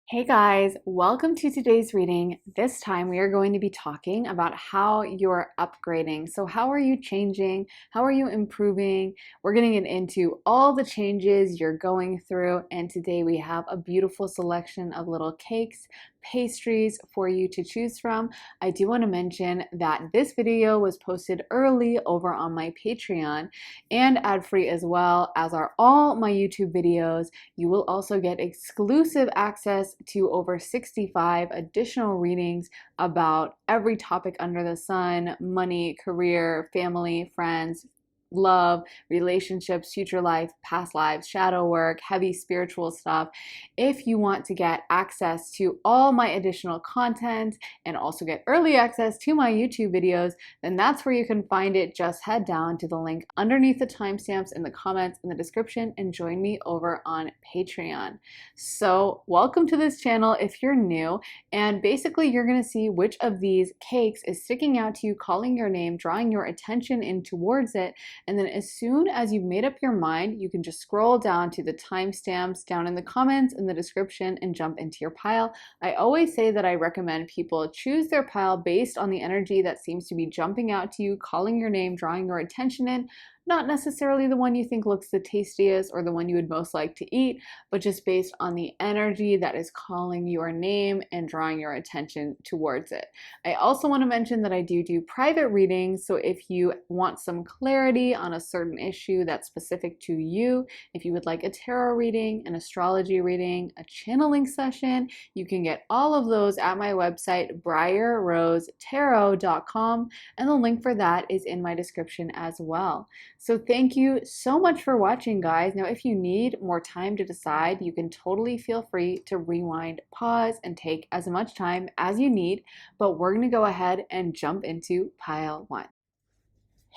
Hey guys, welcome to today's reading. This time we are going to be talking about how you're upgrading. So how are you changing? How are you improving? We're going to get into all the changes you're going through, and today we have a beautiful selection of little cakes, pastries for you to choose from. I do want to mention that this video was posted early over on my Patreon and ad-free, as well as are all my YouTube videos. You will also get exclusive access to over 65 additional readings about every topic under the sun: money, career, family, friends, love, relationships, future life, past lives, shadow work, heavy spiritual stuff. If you want to get access to all my additional content and also get early access to my YouTube videos, then that's where you can find it. Just head down to the link underneath the timestamps in the comments in the description and join me over on Patreon. So welcome to this channel if you're new, and basically you're going to see which of these cakes is sticking out to you, calling your name, drawing your attention in towards it. And then as soon as you've made up your mind, you can just scroll down to the timestamps down in the comments in the description and jump into your pile. I always say that I recommend people choose their pile based on the energy that seems to be jumping out to you, calling your name, drawing your attention in. Not necessarily the one you think looks the tastiest or the one you would most like to eat, but just based on the energy that is calling your name and drawing your attention towards it. I also want to mention that I do private readings, so if you want some clarity on a certain issue that's specific to you, if you would like a tarot reading, an astrology reading, a channeling session, you can get all of those at my website, briarrosetarot.com, and the link for that is in my description as well. So thank you so much for watching, guys. Now, if you need more time to decide, you can totally feel free to rewind, pause, and take as much time as you need, but we're gonna go ahead and jump into pile one.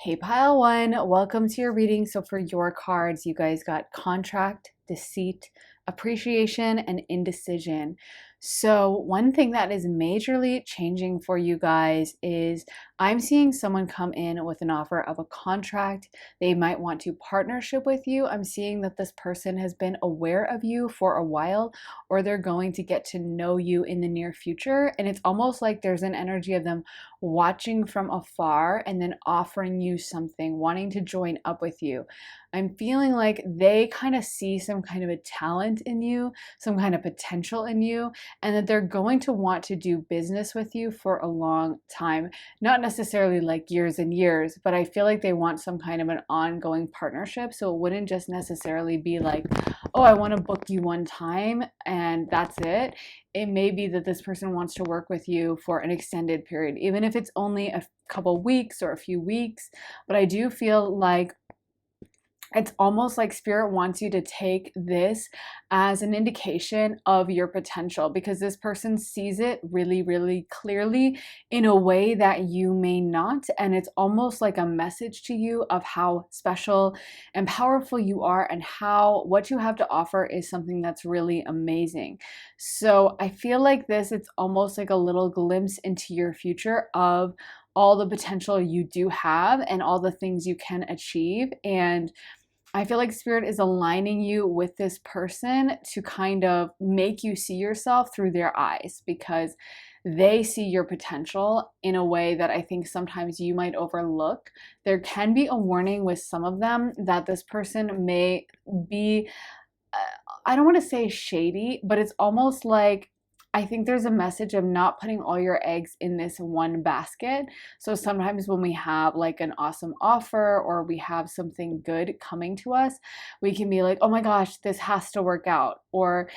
Hey pile one, welcome to your reading. So for your cards, you guys got contract, deceit, appreciation, and indecision. So one thing that is majorly changing for you guys is I'm seeing someone come in with an offer of a contract. They might want to partnership with you. I'm seeing that this person has been aware of you for a while, or they're going to get to know you in the near future. And it's almost like there's an energy of them watching from afar and then offering you something, wanting to join up with you. I'm feeling like they kind of see some kind of a talent in you, some kind of potential in you, and that they're going to want to do business with you for a long time. Not necessarily like years and years, but I feel like they want some kind of an ongoing partnership. So it wouldn't just necessarily be like, oh, I want to book you one time and that's it. It may be that this person wants to work with you for an extended period, even if it's only a couple weeks or a few weeks. But I do feel like it's almost like Spirit wants you to take this as an indication of your potential, because this person sees it really, really clearly in a way that you may not. And it's almost like a message to you of how special and powerful you are, and how what you have to offer is something that's really amazing. So I feel like it's almost like a little glimpse into your future of all the potential you do have and all the things you can achieve. And I feel like Spirit is aligning you with this person to kind of make you see yourself through their eyes, because they see your potential in a way that I think sometimes you might overlook. There can be a warning with some of them that this person may be, I don't want to say shady, but it's almost like, I think there's a message of not putting all your eggs in this one basket. So sometimes when we have like an awesome offer or we have something good coming to us, we can be like, oh my gosh, this has to work out. Or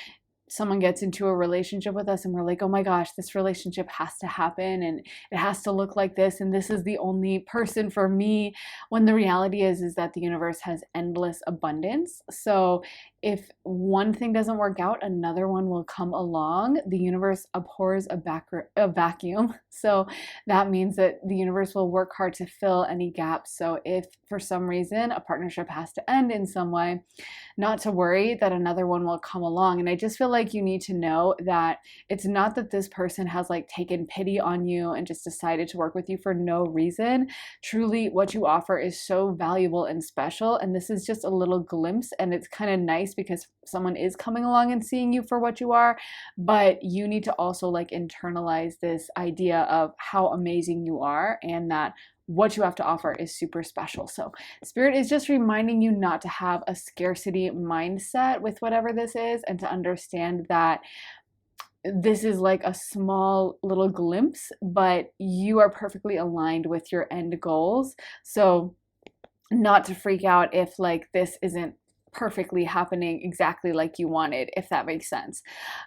someone gets into a relationship with us and we're like, oh my gosh, this relationship has to happen and it has to look like this, and this is the only person for me, when the reality is that the universe has endless abundance. So if one thing doesn't work out, another one will come along. The universe abhors a vacuum. So that means that the universe will work hard to fill any gaps. So if for some reason a partnership has to end in some way, not to worry that another one will come along. And I just feel like you need to know that it's not that this person has like taken pity on you and just decided to work with you for no reason. Truly, what you offer is so valuable and special. And this is just a little glimpse. And it's kind of nice because someone is coming along and seeing you for what you are. But you need to also like internalize this idea of how amazing you are and that what you have to offer is super special. So Spirit is just reminding you not to have a scarcity mindset with whatever this is, and to understand that this is like a small little glimpse, but you are perfectly aligned with your end goals. So not to freak out if like this isn't perfectly happening exactly like you wanted, if that makes sense.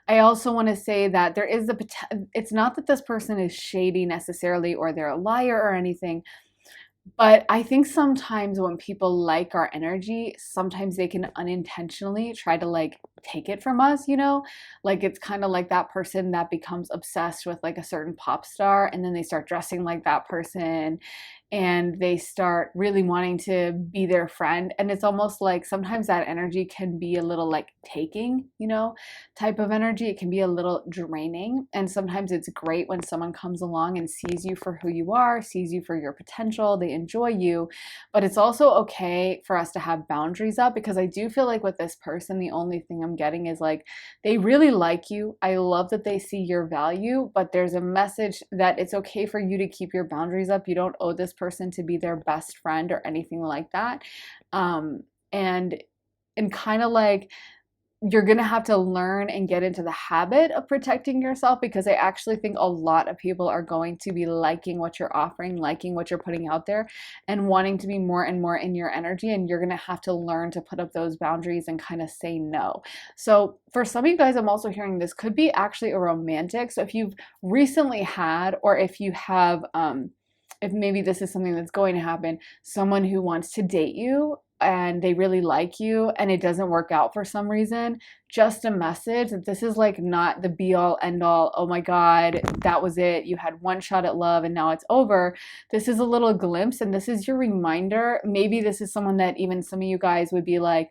I also want to say that there is the it's not that this person is shady necessarily or they're a liar or anything, but I think sometimes when people like our energy, sometimes they can unintentionally try to like take it from us, you know? Like it's kind of like that person that becomes obsessed with like a certain pop star and then they start dressing like that person and they start really wanting to be their friend. And it's almost like sometimes that energy can be a little like taking, you know, type of energy. It can be a little draining. And sometimes it's great when someone comes along and sees you for who you are, sees you for your potential, they enjoy you. But it's also okay for us to have boundaries up, because I do feel like with this person, the only thing I'm getting is like they really like you. I love that they see your value, but there's a message that it's okay for you to keep your boundaries up. You don't owe this person to be their best friend or anything like that. And kind of like you're going to have to learn and get into the habit of protecting yourself, because I actually think a lot of people are going to be liking what you're offering, liking what you're putting out there, and wanting to be more and more in your energy. And you're going to have to learn to put up those boundaries and kind of say no. So for some of you guys, I'm also hearing this could be actually a romantic. So if you've recently had, or if you have, if maybe this is something that's going to happen, someone who wants to date you and they really like you and it doesn't work out for some reason, just a message that this is like not the be all end all, oh my God, that was it, you had one shot at love and now it's over. This is a little glimpse, and this is your reminder. Maybe this is someone that even some of you guys would be like,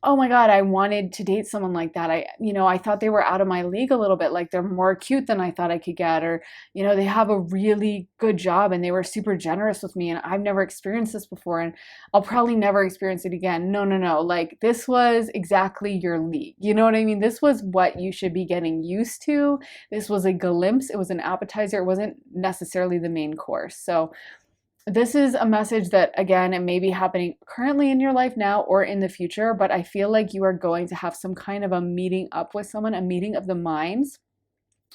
oh my God, I wanted to date someone like that. I thought they were out of my league a little bit. Like they're more cute than I thought I could get, or, they have a really good job and they were super generous with me and I've never experienced this before and I'll probably never experience it again. No, no, no. Like this was exactly your league. You know what I mean? This was what you should be getting used to. This was a glimpse. It was an appetizer. It wasn't necessarily the main course. So this is a message that, again, it may be happening currently in your life now or in the future, but I feel like you are going to have some kind of a meeting up with someone, a meeting of the minds.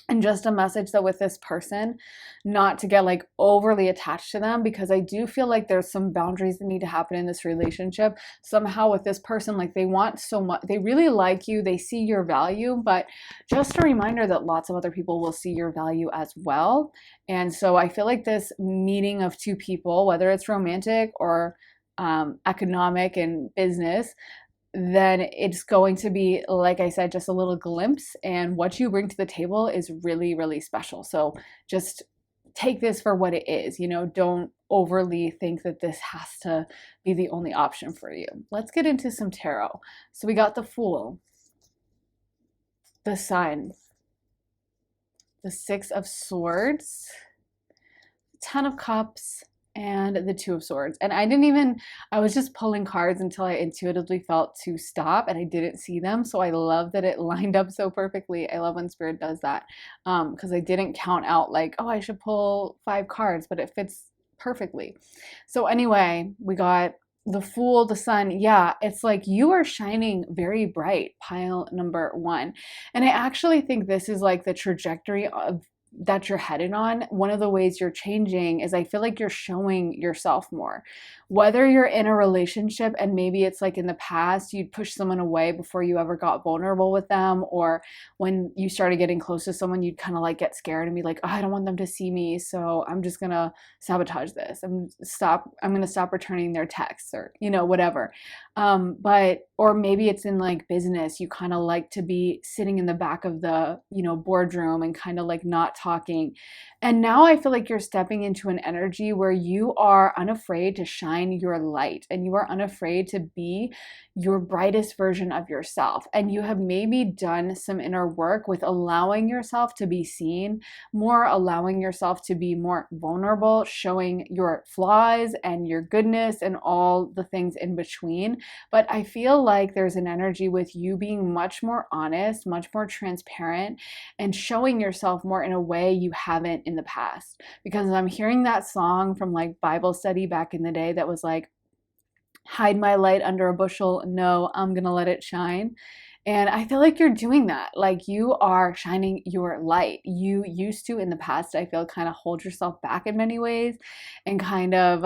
And just a message that with this person, not to get like overly attached to them, because I do feel like there's some boundaries that need to happen in this relationship. Somehow with this person, like they want so much, they really like you, they see your value, but just a reminder that lots of other people will see your value as well. And so I feel like this meeting of two people, whether it's romantic or economic and business, then it's going to be, like I said, just a little glimpse. And what you bring to the table is really, really special. So just take this for what it is. Don't overly think that this has to be the only option for you. Let's get into some tarot. So we got the Fool, the Sun, the Six of Swords, Ten of Cups, and the Two of Swords. And I was just pulling cards until I intuitively felt to stop and I didn't see them. So I love that it lined up so perfectly. I love when Spirit does that, because I didn't count out like, oh, I should pull 5 cards, but it fits perfectly. So anyway, we got the Fool, the Sun. Yeah, it's like you are shining very bright, pile number 1. And I actually think this is like the trajectory of that you're headed on. One of the ways you're changing is I feel like you're showing yourself more. Whether you're in a relationship and maybe it's like in the past you'd push someone away before you ever got vulnerable with them, or when you started getting close to someone you'd kind of like get scared and be like, oh, I don't want them to see me, so I'm just gonna sabotage this. I'm gonna stop returning their texts, or whatever. Or maybe it's in like business, you kind of like to be sitting in the back of the boardroom and kind of like not talking. And now I feel like you're stepping into an energy where you are unafraid to shine your light and you are unafraid to be your brightest version of yourself. And you have maybe done some inner work with allowing yourself to be seen more, allowing yourself to be more vulnerable, showing your flaws and your goodness and all the things in between. But I feel like there's an energy with you being much more honest, much more transparent, and showing yourself more in a way you haven't in the past. Because I'm hearing that song from like Bible study back in the day that was like, hide my light under a bushel. No, I'm gonna let it shine. And I feel like you're doing that. Like you are shining your light. You used to in the past, I feel, kind of hold yourself back in many ways and kind of,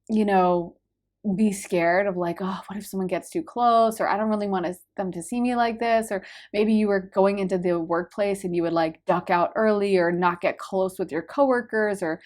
you know, be scared of like, oh, what if someone gets too close? Or I don't really want them to see me like this. Or maybe you were going into the workplace and you would like duck out early or not get close with your coworkers or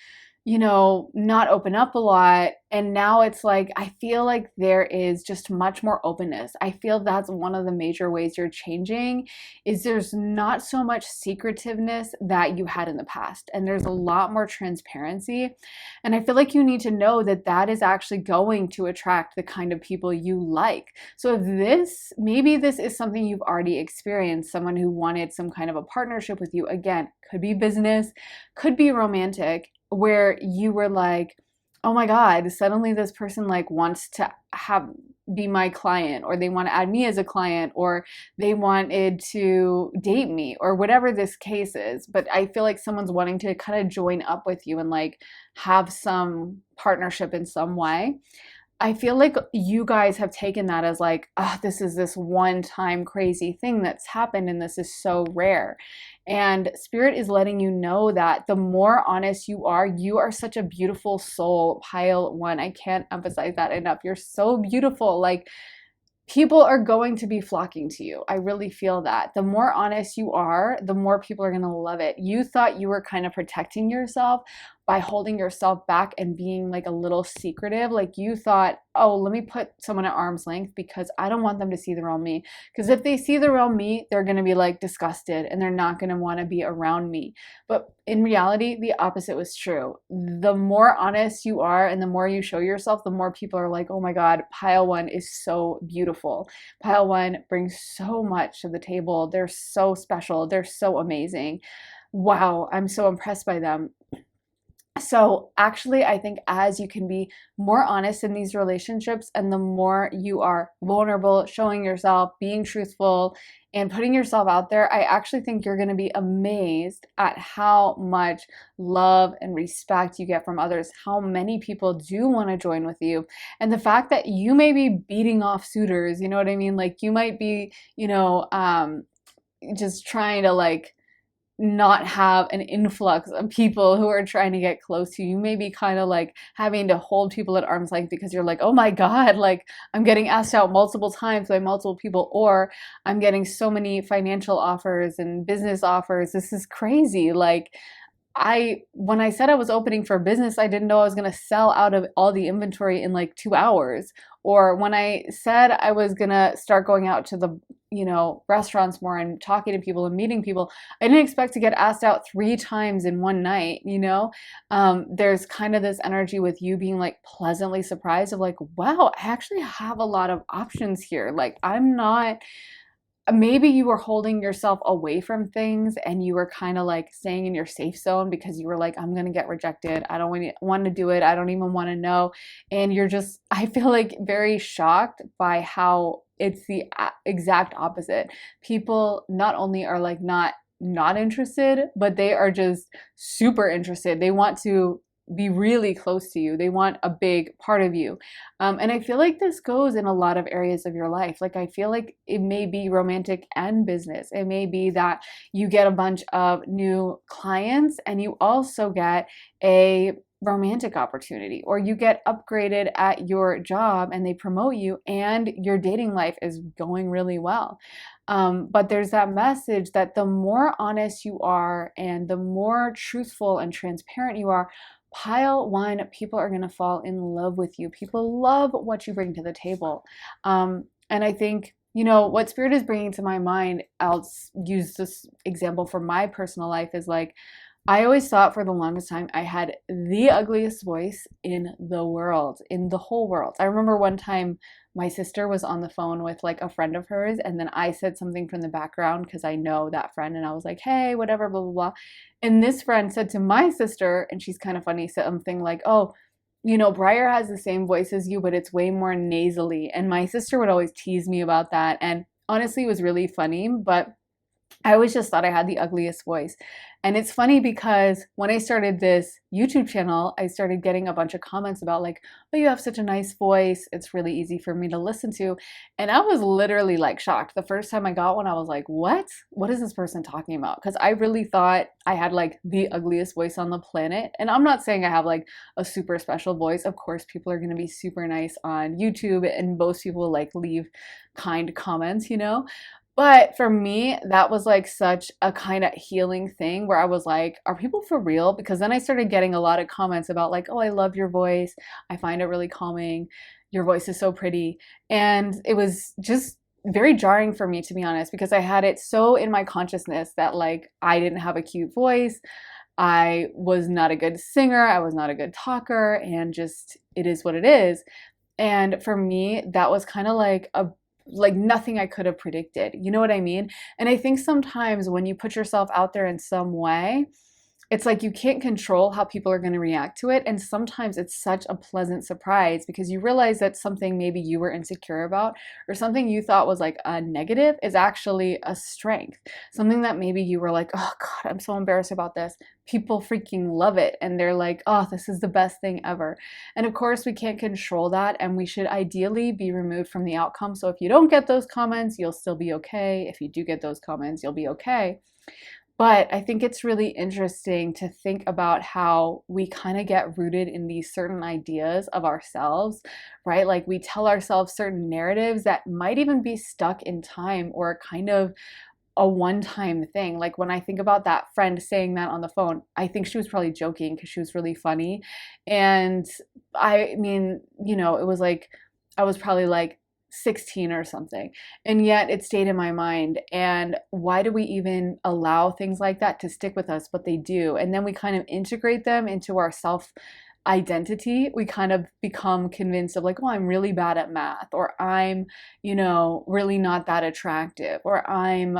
not open up a lot. And now it's like, I feel like there is just much more openness. I feel that's one of the major ways you're changing is there's not so much secretiveness that you had in the past. And there's a lot more transparency. And I feel like you need to know that that is actually going to attract the kind of people you like. So if maybe this is something you've already experienced, someone who wanted some kind of a partnership with you, again, could be business, could be romantic, where you were like, oh my God, suddenly this person like wants to be my client, or they want to add me as a client, or they wanted to date me, or whatever this case is. But I feel like someone's wanting to kind of join up with you and like have some partnership in some way. I feel like you guys have taken that as like, oh, this is this one-time crazy thing that's happened and this is so rare. And Spirit is letting you know that the more honest you are such a beautiful soul, pile one. I can't emphasize that enough. You're so beautiful. Like, people are going to be flocking to you. I really feel that. The more honest you are, the more people are going to love it. You thought you were kind of protecting yourself by holding yourself back and being like a little secretive. Like you thought, oh, let me put someone at arm's length because I don't want them to see the real me. Because if they see the real me, they're going to be like disgusted and they're not going to want to be around me. But in reality, the opposite was true. The more honest you are and the more you show yourself, the more people are like, oh my God, pile one is so beautiful. Pile one brings so much to the table. They're so special. They're so amazing. Wow, I'm so impressed by them. So actually, I think as you can be more honest in these relationships and the more you are vulnerable, showing yourself, being truthful, and putting yourself out there, I actually think you're going to be amazed at how much love and respect you get from others, how many people do want to join with you. And the fact that you may be beating off suitors, you know what I mean? Like you might be, just trying to like, not have an influx of people who are trying to get close to you. You may be kind of like having to hold people at arm's length because you're like, oh my God, like I'm getting asked out multiple times by multiple people, or I'm getting so many financial offers and business offers. This is crazy. Like when I said I was opening for business, I didn't know I was going to sell out of all the inventory in like 2 hours. Or when I said I was going to start going out to the, restaurants more and talking to people and meeting people, I didn't expect to get asked out 3 times in one night, There's kind of this energy with you being like pleasantly surprised of like, wow, I actually have a lot of options here. Like maybe you were holding yourself away from things and you were kind of like staying in your safe zone because you were like, I'm going to get rejected. I don't want to do it. I don't even want to know. And you're just, I feel like very shocked by how it's the exact opposite. People not only are like not interested, but they are just super interested. They want to be really close to you. They want a big part of you. And I feel like this goes in a lot of areas of your life. Like I feel like it may be romantic and business. It may be that you get a bunch of new clients and you also get a romantic opportunity, or you get upgraded at your job and they promote you and your dating life is going really well. But there's that message that the more honest you are and the more truthful and transparent you are, pile one, people are going to fall in love with you. People love what you bring to the table. And I think, what Spirit is bringing to my mind, I'll use this example for my personal life, is like, I always thought for the longest time I had the ugliest voice in the world, in the whole world. I remember one time my sister was on the phone with like a friend of hers, and then I said something from the background because I know that friend, and I was like, hey, whatever, blah, blah, blah. And this friend said to my sister, and she's kind of funny, something like, oh, you know, Briar has the same voice as you, but it's way more nasally. And my sister would always tease me about that. And honestly, it was really funny, but I always just thought I had the ugliest voice. And it's funny because when I started this YouTube channel, I started getting a bunch of comments about like, oh, you have such a nice voice. It's really easy for me to listen to. And I was literally like shocked. The first time I got one, I was like, what? What is this person talking about? Because I really thought I had like the ugliest voice on the planet. And I'm not saying I have like a super special voice. Of course, people are going to be super nice on YouTube, and most people like leave kind comments, you know? But for me, that was like such a kind of healing thing where I was like, are people for real? Because then I started getting a lot of comments about like, oh, I love your voice. I find it really calming. Your voice is so pretty. And it was just very jarring for me, to be honest, because I had it so in my consciousness that like I didn't have a cute voice. I was not a good singer. I was not a good talker. And just, it is what it is. And for me, that was kind of like nothing I could have predicted. You know what I mean? And I think sometimes when you put yourself out there in some way, it's like you can't control how people are going to react to it. And sometimes it's such a pleasant surprise because you realize that something maybe you were insecure about or something you thought was like a negative is actually a strength. Something that maybe you were like, oh God, I'm so embarrassed about this. People freaking love it. And they're like, oh, this is the best thing ever. And of course, we can't control that. And we should ideally be removed from the outcome. So if you don't get those comments, you'll still be okay. If you do get those comments, you'll be okay. But I think it's really interesting to think about how we kind of get rooted in these certain ideas of ourselves, right? Like we tell ourselves certain narratives that might even be stuck in time or kind of a one-time thing. Like when I think about that friend saying that on the phone, I think she was probably joking because she was really funny. And I mean, you know, it was like, I was probably like 16 or something. And yet it stayed in my mind. And why do we even allow things like that to stick with us? But they do. And then we kind of integrate them into our self identity. We kind of become convinced of like, oh, I'm really bad at math, or I'm, you know, really not that attractive, or I'm,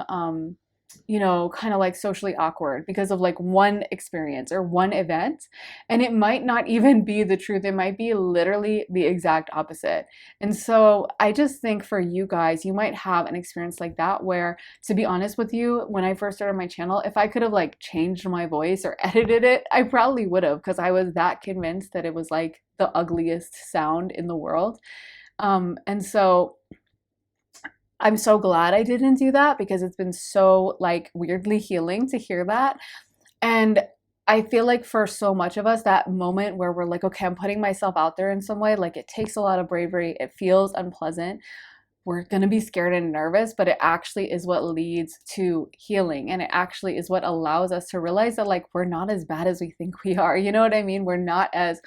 you know, kind of like socially awkward because of like one experience or one event. And it might not even be the truth. It might be literally the exact opposite. And so I just think for you guys, you might have an experience like that where, to be honest with you, when I first started my channel, if I could have like changed my voice or edited it, I probably would have, because I was that convinced that it was like the ugliest sound in the world. And so I'm so glad I didn't do that because it's been so like weirdly healing to hear that. And I feel like for so much of us, that moment where we're like, okay, I'm putting myself out there in some way, like it takes a lot of bravery, it feels unpleasant. We're going to be scared and nervous, but it actually is what leads to healing. And it actually is what allows us to realize that like we're not as bad as we think we are. You know what I mean? We're not as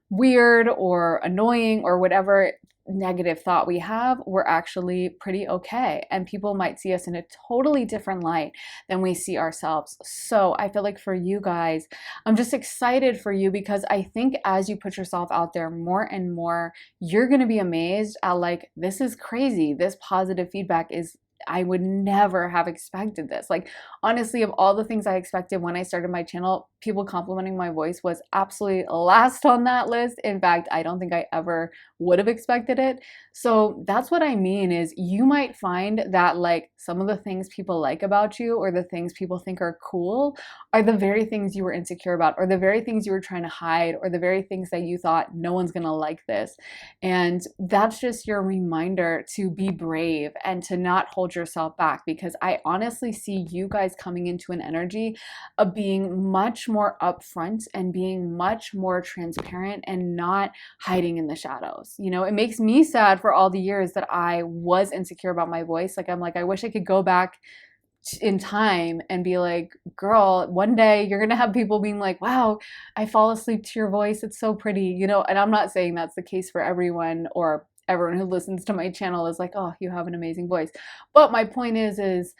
weird or annoying or whatever negative thought we have. We're actually pretty okay. And people might see us in a totally different light than we see ourselves. So I feel like for you guys, I'm just excited for you because I think as you put yourself out there more and more, you're going to be amazed at like, this is crazy. This positive feedback is, I would never have expected this. Like, honestly, of all the things I expected when I started my channel, people complimenting my voice was absolutely last on that list. In fact, I don't think I ever would have expected it. So that's what I mean is you might find that like some of the things people like about you or the things people think are cool are the very things you were insecure about, or the very things you were trying to hide, or the very things that you thought no one's gonna like this. And that's just your reminder to be brave and to not hold yourself back, because I honestly see you guys coming into an energy of being much more upfront and being much more transparent and not hiding in the shadows. You know, it makes me sad for all the years that I was insecure about my voice. Like, I'm like, I wish I could go back in time and be like, girl, one day you're gonna have people being like, wow, I fall asleep to your voice, it's so pretty, you know. And I'm not saying that's the case for everyone, or everyone who listens to my channel is like, oh, you have an amazing voice. But my point is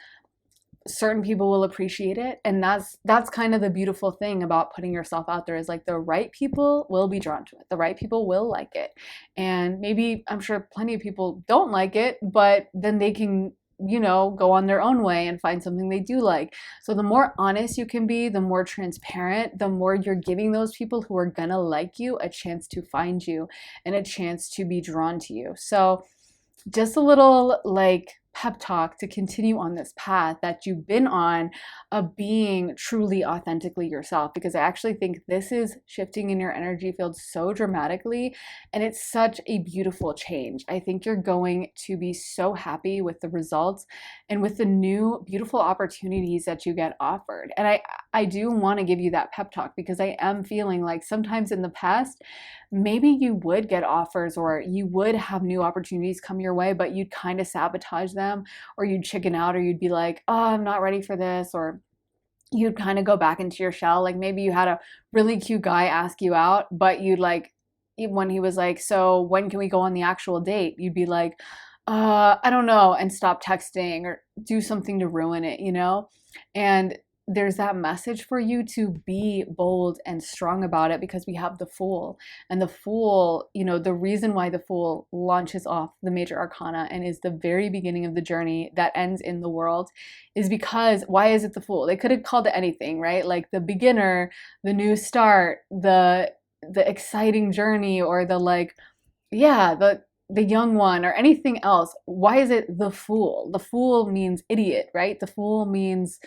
certain people will appreciate it, and that's kind of the beautiful thing about putting yourself out there, is like the right people will be drawn to it, the right people will like it. And maybe, I'm sure plenty of people don't like it, but then they can, go on their own way and find something they do like. So the more honest you can be, the more transparent, the more you're giving those people who are gonna like you a chance to find you and a chance to be drawn to you. So just a little like pep talk to continue on this path that you've been on, of being truly authentically yourself, because I actually think this is shifting in your energy field so dramatically, and it's such a beautiful change. I think you're going to be so happy with the results and with the new beautiful opportunities that you get offered. And I do want to give you that pep talk, because I am feeling like sometimes in the past, maybe you would get offers or you would have new opportunities come your way, but you'd kind of sabotage them, or you'd chicken out, or you'd be like, oh, I'm not ready for this, or you'd kind of go back into your shell. Like maybe you had a really cute guy ask you out, but you'd like, when he was like, so when can we go on the actual date? You'd be like, I don't know, and stop texting or do something to ruin it, And there's that message for you to be bold and strong about it, because we have the Fool. And the Fool, the reason why the Fool launches off the major arcana and is the very beginning of the journey that ends in the world, is because, why is it the Fool? They could have called it anything, right? Like the beginner, the new start, the exciting journey, or the like, yeah, the young one, or anything else. Why is it the Fool? The Fool means idiot, right? The Fool means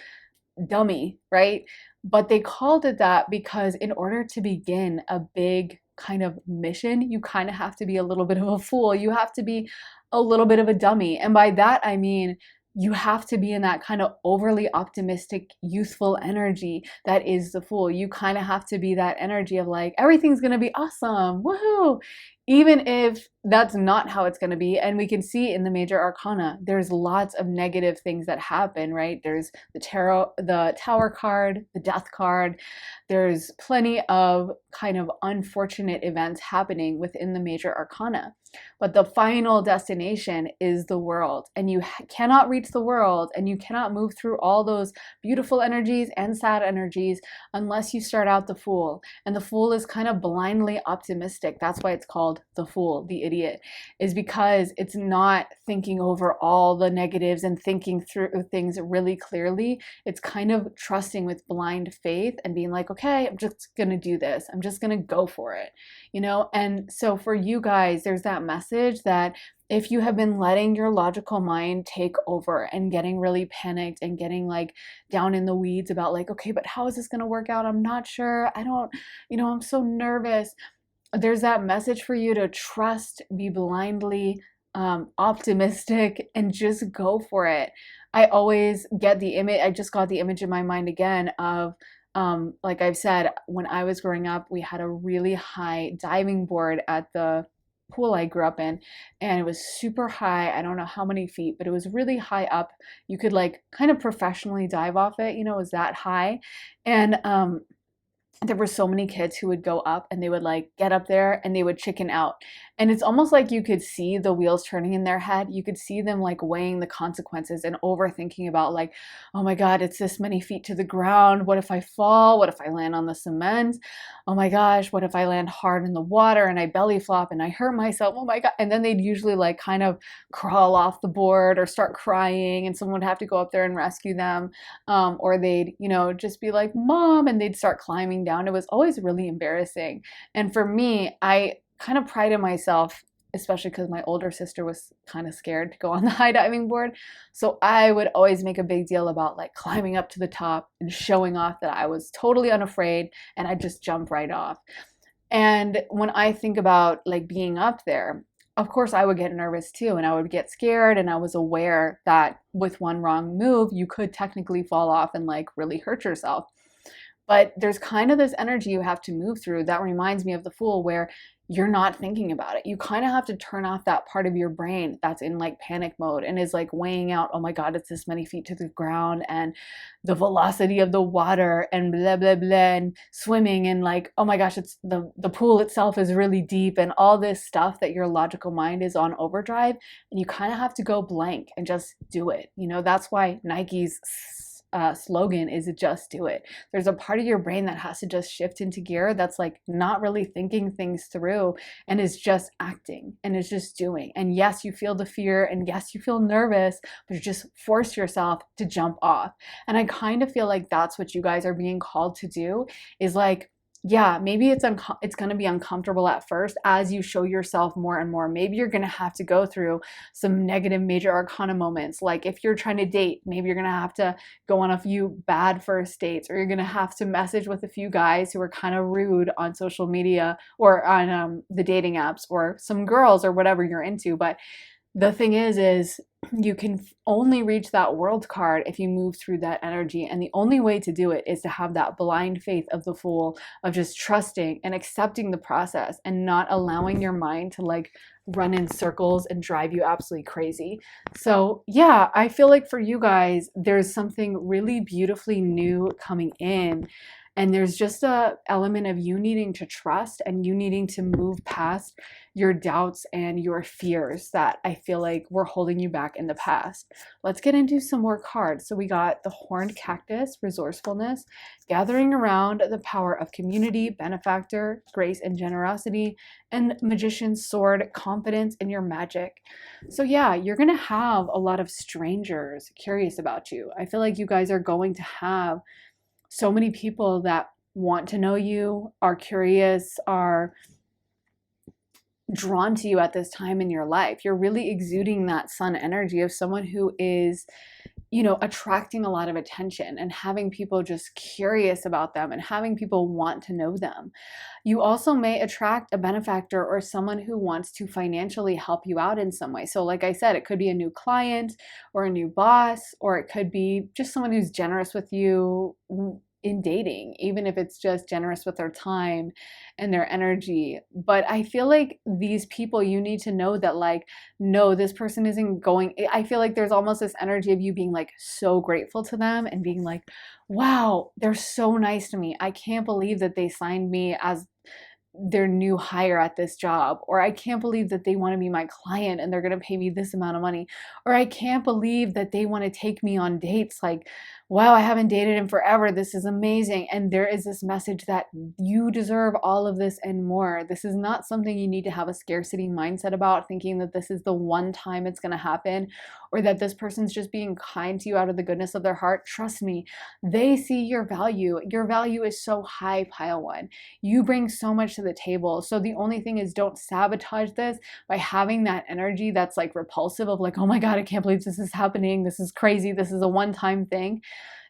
dummy, right? But they called it that because in order to begin a big kind of mission, you kind of have to be a little bit of a fool. You have to be a little bit of a dummy. And by that, I mean, you have to be in that kind of overly optimistic, youthful energy that is the Fool. You kind of have to be that energy of like, everything's going to be awesome. Woohoo. Even if that's not how it's going to be. And we can see in the major arcana, there's lots of negative things that happen, right? There's the Tower card, the Death card. There's plenty of kind of unfortunate events happening within the major arcana. But the final destination is the world. And you cannot reach the world, and you cannot move through all those beautiful energies and sad energies unless you start out the Fool. And the Fool is kind of blindly optimistic. That's why it's called the Fool, the idiot, is because it's not thinking over all the negatives and thinking through things really clearly. It's kind of trusting with blind faith and being like, okay, I'm just going to do this. I'm just going to go for it, And so for you guys, there's that message that if you have been letting your logical mind take over and getting really panicked and getting like down in the weeds about like, okay, but how is this going to work out? I'm not sure. I don't, I'm so nervous. There's that message for you to trust, be blindly optimistic, and just go for it. I always get the image, I just got the image in my mind again of, like I've said, when I was growing up, we had a really high diving board at the pool I grew up in, and it was super high. I don't know how many feet, but it was really high up. You could like kind of professionally dive off it, it was that high. And there were so many kids who would go up and they would like get up there and they would chicken out. And it's almost like you could see the wheels turning in their head. You could see them like weighing the consequences and overthinking about like, oh my God, it's this many feet to the ground. What if I fall? What if I land on the cement? Oh my gosh, what if I land hard in the water and I belly flop and I hurt myself? Oh my God. And then they'd usually like kind of crawl off the board or start crying, and someone would have to go up there and rescue them. Or they'd, just be like, Mom, and they'd start climbing down. It was always really embarrassing. And for me, I kind of prided myself, especially because my older sister was kind of scared to go on the high diving board. So I would always make a big deal about like climbing up to the top and showing off that I was totally unafraid, and I just jump right off. And when I think about like being up there, of course I would get nervous too, and I would get scared, and I was aware that with one wrong move, you could technically fall off and like really hurt yourself. But there's kind of this energy you have to move through that reminds me of the Fool, where you're not thinking about it. You kind of have to turn off that part of your brain that's in like panic mode and is like weighing out, oh my God, it's this many feet to the ground, and the velocity of the water, and blah, blah, blah, and swimming, and like, oh my gosh, it's the pool itself is really deep, and all this stuff that your logical mind is on overdrive. And you kind of have to go blank and just do it. You know, that's why Nike's slogan is just do it. There's a part of your brain that has to just shift into gear, that's like not really thinking things through, and is just acting and is just doing. And yes, you feel the fear, and yes, you feel nervous, but you just force yourself to jump off. And I kind of feel like that's what you guys are being called to do, is like, yeah, maybe it's going to be uncomfortable at first as you show yourself more and more. Maybe you're going to have to go through some negative major arcana moments. Like if you're trying to date, maybe you're going to have to go on a few bad first dates, or you're going to have to message with a few guys who are kind of rude on social media or on the dating apps, or some girls, or whatever you're into. But the thing is you can only reach that world card if you move through that energy. And the only way to do it is to have that blind faith of the Fool, of just trusting and accepting the process, and not allowing your mind to like run in circles and drive you absolutely crazy. So yeah, I feel like for you guys, there's something really beautifully new coming in. And there's just a element of you needing to trust, and you needing to move past your doubts and your fears that I feel like were holding you back in the past. Let's get into some more cards. So we got the Horned Cactus, resourcefulness, gathering around the power of community, benefactor, grace and generosity, and Magician's Sword, confidence in your magic. So yeah, you're going to have a lot of strangers curious about you. I feel like you guys are going to have so many people that want to know you, are curious, are drawn to you at this time in your life. You're really exuding that sun energy of someone who is, you know, attracting a lot of attention and having people just curious about them and having people want to know them. You also may attract a benefactor or someone who wants to financially help you out in some way. So like I said, it could be a new client or a new boss, or it could be just someone who's generous with you in dating, even if it's just generous with their time and their energy. But I feel like these people, you need to know that like, no, this person isn't going, I feel like there's almost this energy of you being like so grateful to them and being like, wow, they're so nice to me. I can't believe that they signed me as their new hire at this job, or I can't believe that they want to be my client and they're going to pay me this amount of money, or I can't believe that they want to take me on dates. Like, wow, I haven't dated in forever. This is amazing. And there is this message that you deserve all of this and more. This is not something you need to have a scarcity mindset about, thinking that this is the one time it's going to happen, or that this person's just being kind to you out of the goodness of their heart. Trust me, they see your value. Your value is so high, pile one. You bring so much to the table. So the only thing is, don't sabotage this by having that energy that's like repulsive of like, oh my God, I can't believe this is happening. This is crazy. This is a one-time thing.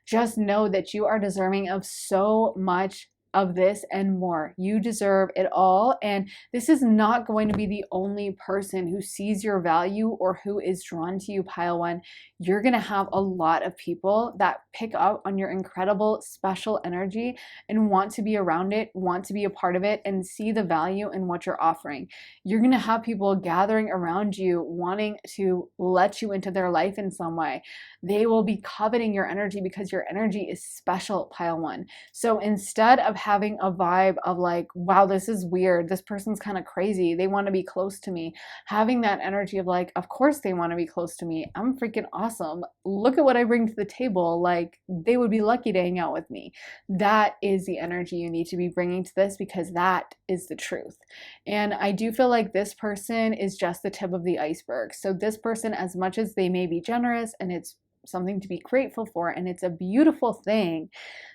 Just know that you are deserving of so much of this and more. You deserve it all. And this is not going to be the only person who sees your value or who is drawn to you, pile one. You're going to have a lot of people that pick up on your incredible special energy and want to be around it, want to be a part of it, and see the value in what you're offering. You're going to have people gathering around you wanting to let you into their life in some way. They will be coveting your energy because your energy is special, pile one. So instead of having a vibe of like, wow, this is weird, this person's kind of crazy, they want to be close to me, having that energy of like, of course they want to be close to me, I'm freaking awesome, look at what I bring to the table, like they would be lucky to hang out with me. That is the energy you need to be bringing to this, because that is the truth. And I do feel like this person is just the tip of the iceberg. So this person, as much as they may be generous, and it's something to be grateful for, and it's a beautiful thing,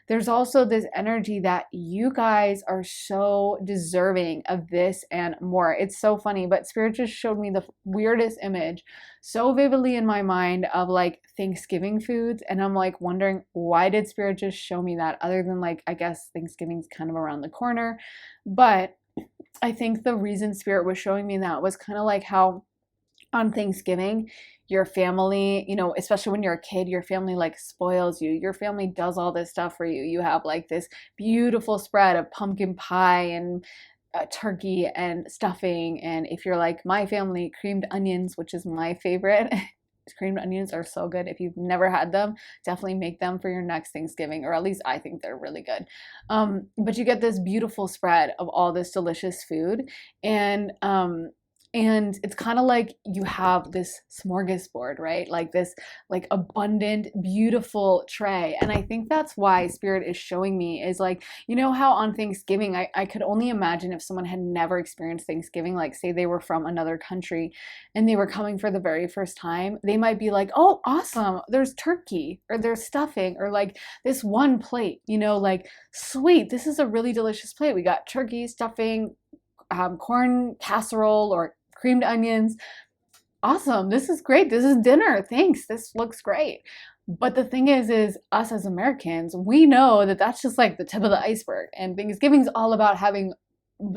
there's also this energy that you guys are so deserving of this and more. It's so funny, but Spirit just showed me the weirdest image so vividly in my mind of like Thanksgiving foods, and I'm like wondering, why did Spirit just show me that, other than like, I guess Thanksgiving's kind of around the corner. But I think the reason Spirit was showing me that was kind of like how on Thanksgiving, your family, you know, especially when you're a kid, your family like spoils you. Your family does all this stuff for you. You have like this beautiful spread of pumpkin pie and turkey and stuffing. And if you're like my family, creamed onions, which is my favorite. Creamed onions are so good. If you've never had them, definitely make them for your next Thanksgiving, or at least I think they're really good. But you get this beautiful spread of all this delicious food, and it's kind of like you have this smorgasbord, right? Like this, like abundant, beautiful tray. And I think that's why Spirit is showing me is like, you know how on Thanksgiving, I could only imagine if someone had never experienced Thanksgiving, like say they were from another country and they were coming for the very first time, they might be like, oh, awesome, there's turkey or there's stuffing or like this one plate, you know, like, sweet, this is a really delicious plate. We got turkey, stuffing, corn casserole or creamed onions. Awesome. This is great. This is dinner. Thanks. This looks great. But the thing is us as Americans, we know that that's just like the tip of the iceberg. And Thanksgiving's all about having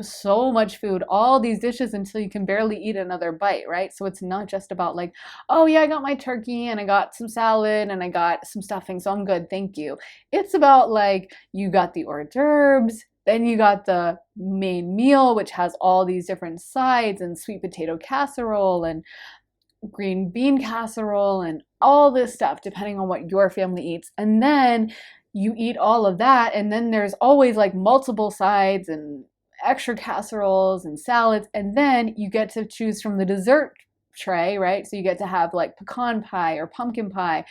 so much food, all these dishes until you can barely eat another bite, right? So it's not just about like, oh yeah, I got my turkey and I got some salad and I got some stuffing, so I'm good, thank you. It's about like, you got the hors d'oeuvres, then you got the main meal, which has all these different sides and sweet potato casserole and green bean casserole and all this stuff, depending on what your family eats. And then you eat all of that, and then there's always like multiple sides and extra casseroles and salads, and then you get to choose from the dessert tray, right? So you get to have like pecan pie or pumpkin pie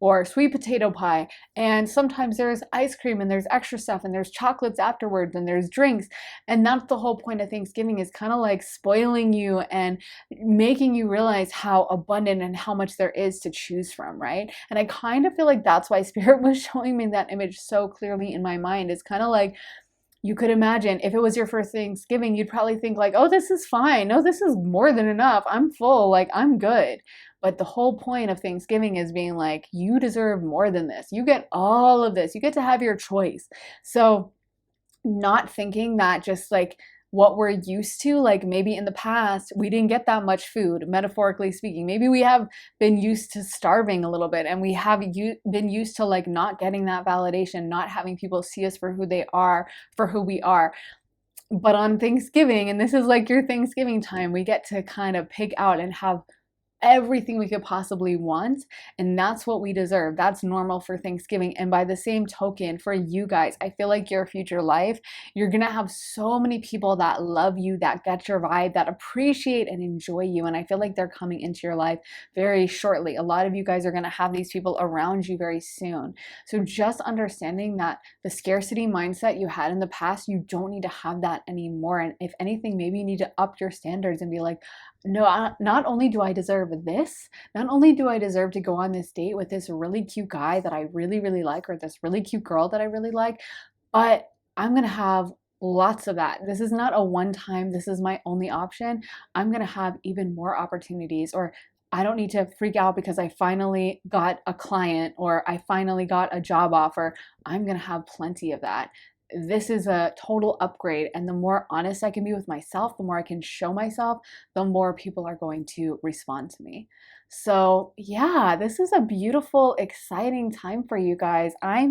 or sweet potato pie, and sometimes there's ice cream and there's extra stuff and there's chocolates afterwards and there's drinks. And that's the whole point of Thanksgiving, is kind of like spoiling you and making you realize how abundant and how much there is to choose from, right? And I kind of feel like that's why Spirit was showing me that image so clearly in my mind. It's kind of like, you could imagine if it was your first Thanksgiving, you'd probably think like, oh, this is fine. No, this is more than enough. I'm full. Like, I'm good. But the whole point of Thanksgiving is being like, you deserve more than this. You get all of this. You get to have your choice. So not thinking that just like what we're used to, like maybe in the past, we didn't get that much food, metaphorically speaking. Maybe we have been used to starving a little bit, and we have been used to like not getting that validation, not having people see us for who they are, for who we are. But on Thanksgiving, and this is like your Thanksgiving time, we get to kind of pick out and have everything we could possibly want, and that's what we deserve. That's normal for Thanksgiving. And by the same token, for you guys, I feel like your future life, you're gonna have so many people that love you, that get your vibe, that appreciate and enjoy you, and I feel like they're coming into your life very shortly. A lot of you guys are gonna have these people around you very soon. So just understanding that the scarcity mindset you had in the past, you don't need to have that anymore. And if anything, maybe you need to up your standards and be like, no, not only do I deserve this, not only do I deserve to go on this date with this really cute guy that I really, really like, or this really cute girl that I really like, but I'm going to have lots of that. This is not a one time, this is my only option. I'm going to have even more opportunities, or I don't need to freak out because I finally got a client or I finally got a job offer. I'm going to have plenty of that. This is a total upgrade, and the more honest I can be with myself, the more I can show myself, the more people are going to respond to me. So yeah, this is a beautiful, exciting time for you guys. I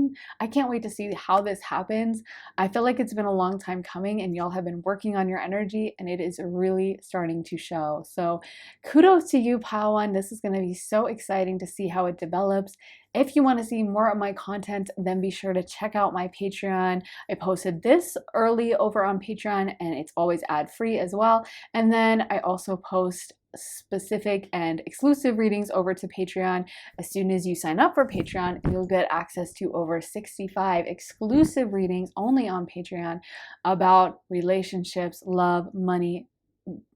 can't wait to see how this happens. I feel like it's been a long time coming, and y'all have been working on your energy, and it is really starting to show. So kudos to you, Pawan. This is going to be so exciting to see how it develops. If you want to see more of my content, then be sure to check out my Patreon. I posted this early over on Patreon, and it's always ad-free as well. And then I also post specific and exclusive readings over to Patreon. As soon as you sign up for Patreon, you'll get access to over 65 exclusive readings only on Patreon about relationships, love, money,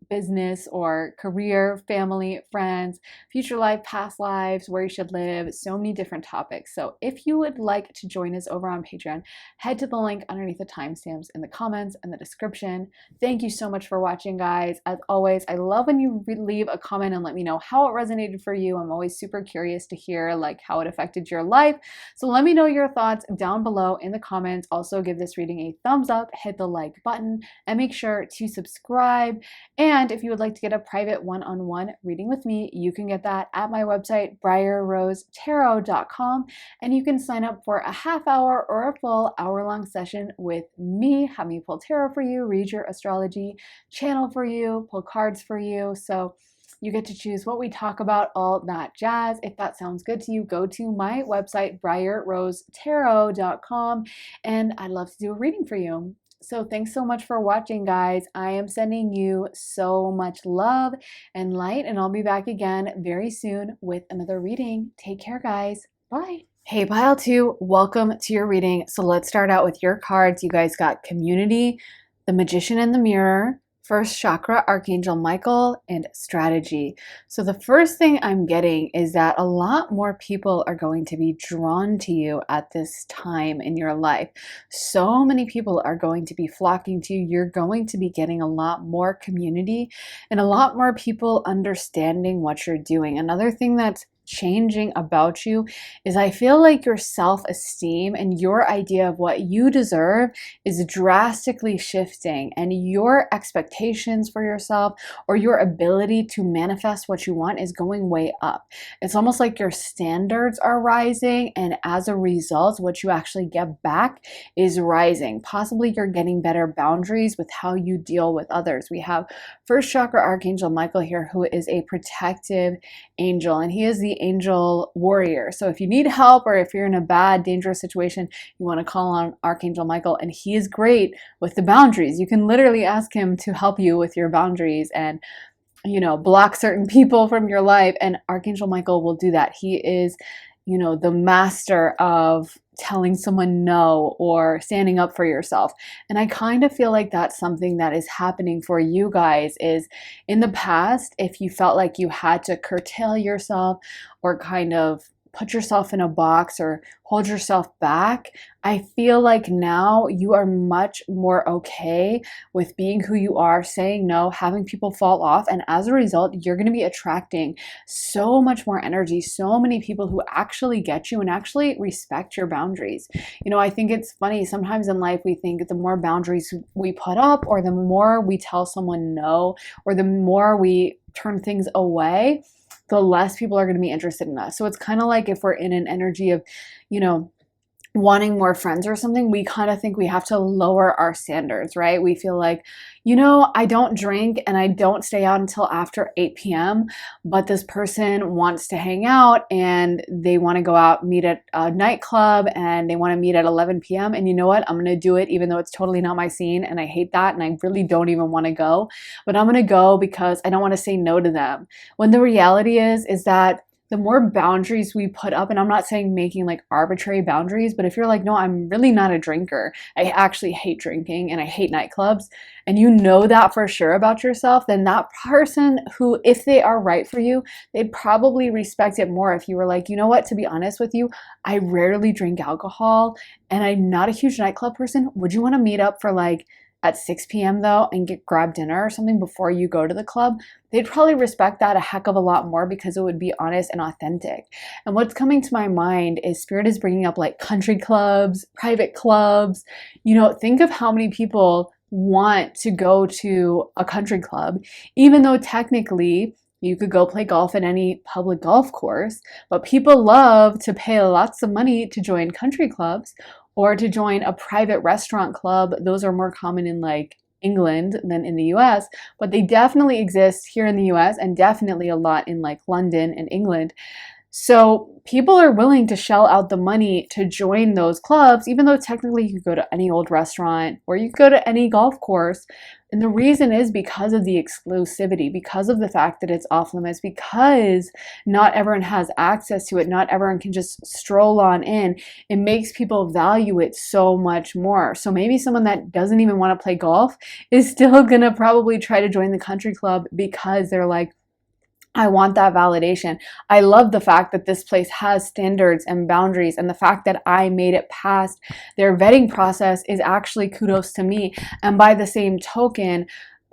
business or career, family, friends, future life, past lives, where you should live, so many different topics. So if you would like to join us over on Patreon, head to the link underneath the timestamps in the comments and the description. Thank you so much for watching, guys. As always, I love when you leave a comment and let me know how it resonated for you. I'm always super curious to hear like how it affected your life. So let me know your thoughts down below in the comments. Also give this reading a thumbs up, hit the like button, and make sure to subscribe. And And if you would like to get a private one-on-one reading with me, you can get that at my website, briarrosetarot.com. And you can sign up for a half hour or a full hour-long session with me, have me pull tarot for you, read your astrology, channel for you, pull cards for you. So you get to choose what we talk about, all that jazz. If that sounds good to you, go to my website, briarrosetarot.com, and I'd love to do a reading for you. So thanks so much for watching, guys. I am sending you so much love and light, and I'll be back again very soon with another reading. Take care, guys. Bye. Hey, Pile 2, welcome to your reading. So let's start out with your cards. You guys got Community, the Magician in the Mirror, First Chakra, Archangel Michael, and Strategy. So the first thing I'm getting is that a lot more people are going to be drawn to you at this time in your life. So many people are going to be flocking to you. You're going to be getting a lot more community and a lot more people understanding what you're doing. Another thing that's changing about you is I feel like your self-esteem and your idea of what you deserve is drastically shifting, and your expectations for yourself or your ability to manifest what you want is going way up. It's almost like your standards are rising, and as a result, what you actually get back is rising. Possibly you're getting better boundaries with how you deal with others. We have First Chakra Archangel Michael here, who is a protective angel, and he is the angel warrior. So if you need help or if you're in a bad, dangerous situation, you want to call on Archangel Michael, and he is great with the boundaries. You can literally ask him to help you with your boundaries and, you know, block certain people from your life, and Archangel Michael will do that. He is, you know, the master of telling someone no or standing up for yourself. And I kind of feel like that's something that is happening for you guys. Is in the past, if you felt like you had to curtail yourself or kind of put yourself in a box or hold yourself back, I feel like now you are much more okay with being who you are, saying no, having people fall off, and as a result, you're going to be attracting so much more energy, so many people who actually get you and actually respect your boundaries. You know, I think it's funny, sometimes in life we think the more boundaries we put up, or the more we tell someone no, or the more we turn things away, the less people are going to be interested in us. So it's kind of like if we're in an energy of, you know, wanting more friends or something, we kind of think we have to lower our standards, right? We feel like, you know, I don't drink and I don't stay out until after 8 p.m., but this person wants to hang out and they want to go out, meet at a nightclub, and they want to meet at 11 p.m. And you know what? I'm going to do it even though it's totally not my scene and I hate that and I really don't even want to go. But I'm going to go because I don't want to say no to them. When the reality is that the more boundaries we put up, and I'm not saying making like arbitrary boundaries, but if you're like, no, I'm really not a drinker, I actually hate drinking and I hate nightclubs, and you know that for sure about yourself, then that person who, if they are right for you, they'd probably respect it more if you were like, you know what, to be honest with you, I rarely drink alcohol and I'm not a huge nightclub person. Would you want to meet up for like at 6 p.m. though and grab dinner or something before you go to the club? They'd probably respect that a heck of a lot more because it would be honest and authentic. And what's coming to my mind is Spirit is bringing up like country clubs, private clubs. You know, think of how many people want to go to a country club, even though technically you could go play golf at any public golf course, but people love to pay lots of money to join country clubs or to join a private restaurant club. Those are more common in like England than in the US, but they definitely exist here in the US and definitely a lot in like London and England. So people are willing to shell out the money to join those clubs, even though technically you could go to any old restaurant or you could go to any golf course. And the reason is because of the exclusivity, because of the fact that it's off limits, because not everyone has access to it. Not everyone can just stroll on in. It makes people value it so much more. So maybe someone that doesn't even want to play golf is still gonna probably try to join the country club because they're like, I want that validation. I love the fact that this place has standards and boundaries, and the fact that I made it past their vetting process is actually kudos to me. And by the same token,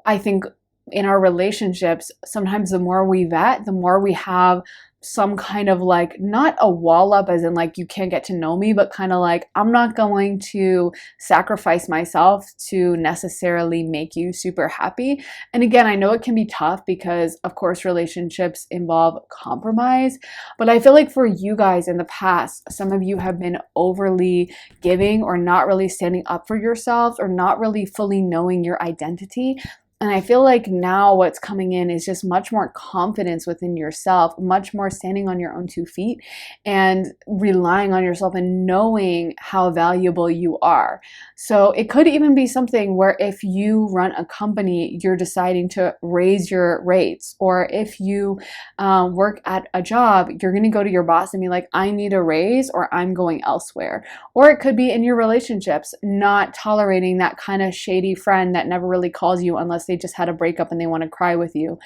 I think in our relationships, sometimes the more we vet, the more we have some kind of like, not a wall up as in like you can't get to know me, but kind of like I'm not going to sacrifice myself to necessarily make you super happy. And again, I know it can be tough because of course relationships involve compromise, but I feel like for you guys in the past, some of you have been overly giving or not really standing up for yourselves or not really fully knowing your identity. And I feel like now what's coming in is just much more confidence within yourself, much more standing on your own 2 feet and relying on yourself and knowing how valuable you are. So it could even be something where if you run a company, you're deciding to raise your rates, or if you work at a job, you're going to go to your boss and be like, I need a raise or I'm going elsewhere. Or it could be in your relationships, not tolerating that kind of shady friend that never really calls you unless they just had a breakup and they want to cry with you,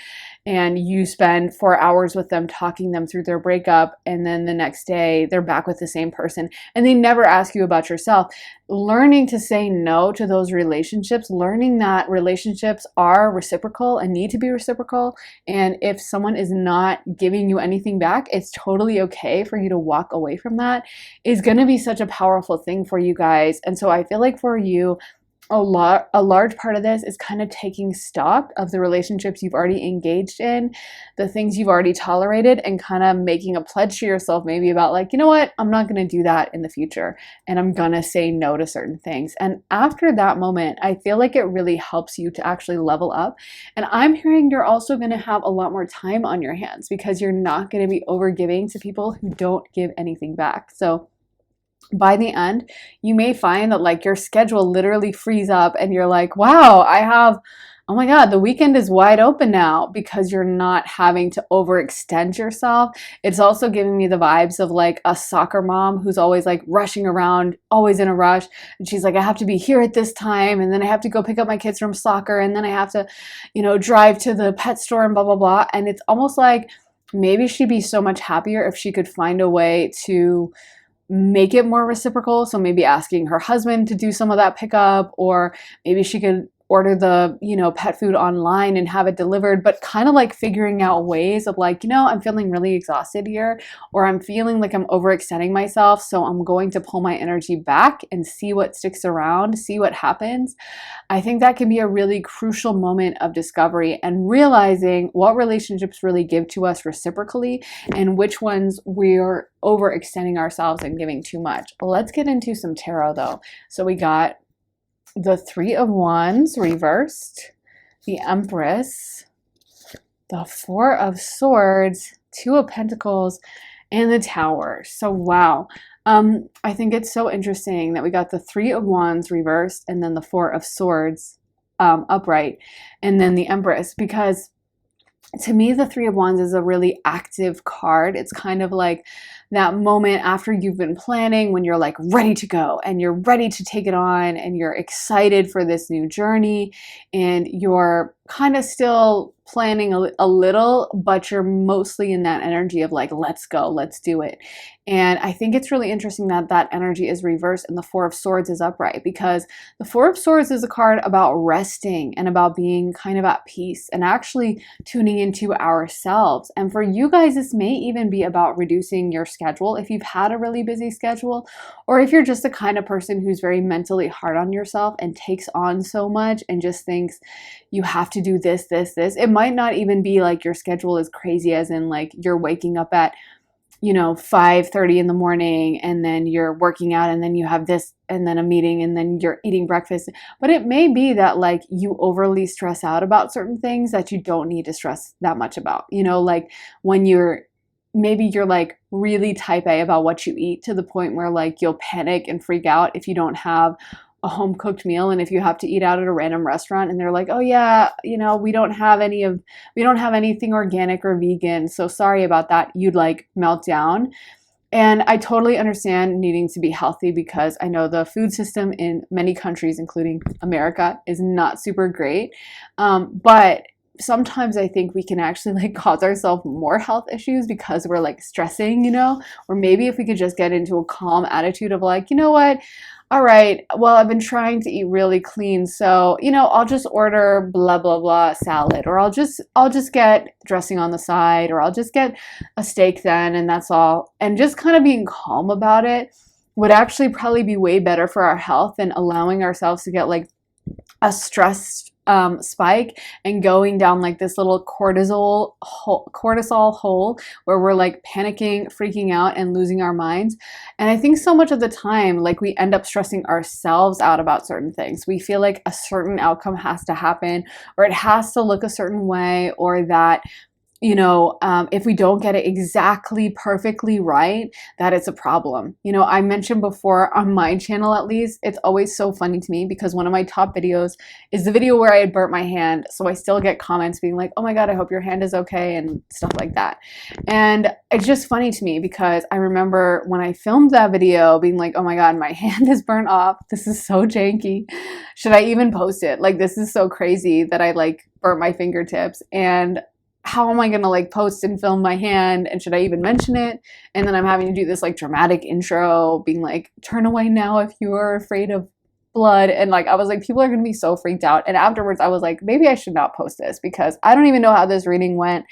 and you spend 4 hours with them talking them through their breakup, and then the next day they're back with the same person and they never ask you about yourself. Learning to say no to those relationships, learning that relationships are reciprocal and need to be reciprocal, and if someone is not giving you anything back, it's totally okay for you to walk away from that, is going to be such a powerful thing for you guys. And so I feel like for you, a large part of this is kind of taking stock of the relationships you've already engaged in, the things you've already tolerated, and kind of making a pledge to yourself maybe about like, you know what, I'm not going to do that in the future, and I'm going to say no to certain things. And after that moment, I feel like it really helps you to actually level up. And I'm hearing you're also going to have a lot more time on your hands because you're not going to be over giving to people who don't give anything back. So by the end, you may find that like your schedule literally frees up and you're like, wow, oh my God, the weekend is wide open now because you're not having to overextend yourself. It's also giving me the vibes of like a soccer mom who's always like rushing around, always in a rush. And she's like, I have to be here at this time. And then I have to go pick up my kids from soccer. And then I have to, drive to the pet store and blah, blah, blah. And it's almost like maybe she'd be so much happier if she could find a way to make it more reciprocal. So maybe asking her husband to do some of that pickup, or maybe she could order the, pet food online and have it delivered, but kind of like figuring out ways of like, I'm feeling really exhausted here, or I'm feeling like I'm overextending myself. So I'm going to pull my energy back and see what sticks around, see what happens. I think that can be a really crucial moment of discovery and realizing what relationships really give to us reciprocally and which ones we're overextending ourselves and giving too much. Let's get into some tarot though. So we got the Three of Wands reversed, the Empress, the Four of Swords, Two of Pentacles, and the Tower. So wow. I think it's so interesting that we got the Three of Wands reversed and then the Four of Swords upright and then the Empress, because to me, the Three of Wands is a really active card. It's kind of like that moment after you've been planning when you're like ready to go and you're ready to take it on and you're excited for this new journey and you're kind of still planning a little, but you're mostly in that energy of like, let's go, let's do it. And I think it's really interesting that that energy is reversed and the Four of Swords is upright, because the Four of Swords is a card about resting and about being kind of at peace and actually tuning into ourselves. And for you guys, this may even be about reducing your schedule if you've had a really busy schedule, or if you're just the kind of person who's very mentally hard on yourself and takes on so much and just thinks you have to do this, this, this. It might not even be like your schedule is crazy as in like you're waking up at 5:30 in the morning and then you're working out and then you have this and then a meeting and then you're eating breakfast. But it may be that like you overly stress out about certain things that you don't need to stress that much about. Like when maybe you're like really type A about what you eat to the point where like you'll panic and freak out if you don't have a home cooked meal, and if you have to eat out at a random restaurant and they're like, oh yeah, we don't have anything organic or vegan, so sorry about that, you'd like melt down. And I totally understand needing to be healthy because I know the food system in many countries, including America, is not super great. But sometimes I think we can actually like cause ourselves more health issues because we're like stressing, or maybe if we could just get into a calm attitude of like, you know what, all right, well, I've been trying to eat really clean, so, I'll just order blah blah blah salad, or I'll just get dressing on the side, or I'll just get a steak then, and that's all. And just kind of being calm about it would actually probably be way better for our health than allowing ourselves to get like a stress spike and going down like this little cortisol hole where we're like panicking, freaking out, and losing our minds. And I think so much of the time, like, we end up stressing ourselves out about certain things. We feel like a certain outcome has to happen, or it has to look a certain way, or that if we don't get it exactly perfectly right, that it's a problem. I mentioned before on my channel, at least, it's always so funny to me because one of my top videos is the video where I had burnt my hand. So I still get comments being like, oh my God, I hope your hand is okay, and stuff like that. And it's just funny to me because I remember when I filmed that video being like, oh my God, my hand is burnt off. This is so janky. Should I even post it? Like, this is so crazy that I like burnt my fingertips, and how am I gonna like post and film my hand, and should I even mention it? And then I'm having to do this like dramatic intro being like, turn away now if you are afraid of blood. And like, I was like, people are gonna be so freaked out. And afterwards I was like, maybe I should not post this because I don't even know how this reading went.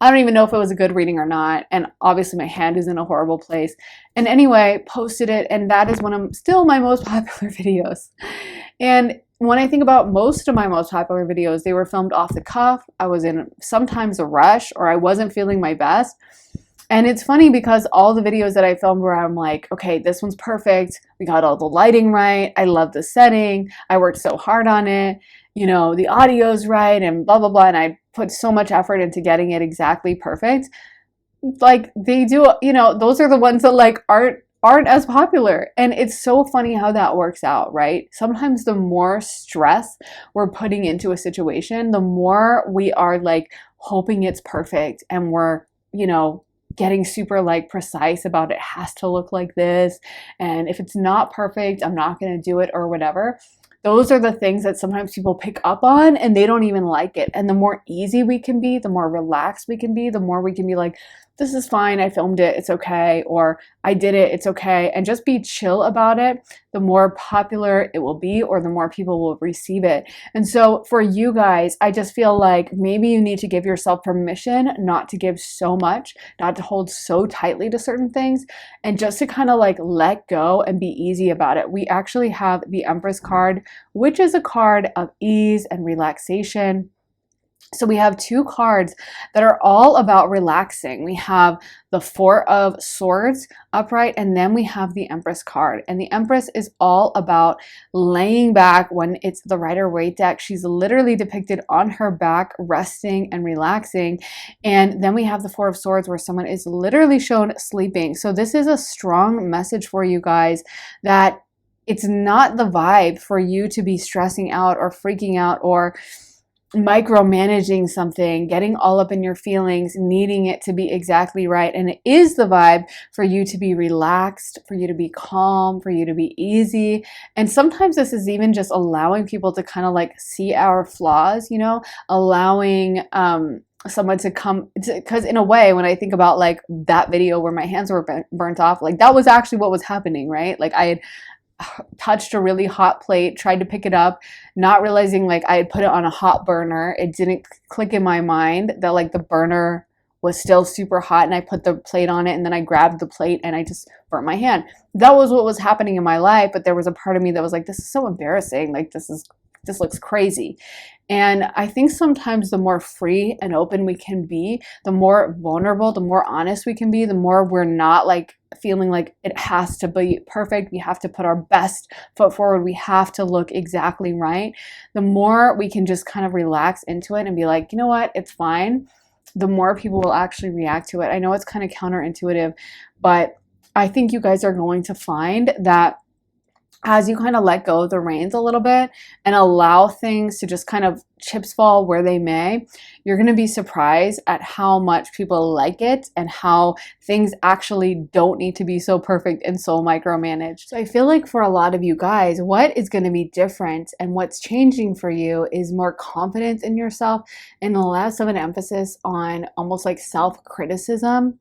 I don't even know if it was a good reading or not. And obviously my hand is in a horrible place. And anyway, posted it, and that is one of still my most popular videos. And when I think about most of my most popular videos, they were filmed off the cuff. I was in sometimes a rush, or I wasn't feeling my best. And it's funny because all the videos that I filmed where I'm like, okay, this one's perfect. We got all the lighting right. I love the setting. I worked so hard on it. The audio's right, and blah, blah, blah. And I put so much effort into getting it exactly perfect. Like, they do, those are the ones that like aren't as popular. And it's so funny how that works out, right? Sometimes the more stress we're putting into a situation, the more we are like hoping it's perfect, and we're, getting super like precise about it has to look like this. And if it's not perfect, I'm not going to do it, or whatever. Those are the things that sometimes people pick up on and they don't even like it. And the more easy we can be, the more relaxed we can be, the more we can be like, this is fine, I filmed it, it's okay, or I did it, it's okay, and just be chill about it, the more popular it will be, or the more people will receive it. And so for you guys, I just feel like maybe you need to give yourself permission not to give so much, not to hold so tightly to certain things, and just to kind of like let go and be easy about it. We actually have the Empress card, which is a card of ease and relaxation. So we have two cards that are all about relaxing. We have the Four of Swords upright, and then we have the Empress card. And the Empress is all about laying back when it's the Rider-Waite deck. She's literally depicted on her back, resting and relaxing. And then we have the Four of Swords where someone is literally shown sleeping. So this is a strong message for you guys that it's not the vibe for you to be stressing out or freaking out or micromanaging something, getting all up in your feelings, needing it to be exactly right. And it is the vibe for you to be relaxed, for you to be calm, for you to be easy. And sometimes this is even just allowing people to kind of like see our flaws, allowing someone to come, because in a way, when I think about like that video where my hands were burnt off, like that was actually what was happening, right? Like I had touched a really hot plate, tried to pick it up, not realizing like I had put it on a hot burner. It didn't click in my mind that like the burner was still super hot, and I put the plate on it, and then I grabbed the plate and I just burnt my hand. That was what was happening in my life, but there was a part of me that was like, this is so embarrassing. Like this looks crazy. And I think sometimes the more free and open we can be, the more vulnerable, the more honest we can be, the more we're not like feeling like it has to be perfect. We have to put our best foot forward. We have to look exactly right. The more we can just kind of relax into it and be like, you know what, it's fine. The more people will actually react to it. I know it's kind of counterintuitive, but I think you guys are going to find that as you kind of let go of the reins a little bit and allow things to just kind of chips fall where they may, you're going to be surprised at how much people like it and how things actually don't need to be so perfect and so micromanaged. So I feel like for a lot of you guys, what is going to be different and what's changing for you is more confidence in yourself and less of an emphasis on almost like self-criticism.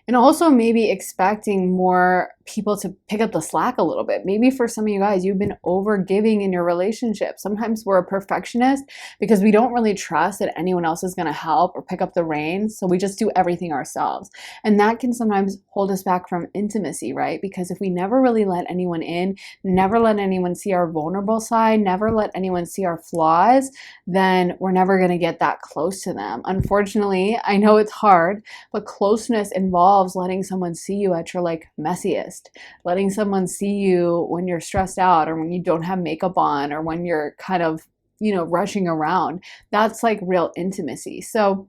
And also maybe expecting more people to pick up the slack a little bit. Maybe for some of you guys, you've been over giving in your relationship. Sometimes we're a perfectionist because we don't really trust that anyone else is going to help or pick up the reins. So we just do everything ourselves. And that can sometimes hold us back from intimacy, right? Because if we never really let anyone in, never let anyone see our vulnerable side, never let anyone see our flaws, then we're never going to get that close to them. Unfortunately, I know it's hard, but closeness involves letting someone see you at your like messiest, letting someone see you when you're stressed out or when you don't have makeup on or when you're kind of, rushing around. That's like real intimacy. So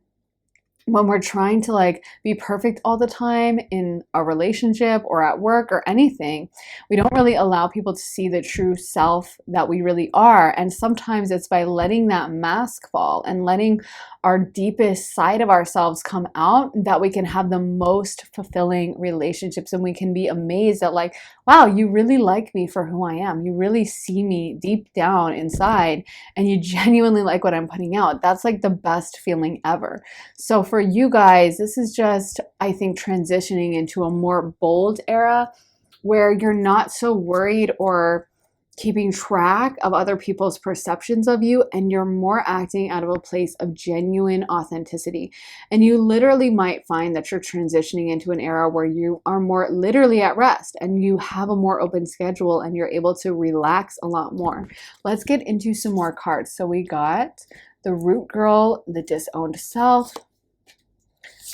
when we're trying to like be perfect all the time in a relationship or at work or anything, we don't really allow people to see the true self that we really are. And sometimes it's by letting that mask fall and letting our deepest side of ourselves come out that we can have the most fulfilling relationships, and we can be amazed at like, wow, you really like me for who I am. You really see me deep down inside and you genuinely like what I'm putting out. That's like the best feeling ever. So for you guys, this is just, I think, transitioning into a more bold era where you're not so worried or keeping track of other people's perceptions of you, and you're more acting out of a place of genuine authenticity. And you literally might find that you're transitioning into an era where you are more literally at rest and you have a more open schedule and you're able to relax a lot more. Let's get into some more cards. So we got the Root Girl, the Disowned Self,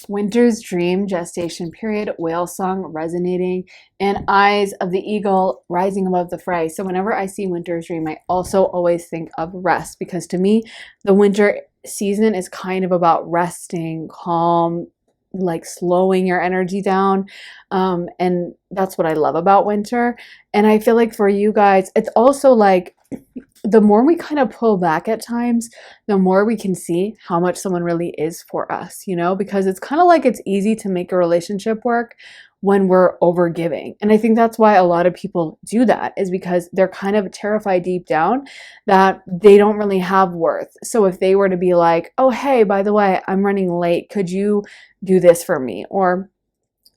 Winter's Dream, Gestation Period, Whale Song resonating, and Eyes of the Eagle rising above the fray. So whenever I see Winter's Dream, I also always think of rest, because to me, the winter season is kind of about resting, calm, like slowing your energy down. And that's what I love about winter. And I feel like for you guys, it's also like the more we kind of pull back at times, the more we can see how much someone really is for us, because it's kind of like it's easy to make a relationship work when we're over giving. And I think that's why a lot of people do that, is because they're kind of terrified deep down that they don't really have worth. So if they were to be like, oh, hey, by the way, I'm running late, could you do this for me? Or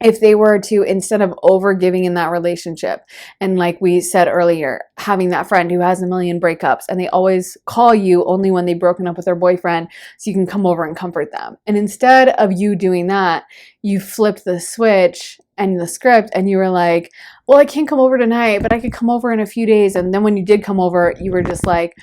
if they were to, instead of over giving in that relationship, and like we said earlier, having that friend who has a million breakups and they always call you only when they've broken up with their boyfriend so you can come over and comfort them. And instead of you doing that, you flipped the switch and the script and you were like, well, I can't come over tonight, but I could come over in a few days. And then when you did come over, you were just like,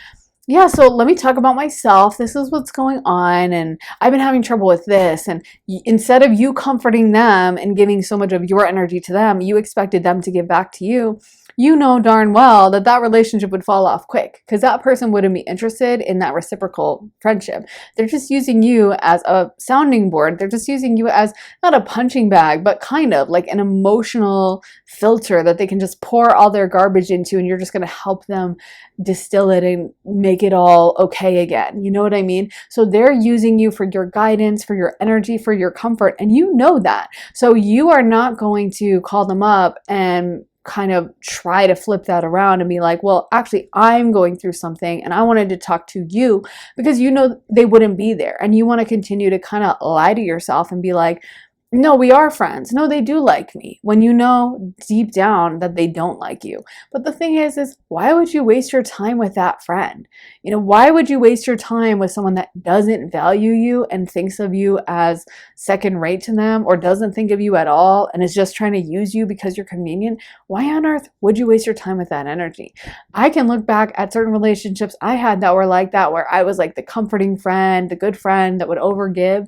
yeah, so let me talk about myself. This is what's going on, and I've been having trouble with this. And instead of you comforting them and giving so much of your energy to them, you expected them to give back to you. You know darn well that that relationship would fall off quick, because that person wouldn't be interested in that reciprocal friendship. They're just using you as a sounding board. They're just using you as not a punching bag, but kind of like an emotional filter that they can just pour all their garbage into, and you're just going to help them distill it and make it all okay again. You know what I mean? So they're using you for your guidance, for your energy, for your comfort, and you know that. So you are not going to call them up and kind of try to flip that around and be like, well, actually, I'm going through something and I wanted to talk to you, because you know they wouldn't be there. And you want to continue to kind of lie to yourself and be like, no, we are friends. No, they do like me, when you know deep down that they don't like you. But the thing is why would you waste your time with that friend? Why would you waste your time with someone that doesn't value you and thinks of you as second rate to them, or doesn't think of you at all and is just trying to use you because you're convenient? Why on earth would you waste your time with that energy? I can look back at certain relationships I had that were like that, where I was like the comforting friend, the good friend that would overgive.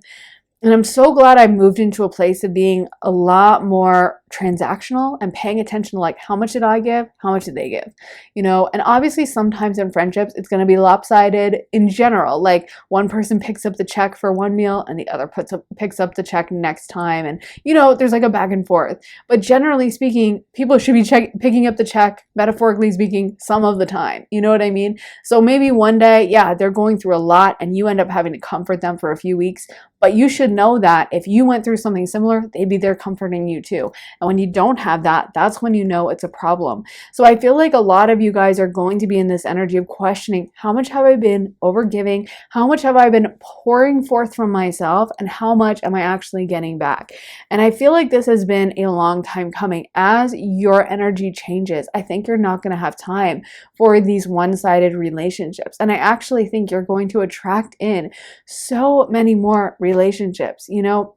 And I'm so glad I moved into a place of being a lot more transactional and paying attention to like, how much did I give? How much did they give? And obviously sometimes in friendships, it's going to be lopsided in general. Like one person picks up the check for one meal and the other picks up the check next time. And, there's like a back and forth. But generally speaking, people should be picking up the check, metaphorically speaking, some of the time. You know what I mean? So maybe one day, yeah, they're going through a lot and you end up having to comfort them for a few weeks. But you should know that if you went through something similar, they'd be there comforting you too. And when you don't have that, that's when you know it's a problem. So I feel like a lot of you guys are going to be in this energy of questioning, how much have I been overgiving? How much have I been pouring forth from myself? And how much am I actually getting back? And I feel like this has been a long time coming. As your energy changes, I think you're not going to have time for these one-sided relationships. And I actually think you're going to attract in so many more relationships. You know,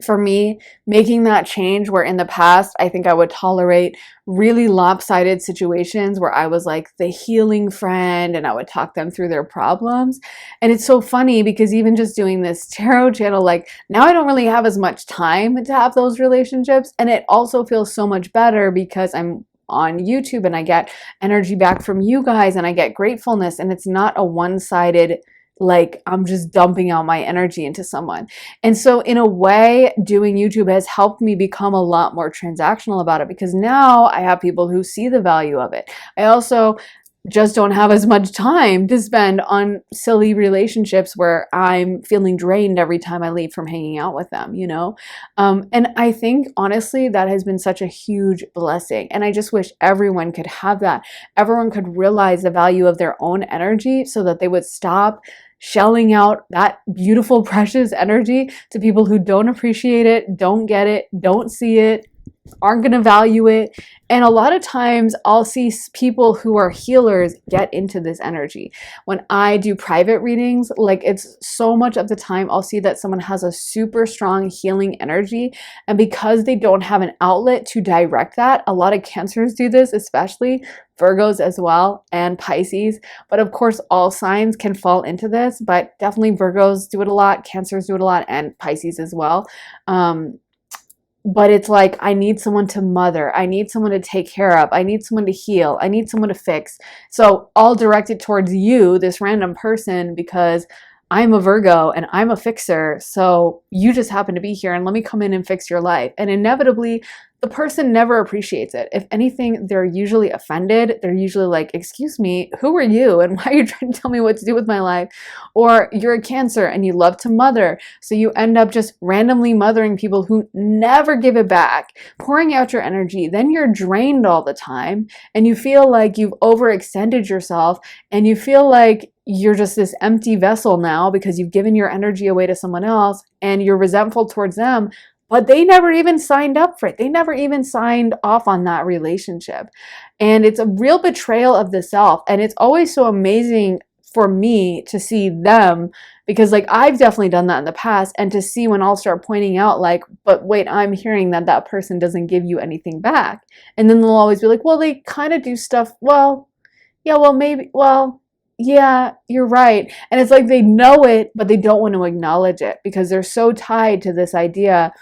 for me, making that change where in the past, I think I would tolerate really lopsided situations where I was like the healing friend and I would talk them through their problems. And it's so funny because even just doing this tarot channel, like now I don't really have as much time to have those relationships. And it also feels so much better because I'm on YouTube and I get energy back from you guys and I get gratefulness, and it's not a one-sided, like I'm just dumping out my energy into someone. And so in a way, doing YouTube has helped me become a lot more transactional about it, because now I have people who see the value of it. I also just don't have as much time to spend on silly relationships where I'm feeling drained every time I leave from hanging out with them, you know? And I think honestly, that has been such a huge blessing. And I just wish everyone could have that. Everyone could realize the value of their own energy so that they would stop shelling out that beautiful, precious energy to people who don't appreciate it, don't get it, don't see it, aren't going to value it. And a lot of times I'll see people who are healers get into this energy. When I do private readings, like it's so much of the time I'll see that someone has a super strong healing energy. And because they don't have an outlet to direct that, a lot of Cancers do this, especially Virgos as well, and Pisces. But of course, all signs can fall into this, but definitely Virgos do it a lot, Cancers do it a lot, and Pisces as well. But it's like, I need someone to mother. I need someone to take care of. I need someone to heal. I need someone to fix. So I'll direct it towards you, this random person, because I'm a Virgo and I'm a fixer. So you just happen to be here and let me come in and fix your life. And inevitably, the person never appreciates it. If anything, they're usually offended. They're usually like, excuse me, who are you? And why are you trying to tell me what to do with my life? Or you're a Cancer and you love to mother. So you end up just randomly mothering people who never give it back, pouring out your energy. Then you're drained all the time and you feel like you've overextended yourself and you feel like you're just this empty vessel now because you've given your energy away to someone else and you're resentful towards them. But they never even signed up for it. They never even signed off on that relationship. And it's a real betrayal of the self. And it's always so amazing for me to see them, because like I've definitely done that in the past, and to see when I'll start pointing out like, but wait, I'm hearing that that person doesn't give you anything back. And then they'll always be like, well, they kind of do stuff. Well, yeah, well, maybe, well, yeah, you're right. And it's like they know it, but they don't want to acknowledge it because they're so tied to this idea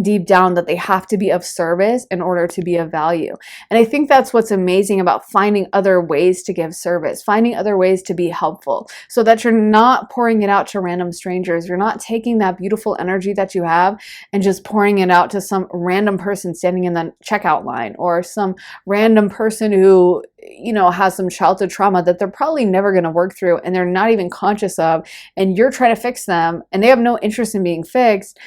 deep down that they have to be of service in order to be of value. And I think that's what's amazing about finding other ways to give service, finding other ways to be helpful, so that you're not pouring it out to random strangers. You're not taking that beautiful energy that you have and just pouring it out to some random person standing in the checkout line, or some random person who, you know, has some childhood trauma that they're probably never going to work through and they're not even conscious of, and you're trying to fix them and they have no interest in being fixed.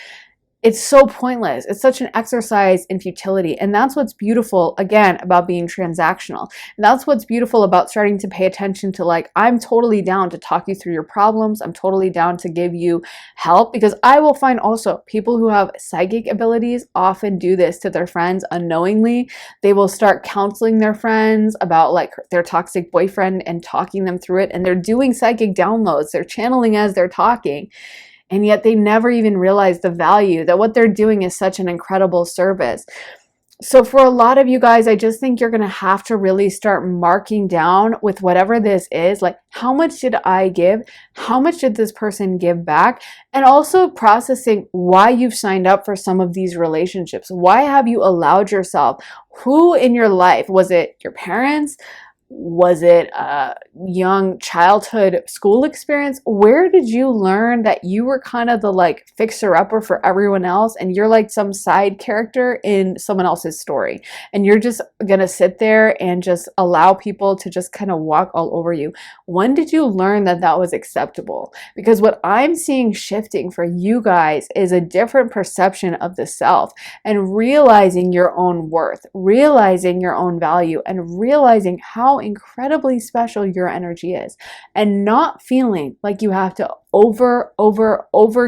It's so pointless. It's such an exercise in futility. And that's what's beautiful, again, about being transactional. And that's what's beautiful about starting to pay attention to, like, I'm totally down to talk you through your problems. I'm totally down to give you help, because I will find also people who have psychic abilities often do this to their friends unknowingly. They will start counseling their friends about like their toxic boyfriend and talking them through it. And they're doing psychic downloads. They're channeling as they're talking. And yet they never even realize the value, that what they're doing is such an incredible service. So for a lot of you guys, I just think you're going to have to really start marking down with whatever this is, like, how much did I give? How much did this person give back? And also processing why you've signed up for some of these relationships. Why have you allowed yourself? Who in your life? Was it your parents? Was it a young childhood school experience? Where did you learn that you were kind of the like fixer-upper for everyone else and you're like some side character in someone else's story? And you're just gonna sit there and just allow people to just kind of walk all over you. When did you learn that that was acceptable? Because what I'm seeing shifting for you guys is a different perception of the self and realizing your own worth, realizing your own value, and realizing how incredibly special your energy is, and not feeling like you have to over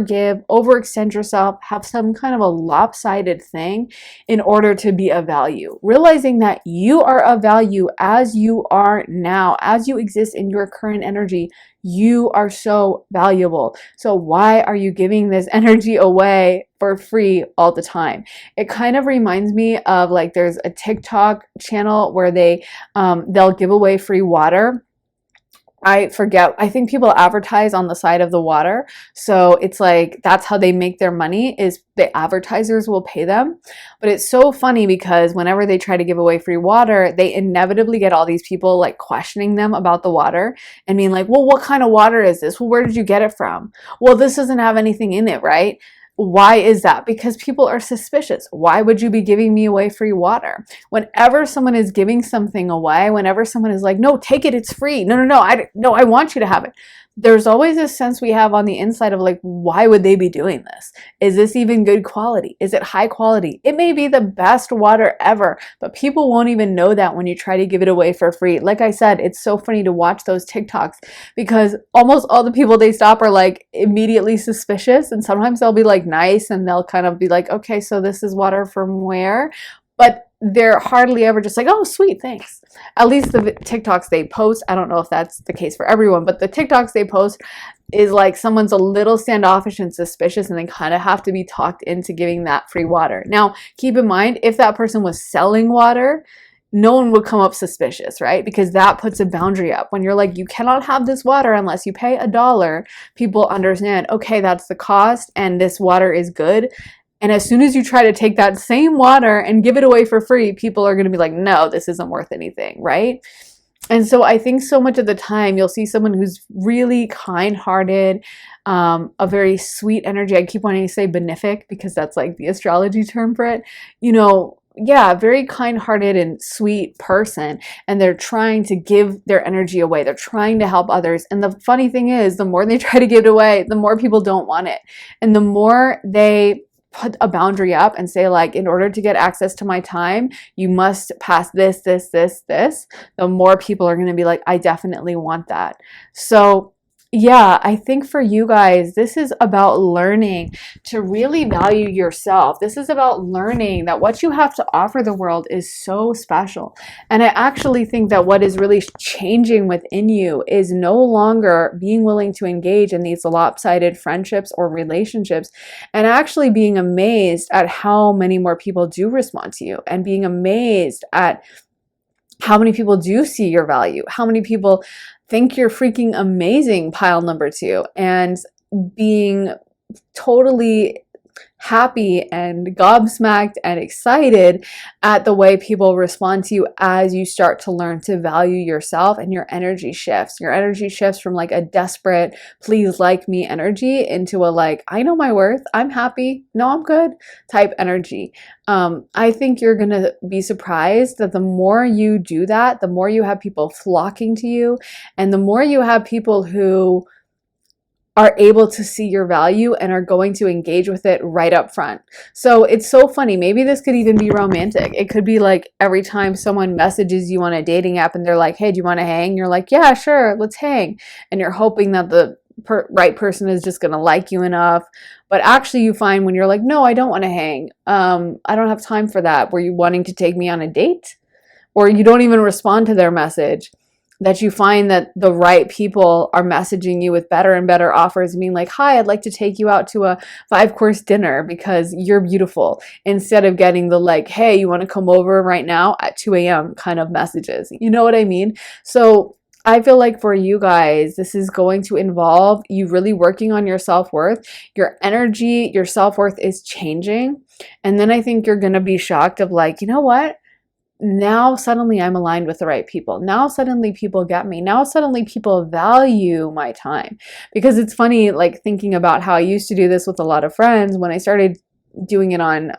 give, overextend yourself, have some kind of a lopsided thing in order to be of value. Realizing that you are of value as you are now, as you exist in your current energy. You are so valuable. So why are you giving this energy away for free all the time? It kind of reminds me of like there's a TikTok channel where they'll give away free water. I forget. I think people advertise on the side of the water. So it's like that's how they make their money, is the advertisers will pay them. But it's so funny because whenever they try to give away free water, they inevitably get all these people like questioning them about the water and being like, well, what kind of water is this? Well, where did you get it from? Well, this doesn't have anything in it, right? Why is that? Because people are suspicious. Why would you be giving me away free water? Whenever someone is giving something away, whenever someone is like, no, take it, it's free. No, I want you to have it. There's always a sense we have on the inside of like, why would they be doing this? Is this even good quality? Is it high quality? It may be the best water ever, but people won't even know that when you try to give it away for free. Like I said, it's so funny to watch those TikToks because almost all the people they stop are like immediately suspicious, and sometimes they'll be like nice and they'll kind of be like, okay, so this is water from where? But they're hardly ever just like, oh, sweet, thanks. At least the TikToks they post, I don't know if that's the case for everyone, but the TikToks they post is like someone's a little standoffish and suspicious and they kind of have to be talked into giving that free water. Now, keep in mind, if that person was selling water, no one would come up suspicious, right? Because that puts a boundary up. When you're like, you cannot have this water unless you pay $1, people understand, okay, that's the cost and this water is good. And as soon as you try to take that same water and give it away for free, people are going to be like, no, this isn't worth anything, right? And so I think so much of the time you'll see someone who's really kind-hearted, a very sweet energy. I keep wanting to say benefic because that's like the astrology term for it. You know, yeah, very kind-hearted and sweet person, and they're trying to give their energy away. They're trying to help others. And the funny thing is, the more they try to give it away, the more people don't want it. And the more they put a boundary up and say like, in order to get access to my time, you must pass this, the more people are going to be like, I definitely want that. So yeah, I think for you guys, this is about learning to really value yourself. This is about learning that what you have to offer the world is so special. And I actually think that what is really changing within you is no longer being willing to engage in these lopsided friendships or relationships, and actually being amazed at how many more people do respond to you, and being amazed at how many people do see your value, how many people think you're freaking amazing, pile number 2, and being totally happy and gobsmacked and excited at the way people respond to you as you start to learn to value yourself, and your energy shifts. Your energy shifts from like a desperate, please like me energy into a like, I know my worth, I'm happy, no, I'm good type energy. I think you're going to be surprised that the more you do that, the more you have people flocking to you, and the more you have people who are able to see your value and are going to engage with it right up front. So it's so funny. Maybe this could even be romantic. It could be like every time someone messages you on a dating app and they're like, hey, do you want to hang? You're like, yeah, sure, let's hang. And you're hoping that the right person is just going to like you enough. But actually you find when you're like, no, I don't want to hang. I don't have time for that. Were you wanting to take me on a date? Or you don't even respond to their message, that you find that the right people are messaging you with better and better offers, being like, hi, I'd like to take you out to a 5-course dinner because you're beautiful, instead of getting the like, hey, you want to come over right now at 2 a.m. kind of messages. You know what I mean? So I feel like for you guys, this is going to involve you really working on your self-worth. Your energy, your self-worth is changing. And then I think you're going to be shocked of like, you know what? now suddenly I'm aligned with the right people. Now suddenly people get me. Now suddenly people value my time. Because it's funny, like thinking about how I used to do this with a lot of friends when I started doing it on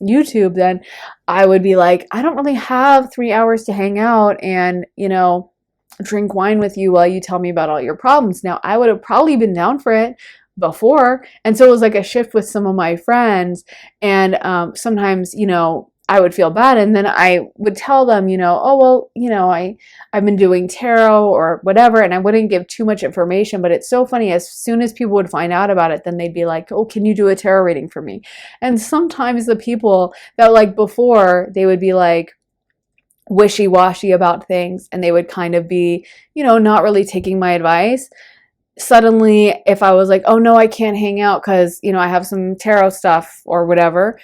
YouTube, then I would be like, I don't really have 3 hours to hang out and, drink wine with you while you tell me about all your problems. Now, I would have probably been down for it before. And so it was like a shift with some of my friends. And sometimes, I would feel bad, and then I would tell them, oh well, I've been doing tarot or whatever, and I wouldn't give too much information. But it's so funny, as soon as people would find out about it, then they'd be like, oh, can you do a tarot reading for me? And sometimes the people that, like, before, they would be like wishy-washy about things, and they would kind of be, not really taking my advice. Suddenly, if I was like, oh no, I can't hang out because I have some tarot stuff or whatever,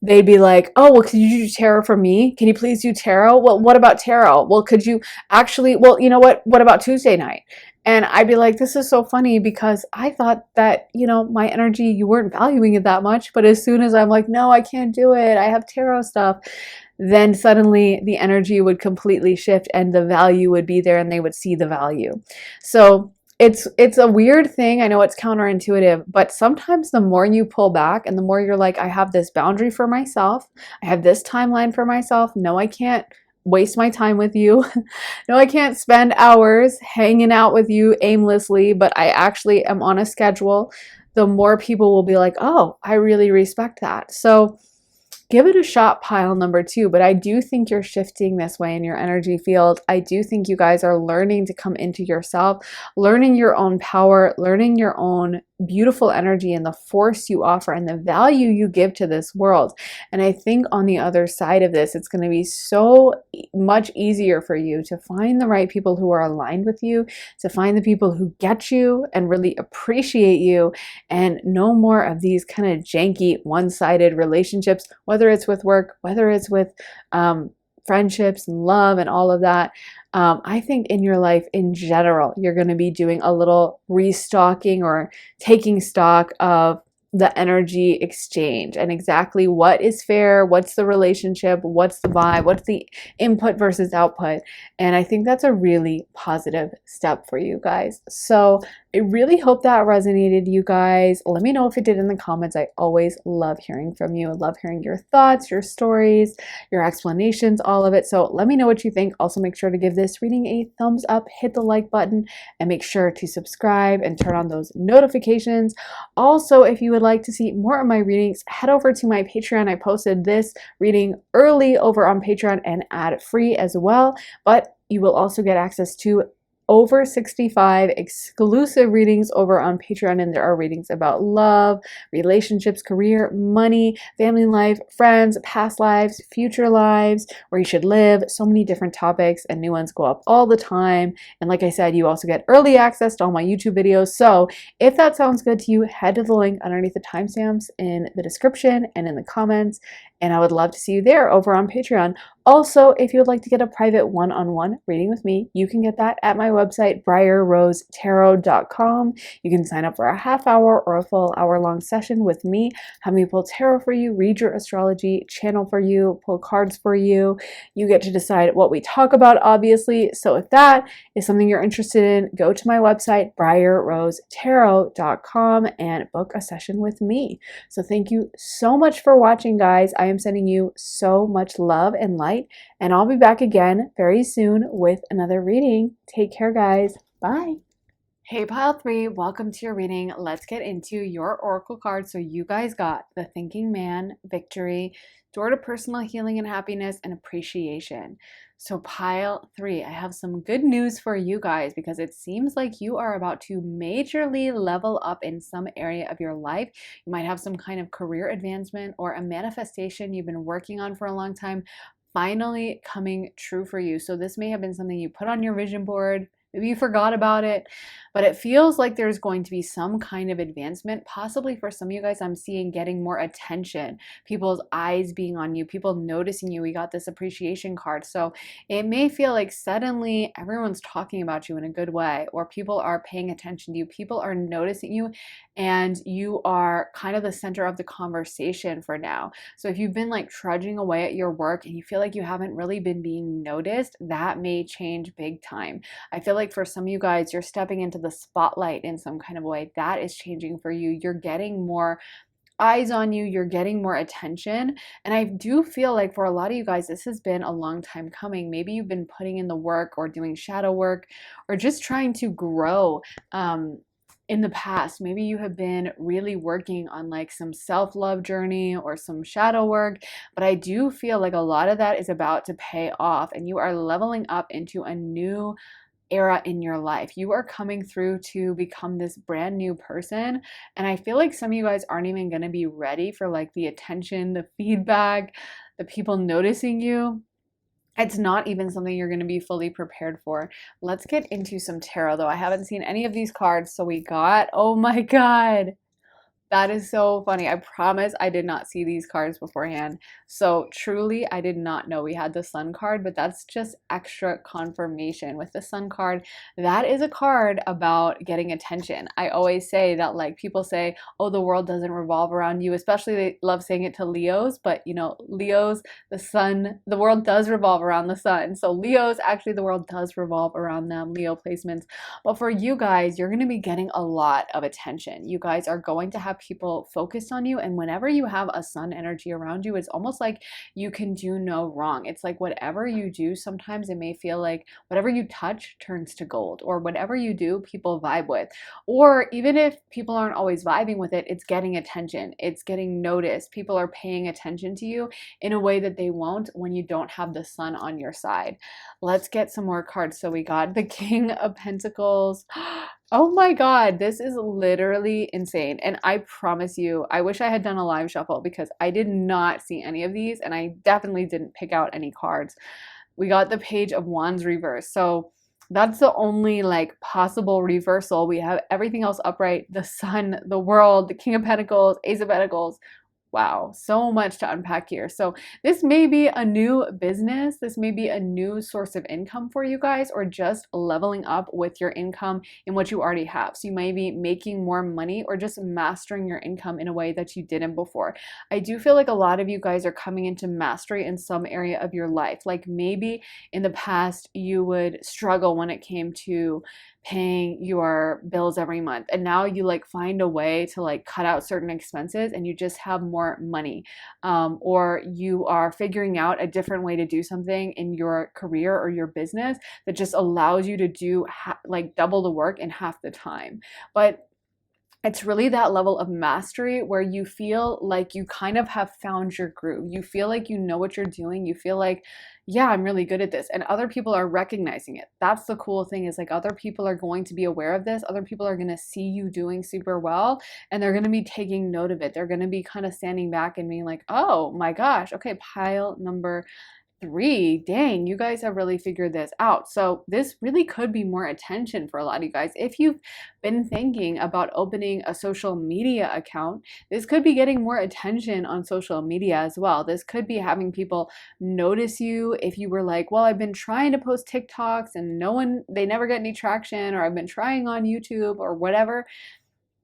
they'd be like, oh, well, could you do tarot for me? Can you please do tarot? Well, what about tarot? Well, could you actually, well, you know what about Tuesday night? And I'd be like, this is so funny, because I thought that, my energy, you weren't valuing it that much. But as soon as I'm like, no, I can't do it, I have tarot stuff, then suddenly the energy would completely shift and the value would be there and they would see the value. So it's a weird thing. I know it's counterintuitive, but sometimes the more you pull back and the more you're like, I have this boundary for myself, I have this timeline for myself. No, I can't waste my time with you. No, I can't spend hours hanging out with you aimlessly, but I actually am on a schedule. The more people will be like, oh, I really respect that. So give it a shot, pile number 2. But I do think you're shifting this way in your energy field. I do think you guys are learning to come into yourself, learning your own power, learning your own beautiful energy and the force you offer and the value you give to this world. And I think on the other side of this, it's going to be so much easier for you to find the right people who are aligned with you, to find the people who get you and really appreciate you, and no more of these kind of janky, one-sided relationships, whether it's with work, whether it's with friendships and love and all of that. I think in your life in general, you're going to be doing a little restocking or taking stock of the energy exchange and exactly what is fair, what's the relationship, what's the vibe, what's the input versus output. And I think that's a really positive step for you guys. So I really hope that resonated, you guys. Let me know if it did in the comments. I always love hearing from you. I love hearing your thoughts, your stories, your explanations, all of it. So let me know what you think. Also, make sure to give this reading a thumbs up, hit the like button, and make sure to subscribe and turn on those notifications. Also, if you would like to see more of my readings, head over to my Patreon. I posted this reading early over on Patreon and ad-free as well, but you will also get access to over 65 exclusive readings over on Patreon, and there are readings about love, relationships, career, money, family life, friends, past lives, future lives, where you should live, so many different topics, and new ones go up all the time. And like I said, you also get early access to all my YouTube videos. So if that sounds good to you, head to the link underneath the timestamps in the description and in the comments, and I would love to see you there over on Patreon. Also, if you would like to get a private one-on-one reading with me, you can get that at my website, briarrosetarot.com. You can sign up for a half-hour or a full hour-long session with me, have me pull tarot for you, read your astrology, channel for you, pull cards for you. You get to decide what we talk about, obviously. So if that is something you're interested in, go to my website, briarrosetarot.com, and book a session with me. So thank you so much for watching, guys. I am sending you so much love and light, and I'll be back again very soon with another reading. Take care, guys. Bye. Hey, pile 3, welcome to your reading. Let's get into your oracle card. So you guys got the Thinking Man, Victory, Door to Personal Healing and Happiness, and Appreciation. So pile 3, I have some good news for you guys, because it seems like you are about to majorly level up in some area of your life. You might have some kind of career advancement or a manifestation you've been working on for a long time finally coming true for you. So this may have been something you put on your vision board Maybe you forgot about it, but it feels like there's going to be some kind of advancement. Possibly for some of you guys, I'm seeing getting more attention, people's eyes being on you, people noticing you. We got this appreciation card. So it may feel like suddenly everyone's talking about you in a good way, or people are paying attention to you, people are noticing you, and you are kind of the center of the conversation for now. So if you've been like trudging away at your work and you feel like you haven't really been being noticed, that may change big time. I feel like for some of you guys, you're stepping into the spotlight in some kind of way. That is changing for you. You're getting more eyes on you, you're getting more attention. And I do feel like for a lot of you guys, this has been a long time coming. Maybe you've been putting in the work or doing shadow work or just trying to grow. In the past, maybe you have been really working on like some self-love journey or some shadow work, but I do feel like a lot of that is about to pay off and you are leveling up into a new era in your life. You are coming through to become this brand new person. And I feel like some of you guys aren't even going to be ready for like the attention, the feedback, the people noticing you. It's not even something you're going to be fully prepared for. Let's get into some tarot though. I haven't seen any of these cards. So we got, oh my God. That is so funny. I promise I did not see these cards beforehand. So truly, I did not know we had the Sun card, but that's just extra confirmation with the Sun card. That is a card about getting attention. I always say that like people say, oh, the world doesn't revolve around you, especially they love saying it to Leos, but you know, Leos, the sun, the world does revolve around the sun. So Leos, actually the world does revolve around them, Leo placements. But for you guys, you're going to be getting a lot of attention. You guys are going to have people focused on you. And whenever you have a sun energy around you, it's almost like you can do no wrong. It's like whatever you do, sometimes it may feel like whatever you touch turns to gold, or whatever you do, people vibe with. Or even if people aren't always vibing with it, it's getting attention. It's getting noticed. People are paying attention to you in a way that they won't when you don't have the sun on your side. Let's get some more cards. So we got the King of Pentacles. Oh my God, this is literally insane. And I promise you, I wish I had done a live shuffle because I did not see any of these and I definitely didn't pick out any cards. We got the Page of Wands reverse. So that's the only like possible reversal. We have everything else upright: the Sun, the World, the King of Pentacles, Ace of Pentacles. Wow, so much to unpack here. So this may be a new business. This may be a new source of income for you guys, or just leveling up with your income in what you already have. So you may be making more money or just mastering your income in a way that you didn't before. I do feel like a lot of you guys are coming into mastery in some area of your life. Like maybe in the past you would struggle when it came to paying your bills every month, and now you like find a way to like cut out certain expenses and you just have more money, or you are figuring out a different way to do something in your career or your business that just allows you to do like double the work in half the time. But it's really that level of mastery where you feel like you kind of have found your groove. You feel like you know what you're doing. You feel like, yeah, I'm really good at this. And other people are recognizing it. That's the cool thing, is like other people are going to be aware of this. Other people are going to see you doing super well and they're going to be taking note of it. They're going to be kind of standing back and being like, oh my gosh, okay, pile number 3, dang, you guys have really figured this out. So this really could be more attention for a lot of you guys. If you've been thinking about opening a social media account, this could be getting more attention on social media as well. This could be having people notice you. If you were like, well, I've been trying to post TikToks and they never get any traction, or I've been trying on YouTube or whatever,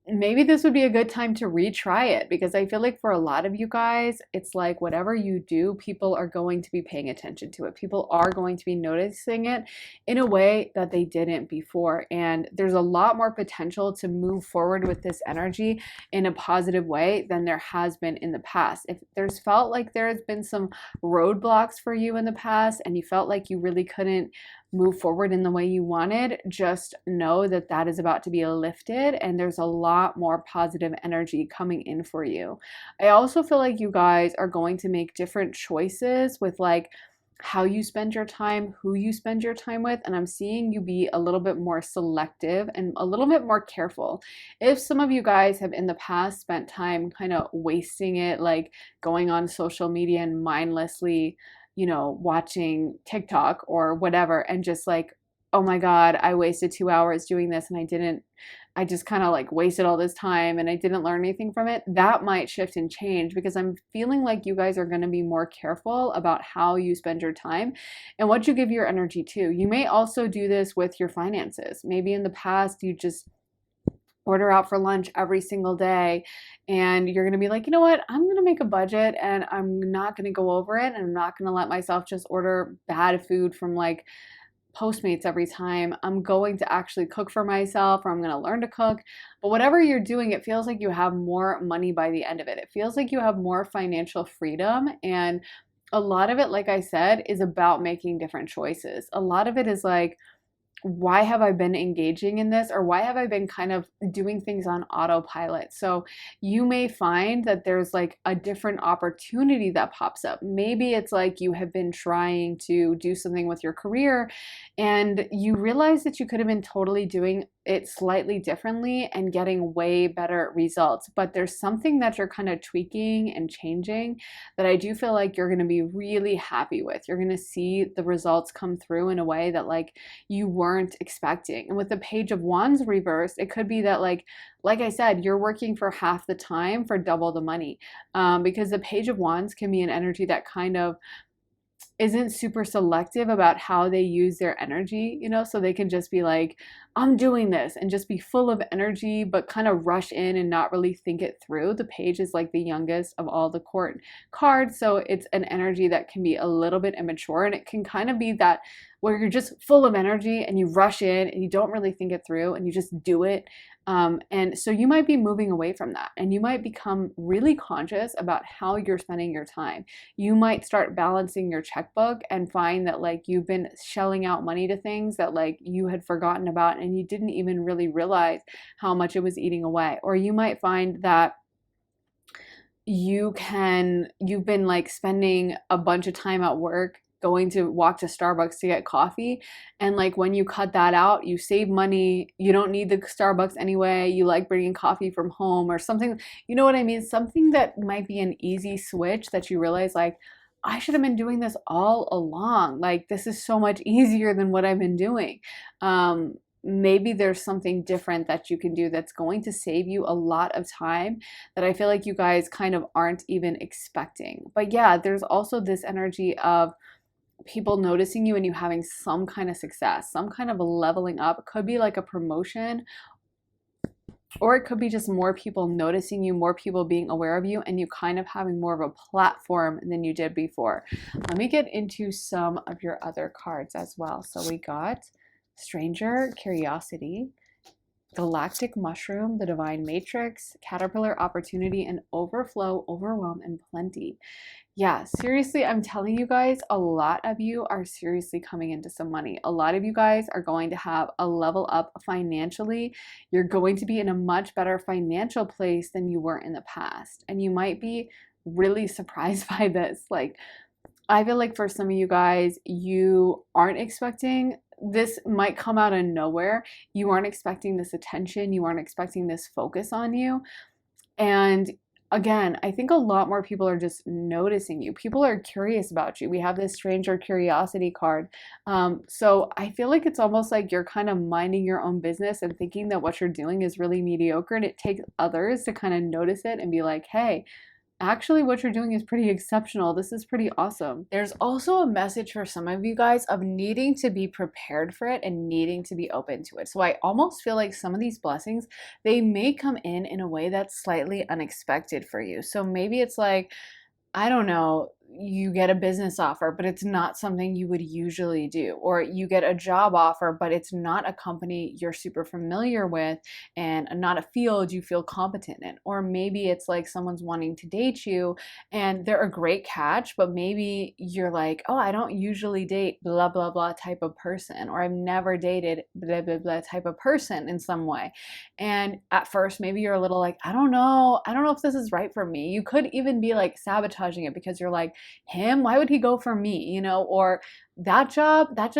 maybe this would be a good time to retry it, because I feel like for a lot of you guys, it's like whatever you do, people are going to be paying attention to it. People are going to be noticing it in a way that they didn't before. And there's a lot more potential to move forward with this energy in a positive way than there has been in the past. If there's felt like there has been some roadblocks for you in the past and you felt like you really couldn't move forward in the way you wanted, just know that that is about to be lifted and there's a lot more positive energy coming in for you. I also feel like you guys are going to make different choices with like how you spend your time, who you spend your time with, and I'm seeing you be a little bit more selective and a little bit more careful. If some of you guys have in the past spent time kind of wasting it, like going on social media and mindlessly, you know, watching TikTok or whatever, and just like oh my God, I wasted 2 hours doing this and I just kind of like wasted all this time and I didn't learn anything from it, that might shift and change because I'm feeling like you guys are going to be more careful about how you spend your time and what you give your energy to. You may also do this with your finances. Maybe in the past you just order out for lunch every single day and you're going to be like, you know what, I'm going to make a budget and I'm not going to go over it and I'm not going to let myself just order bad food from like Postmates every time. I'm going to actually cook for myself or I'm going to learn to cook. But whatever you're doing, it feels like you have more money by the end of it. It feels like you have more financial freedom. And a lot of it, like I said, is about making different choices. A lot of it is like, why have I been engaging in this, or why have I been kind of doing things on autopilot? So you may find that there's like a different opportunity that pops up. Maybe it's like you have been trying to do something with your career and you realize that you could have been totally doing it slightly differently and getting way better results. But there's something that you're kind of tweaking and changing that I do feel like you're going to be really happy with. You're going to see the results come through in a way that like you weren't expecting. And with the Page of Wands reversed, it could be that like I said, you're working for half the time for double the money, because the Page of Wands can be an energy that kind of isn't super selective about how they use their energy, you know, so they can just be like, I'm doing this and just be full of energy, but kind of rush in and not really think it through. The Page is like the youngest of all the court cards. So it's an energy that can be a little bit immature, and it can kind of be that where you're just full of energy and you rush in and you don't really think it through and you just do it. And so you might be moving away from that and you might become really conscious about how you're spending your time. You might start balancing your checkbook and find that like you've been shelling out money to things that like you had forgotten about and you didn't even really realize how much it was eating away. Or you might find that you've been like spending a bunch of time at work going to walk to Starbucks to get coffee, and like when you cut that out, you save money, you don't need the Starbucks anyway, you like bringing coffee from home or something, you know what I mean? Something that might be an easy switch that you realize like, I should have been doing this all along. Like this is so much easier than what I've been doing. Maybe there's something different that you can do that's going to save you a lot of time that I feel like you guys kind of aren't even expecting. But yeah, there's also this energy of people noticing you and you having some kind of success, some kind of a leveling up. It could be like a promotion, or it could be just more people noticing you, more people being aware of you, and you kind of having more of a platform than you did before. Let me get into some of your other cards as well. So we got Stranger, Curiosity, Galactic Mushroom, the Divine Matrix, Caterpillar, Opportunity, and Overflow, Overwhelm, and Plenty. Yeah, seriously, I'm telling you guys, a lot of you are seriously coming into some money. A lot of you guys are going to have a level up financially. You're going to be in a much better financial place than you were in the past. And you might be really surprised by this. Like, I feel like for some of you guys, you aren't expecting this, might come out of nowhere. You aren't expecting this attention. You aren't expecting this focus on you. And again, I think a lot more people are just noticing you. People are curious about you. We have this Stranger Curiosity card. So I feel like it's almost like you're kind of minding your own business and thinking that what you're doing is really mediocre. And it takes others to kind of notice it and be like, hey, actually what you're doing is pretty exceptional. This is pretty awesome. There's also a message for some of you guys of needing to be prepared for it and needing to be open to it. So I almost feel like some of these blessings, they may come in a way that's slightly unexpected for you. So maybe it's like, I don't know, you get a business offer, but it's not something you would usually do. Or you get a job offer, but it's not a company you're super familiar with and not a field you feel competent in. Or maybe it's like someone's wanting to date you and they're a great catch, but maybe you're like, oh, I don't usually date blah, blah, blah type of person, or I've never dated blah, blah, blah type of person in some way. And at first, maybe you're a little like, I don't know if this is right for me. You could even be like sabotaging it because you're like, him, why would he go for me, you know? Or that job, that's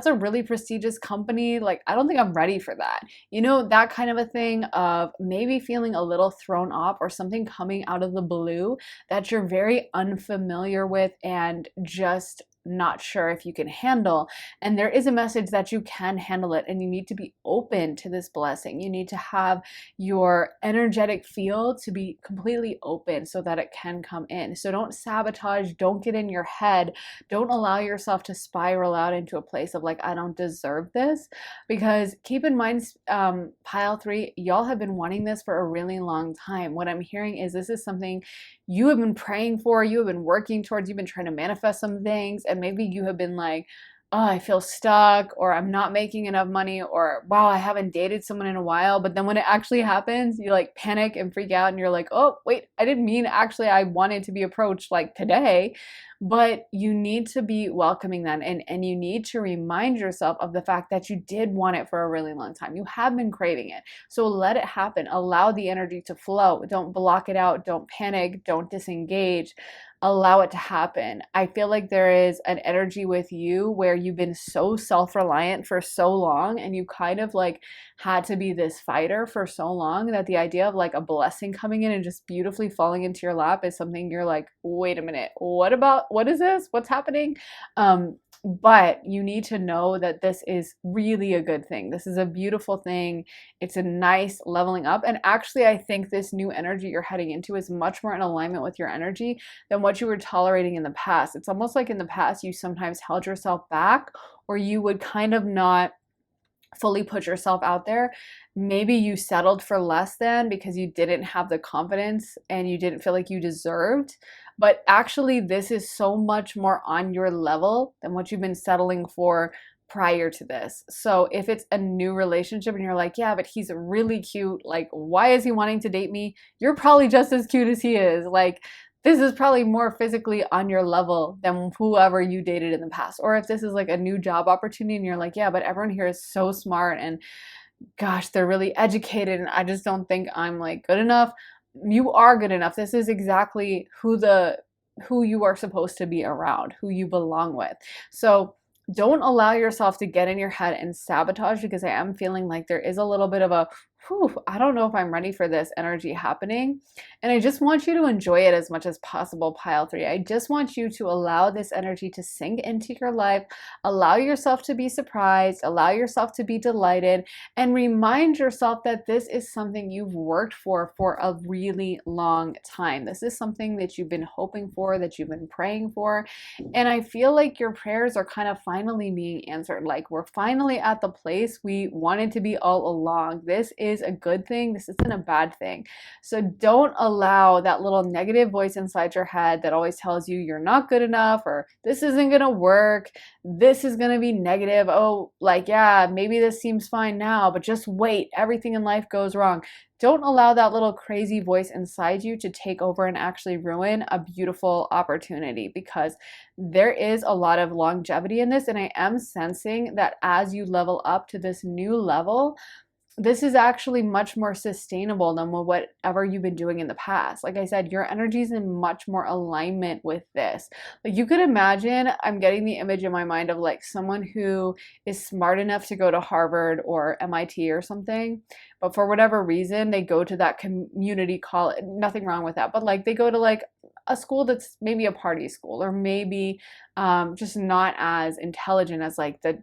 a really prestigious company, like I don't think I'm ready for that, you know, that kind of a thing of maybe feeling a little thrown off, or something coming out of the blue that you're very unfamiliar with and just not sure if you can handle. And there is a message that you can handle it, and you need to be open to this blessing. You need to have your energetic field to be completely open so that it can come in. So don't sabotage, don't get in your head, don't allow yourself to spiral out into a place of like, I don't deserve this. Because keep in mind, pile 3, y'all have been wanting this for a really long time. What I'm hearing is this is something you have been praying for, you have been working towards, you've been trying to manifest some things, and maybe you have been like, oh, I feel stuck, or I'm not making enough money, or wow, I haven't dated someone in a while. But then when it actually happens, you like panic and freak out, and you're like, oh, wait, I didn't mean actually I wanted to be approached like today. But you need to be welcoming that, and you need to remind yourself of the fact that you did want it for a really long time. You have been craving it. So let it happen. Allow the energy to flow. Don't block it out. Don't panic. Don't disengage. Allow it to happen. I feel like there is an energy with you where you've been so self-reliant for so long, and you kind of like had to be this fighter for so long, that the idea of like a blessing coming in and just beautifully falling into your lap is something you're like, wait a minute, what is this? What's happening? But you need to know that this is really a good thing. This is a beautiful thing. It's a nice leveling up. And actually, I think this new energy you're heading into is much more in alignment with your energy than what you were tolerating in the past. It's almost like in the past, you sometimes held yourself back, or you would kind of not fully put yourself out there. Maybe you settled for less than because you didn't have the confidence and you didn't feel like you deserved. But actually, this is so much more on your level than what you've been settling for prior to this. So if it's a new relationship and you're like, yeah, but he's really cute, like, why is he wanting to date me? You're probably just as cute as he is. Like, this is probably more physically on your level than whoever you dated in the past. Or if this is like a new job opportunity and you're like, yeah, but everyone here is so smart, and gosh, they're really educated, and I just don't think I'm like good enough. You are good enough. This is exactly who you are supposed to be around, who you belong with. So don't allow yourself to get in your head and sabotage, because I am feeling like there is a little bit of a, whew, I don't know if I'm ready for this energy happening. And I just want you to enjoy it as much as possible, pile 3. I just want you to allow this energy to sink into your life, allow yourself to be surprised, allow yourself to be delighted, and remind yourself that this is something you've worked for a really long time. This is something that you've been hoping for, that you've been praying for. And I feel like your prayers are kind of finally being answered. Like, we're finally at the place we wanted to be all along. This is a good thing. This isn't a bad thing. So don't allow that little negative voice inside your head that always tells you you're not good enough, or this isn't going to work. This is going to be negative. Oh, like, yeah, maybe this seems fine now, but just wait. Everything in life goes wrong. Don't allow that little crazy voice inside you to take over and actually ruin a beautiful opportunity, because there is a lot of longevity in this. And I am sensing that as you level up to this new level, this is actually much more sustainable than whatever you've been doing in the past. Like I said, your energy is in much more alignment with this. Like, you could imagine, I'm getting the image in my mind of like someone who is smart enough to go to Harvard or MIT or something, but for whatever reason, they go to that community college. Nothing wrong with that, but like they go to like a school that's maybe a party school, or maybe just not as intelligent as like the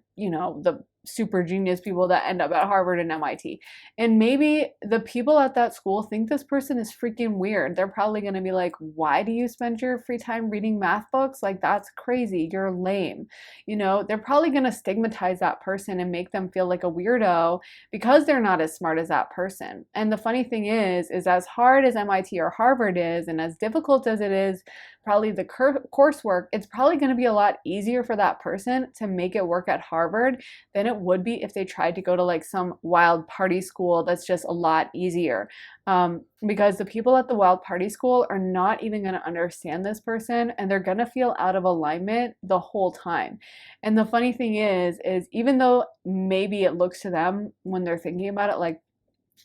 super genius people that end up at Harvard and MIT. And maybe the people at that school think this person is freaking weird. They're probably going to be like, why do you spend your free time reading math books? Like, that's crazy. You're lame. They're probably going to stigmatize that person and make them feel like a weirdo because they're not as smart as that person. And the funny thing is as hard as MIT or Harvard is, and as difficult as it is, probably the coursework, it's probably going to be a lot easier for that person to make it work at Harvard than it would be if they tried to go to like some wild party school that's just a lot easier. Because the people at the wild party school are not even going to understand this person, and they're going to feel out of alignment the whole time. And the funny thing is even though maybe it looks to them when they're thinking about it like,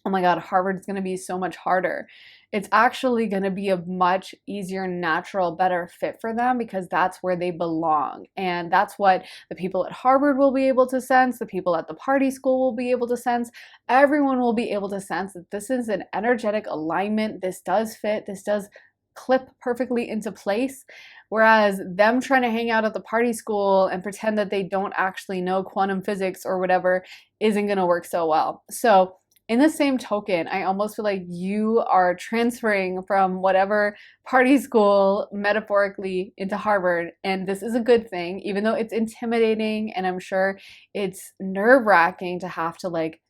oh my God, Harvard's going to be so much harder, it's actually going to be a much easier, natural, better fit for them, because that's where they belong. And that's what the people at Harvard will be able to sense. The people at the party school will be able to sense. Everyone will be able to sense that this is an energetic alignment. This does fit. This does clip perfectly into place. Whereas them trying to hang out at the party school and pretend that they don't actually know quantum physics or whatever isn't going to work so well. So, in the same token, I almost feel like you are transferring from whatever party school metaphorically into Harvard. And this is a good thing, even though it's intimidating and I'm sure it's nerve-wracking to have to like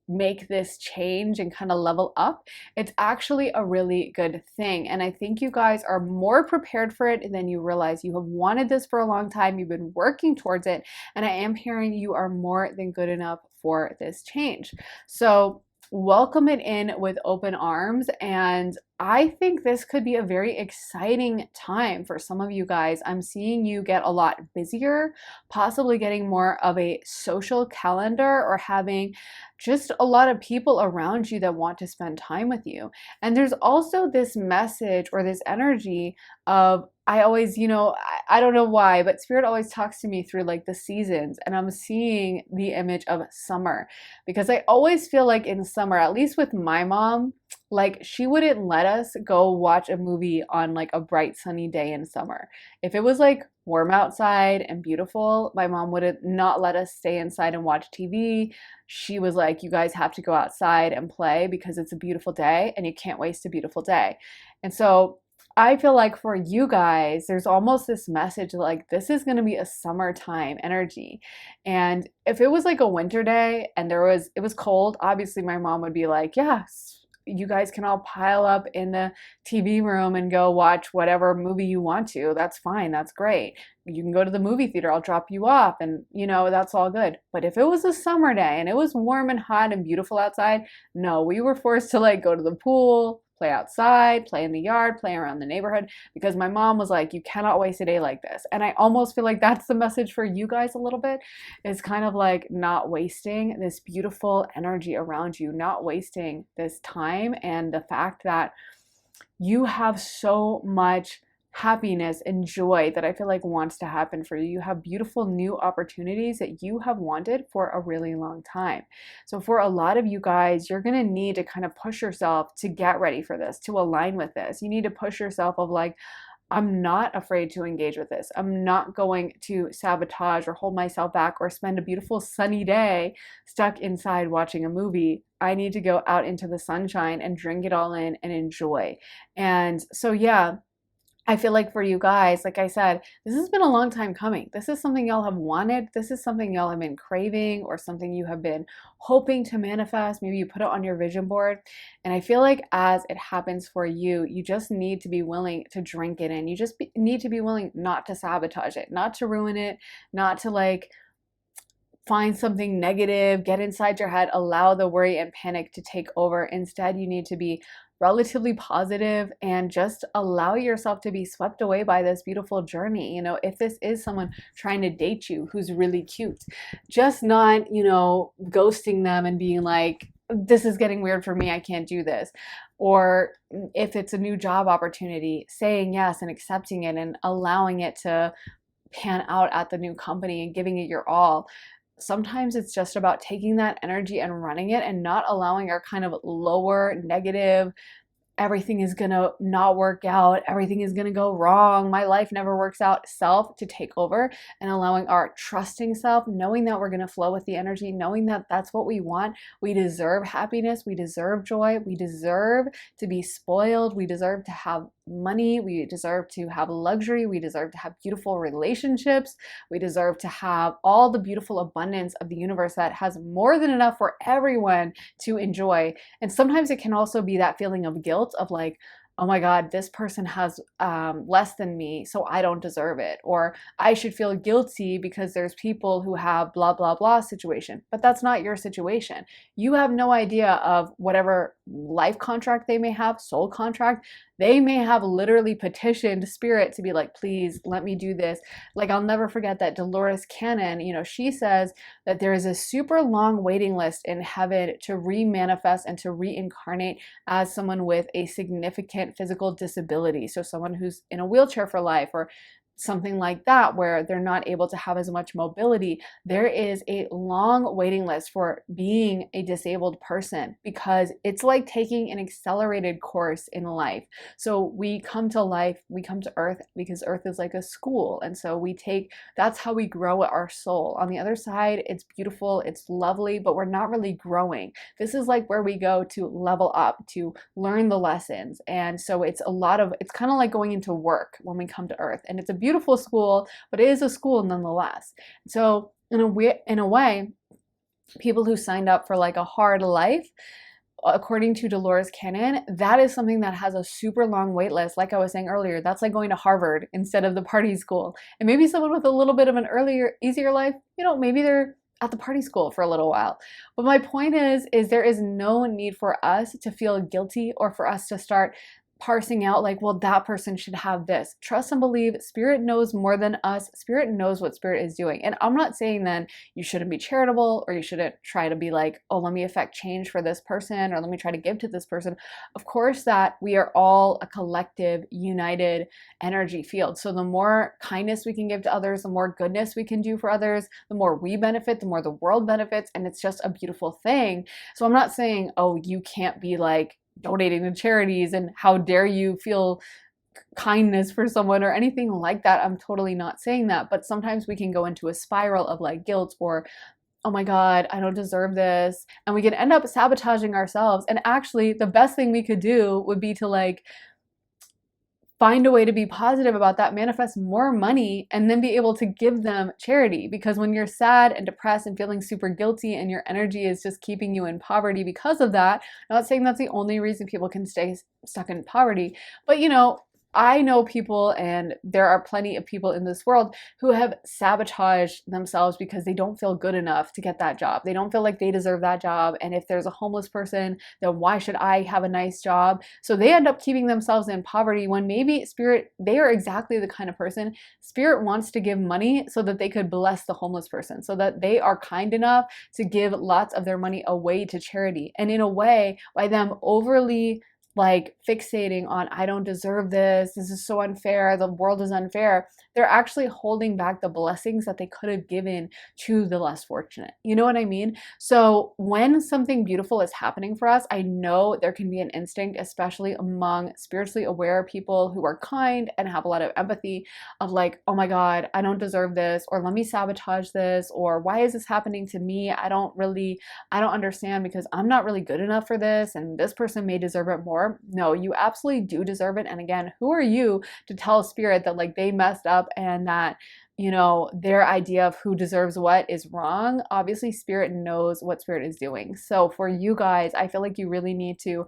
make this change and kind of level up. It's actually a really good thing. And I think you guys are more prepared for it than you realize. You have wanted this for a long time. You've been working towards it. And I am hearing you are more than good enough for this change. So welcome it in with open arms. And I think this could be a very exciting time for some of you guys. I'm seeing you get a lot busier, possibly getting more of a social calendar or having just a lot of people around you that want to spend time with you. And there's also this message or this energy of, I always, I don't know why, but Spirit always talks to me through like the seasons, and I'm seeing the image of summer because I always feel like in summer, at least with my mom, like she wouldn't let us go watch a movie on like a bright sunny day in summer. If it was like warm outside and beautiful, my mom would not let us stay inside and watch TV. She was like, you guys have to go outside and play because it's a beautiful day and you can't waste a beautiful day. And so I feel like for you guys, there's almost this message like this is going to be a summertime energy. And if it was like a winter day and it was cold, obviously my mom would be like, yes, you guys can all pile up in the TV room and go watch whatever movie you want to. That's fine. That's great. You can go to the movie theater. I'll drop you off and that's all good. But if it was a summer day and it was warm and hot and beautiful outside, no, we were forced to like go to the pool, play outside, play in the yard, play around the neighborhood, because my mom was like, you cannot waste a day like this. And I almost feel like that's the message for you guys a little bit, is kind of like not wasting this beautiful energy around you, not wasting this time, and the fact that you have so much happiness and joy that I feel like wants to happen for you. You have beautiful new opportunities that you have wanted for a really long time. So for a lot of you guys, you're going to need to kind of push yourself to get ready for this, to align with this. You need to push yourself of like, I'm not afraid to engage with this. I'm not going to sabotage or hold myself back or spend a beautiful sunny day stuck inside watching a movie. I need to go out into the sunshine and drink it all in and enjoy. And so, yeah, I feel like for you guys, like I said, this has been a long time coming. This is something y'all have wanted. This is something y'all have been craving or something you have been hoping to manifest. Maybe you put it on your vision board. And I feel like as it happens for you, you just need to be willing to drink it in. You just need to be willing not to sabotage it, not to ruin it, not to like find something negative, get inside your head, allow the worry and panic to take over. Instead, you need to be relatively positive and just allow yourself to be swept away by this beautiful journey. If this is someone trying to date you who's really cute, just not, ghosting them and being like, this is getting weird for me, I can't do this. Or if it's a new job opportunity, saying yes and accepting it and allowing it to pan out at the new company and giving it your all. Sometimes it's just about taking that energy and running it and not allowing our kind of lower negative, everything is gonna not work out, everything is gonna go wrong, my life never works out self to take over, and allowing our trusting self, knowing that we're gonna flow with the energy, knowing that that's what we want. We deserve happiness, we deserve joy, we deserve to be spoiled, we deserve to have money, we deserve to have luxury, we deserve to have beautiful relationships, we deserve to have all the beautiful abundance of the universe that has more than enough for everyone to enjoy. And sometimes it can also be that feeling of guilt of like, oh my God, this person has less than me, so I don't deserve it. Or I should feel guilty because there's people who have blah, blah, blah situation. But that's not your situation. You have no idea of whatever life contract they may have, soul contract. They may have literally petitioned spirit to be like, please let me do this. Like, I'll never forget that Dolores Cannon, she says that there is a super long waiting list in heaven to re-manifest and to reincarnate as someone with a significant physical disability. So someone who's in a wheelchair for life, or something like that where they're not able to have as much mobility, there is a long waiting list for being a disabled person, because it's like taking an accelerated course in life. So we come to life, we come to earth because earth is like a school, and so that's how we grow our soul. On the other side, it's beautiful, it's lovely, but we're not really growing. This is like where we go to level up, to learn the lessons. And so it's kind of like going into work when we come to earth, and it's a beautiful school, but it is a school nonetheless. So in a way, people who signed up for like a hard life, according to Dolores Cannon, that is something that has a super long wait list. Like I was saying earlier, that's like going to Harvard instead of the party school. And maybe someone with a little bit of an easier life, maybe they're at the party school for a little while. But my point is there is no need for us to feel guilty or for us to start parsing out like, well, that person should have this. Trust and believe Spirit knows more than us. Spirit knows what Spirit is doing. And I'm not saying then you shouldn't be charitable, or you shouldn't try to be like, oh, let me affect change for this person, or let me try to give to this person. Of course, that we are all a collective, united energy field. So the more kindness we can give to others, the more goodness we can do for others, the more we benefit, the more the world benefits. And it's just a beautiful thing. So I'm not saying, oh, you can't be like donating to charities and how dare you feel kindness for someone or anything like that. I'm totally not saying that. But sometimes we can go into a spiral of like guilt, or oh my God, I don't deserve this. And we can end up sabotaging ourselves. And actually, the best thing we could do would be to like find a way to be positive about that, manifest more money, and then be able to give them charity. Because when you're sad and depressed and feeling super guilty and your energy is just keeping you in poverty because of that, I'm not saying that's the only reason people can stay stuck in poverty, but I know people, and there are plenty of people in this world who have sabotaged themselves because they don't feel good enough to get that job. They don't feel like they deserve that job. And if there's a homeless person, then why should I have a nice job? So they end up keeping themselves in poverty when maybe Spirit, they are exactly the kind of person Spirit wants to give money so that they could bless the homeless person, so that they are kind enough to give lots of their money away to charity. And in a way, by them overly like fixating on, I don't deserve this is so unfair, the world is unfair, they're actually holding back the blessings that they could have given to the less fortunate. You know what I mean? So when something beautiful is happening for us, I know there can be an instinct, especially among spiritually aware people who are kind and have a lot of empathy, of like, oh my God, I don't deserve this, or let me sabotage this, or why is this happening to me? I don't understand because I'm not really good enough for this, and this person may deserve it more. No, you absolutely do deserve it. And again, who are you to tell Spirit that like they messed up and that their idea of who deserves what is wrong? Obviously, Spirit knows what Spirit is doing. So for you guys, I feel like you really need to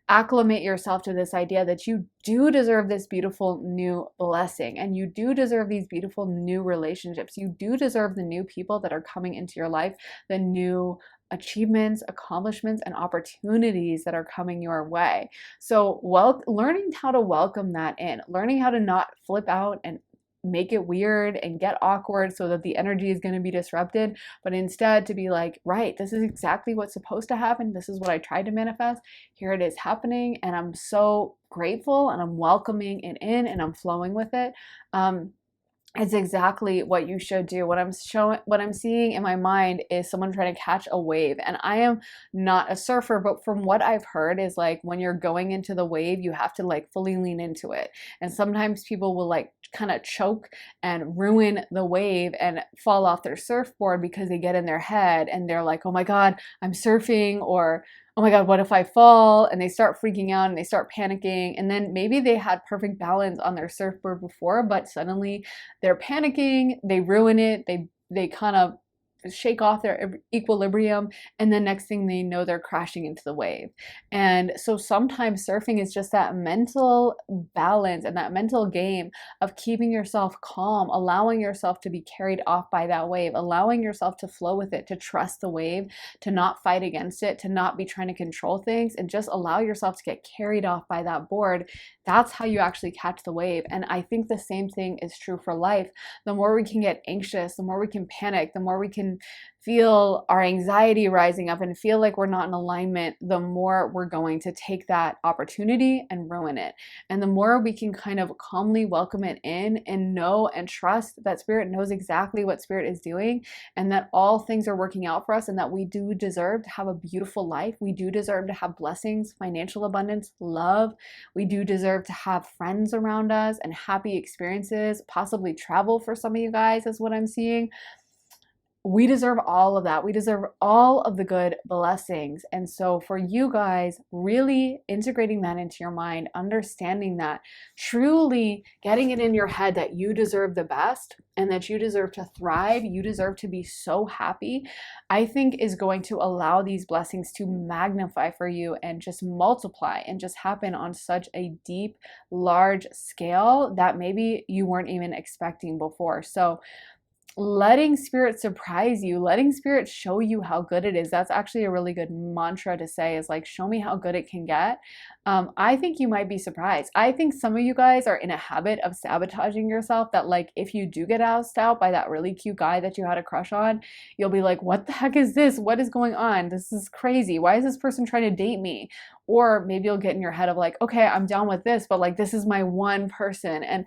acclimate yourself to this idea that you do deserve this beautiful new blessing, and you do deserve these beautiful new relationships. You do deserve the new people that are coming into your life, the new achievements, accomplishments, and opportunities that are coming your way. So learning how to welcome that in, learning how to not flip out and make it weird and get awkward so that the energy is going to be disrupted, but instead to be like, right, this is exactly what's supposed to happen. This is what I tried to manifest. Here it is happening. And I'm so grateful, and I'm welcoming it in, and I'm flowing with it. It's exactly what you should do. What I'm seeing in my mind is someone trying to catch a wave. And I am not a surfer, but from what I've heard is like when you're going into the wave, you have to like fully lean into it. And sometimes people will like kind of choke and ruin the wave and fall off their surfboard because they get in their head and they're like, oh my God, I'm surfing, or oh my God, what if I fall? And they start freaking out and they start panicking. And then maybe they had perfect balance on their surfboard before, but suddenly they're panicking, they ruin it, they kind of shake off their equilibrium, and then next thing they know, they're crashing into the wave. And so sometimes surfing is just that mental balance and that mental game of keeping yourself calm, allowing yourself to be carried off by that wave, allowing yourself to flow with it, to trust the wave, to not fight against it, to not be trying to control things, and just allow yourself to get carried off by that board. That's how you actually catch the wave. And I think the same thing is true for life. The more we can get anxious, the more we can panic, the more we can and feel our anxiety rising up and feel like we're not in alignment, the more we're going to take that opportunity and ruin it. And the more we can kind of calmly welcome it in and know and trust that Spirit knows exactly what Spirit is doing, and that all things are working out for us, and that we do deserve to have a beautiful life. We do deserve to have blessings, financial abundance, love. We do deserve to have friends around us and happy experiences, possibly travel for some of you guys is what I'm seeing. We deserve all of that. We deserve all of the good blessings. And so for you guys, really integrating that into your mind, understanding that, truly getting it in your head that you deserve the best and that you deserve to thrive, you deserve to be so happy, I think is going to allow these blessings to magnify for you and just multiply and just happen on such a deep, large scale that maybe you weren't even expecting before. So letting Spirit surprise you, letting Spirit show you how good it is. That's actually a really good mantra to say, is like, show me how good it can get. I think you might be surprised. I think some of you guys are in a habit of sabotaging yourself, that like if you do get asked out by that really cute guy that you had a crush on, you'll be like, what the heck is this? What is going on? This is crazy. Why is this person trying to date me? Or maybe you'll get in your head of like, okay, I'm down with this, but like this is my one person and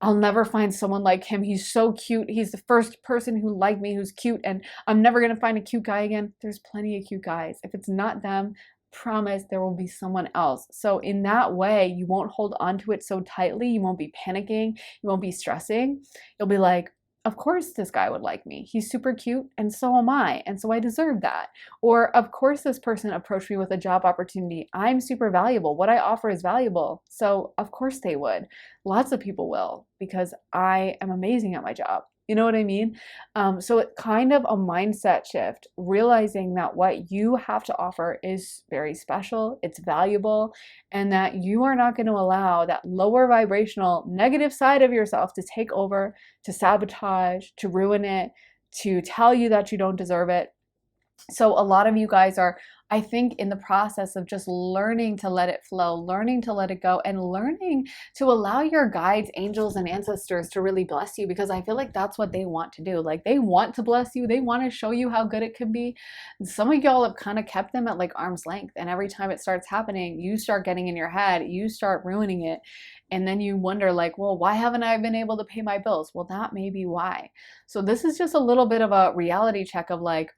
I'll never find someone like him. He's so cute. He's the first person who liked me who's cute, and I'm never going to find a cute guy again. There's plenty of cute guys. If it's not them, promise there will be someone else. So in that way, you won't hold on to it so tightly. You won't be panicking. You won't be stressing. You'll be like, of course this guy would like me. He's super cute and so am I. And so I deserve that. Or of course this person approached me with a job opportunity. I'm super valuable. What I offer is valuable. So of course they would. Lots of people will, because I am amazing at my job. You know what I mean? So it's kind of a mindset shift, realizing that what you have to offer is very special, it's valuable, and that you are not going to allow that lower vibrational negative side of yourself to take over, to sabotage, to ruin it, to tell you that you don't deserve it. So a lot of you guys are, I think, in the process of just learning to let it flow, learning to let it go, and learning to allow your guides, angels, and ancestors to really bless you, because I feel like that's what they want to do. Like they want to bless you. They want to show you how good it can be. And some of y'all have kind of kept them at like arm's length. And every time it starts happening, you start getting in your head, you start ruining it. And then you wonder like, well, why haven't I been able to pay my bills? Well, that may be why. So this is just a little bit of a reality check of like,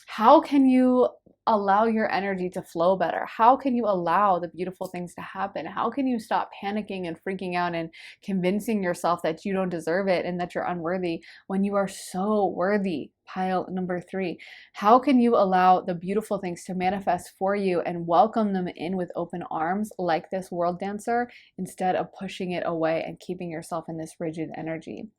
how can you allow your energy to flow better? How can you allow the beautiful things to happen? How can you stop panicking and freaking out and convincing yourself that you don't deserve it and that you're unworthy when you are so worthy? Pile number 3. How can you allow the beautiful things to manifest for you and welcome them in with open arms like this world dancer, instead of pushing it away and keeping yourself in this rigid energy?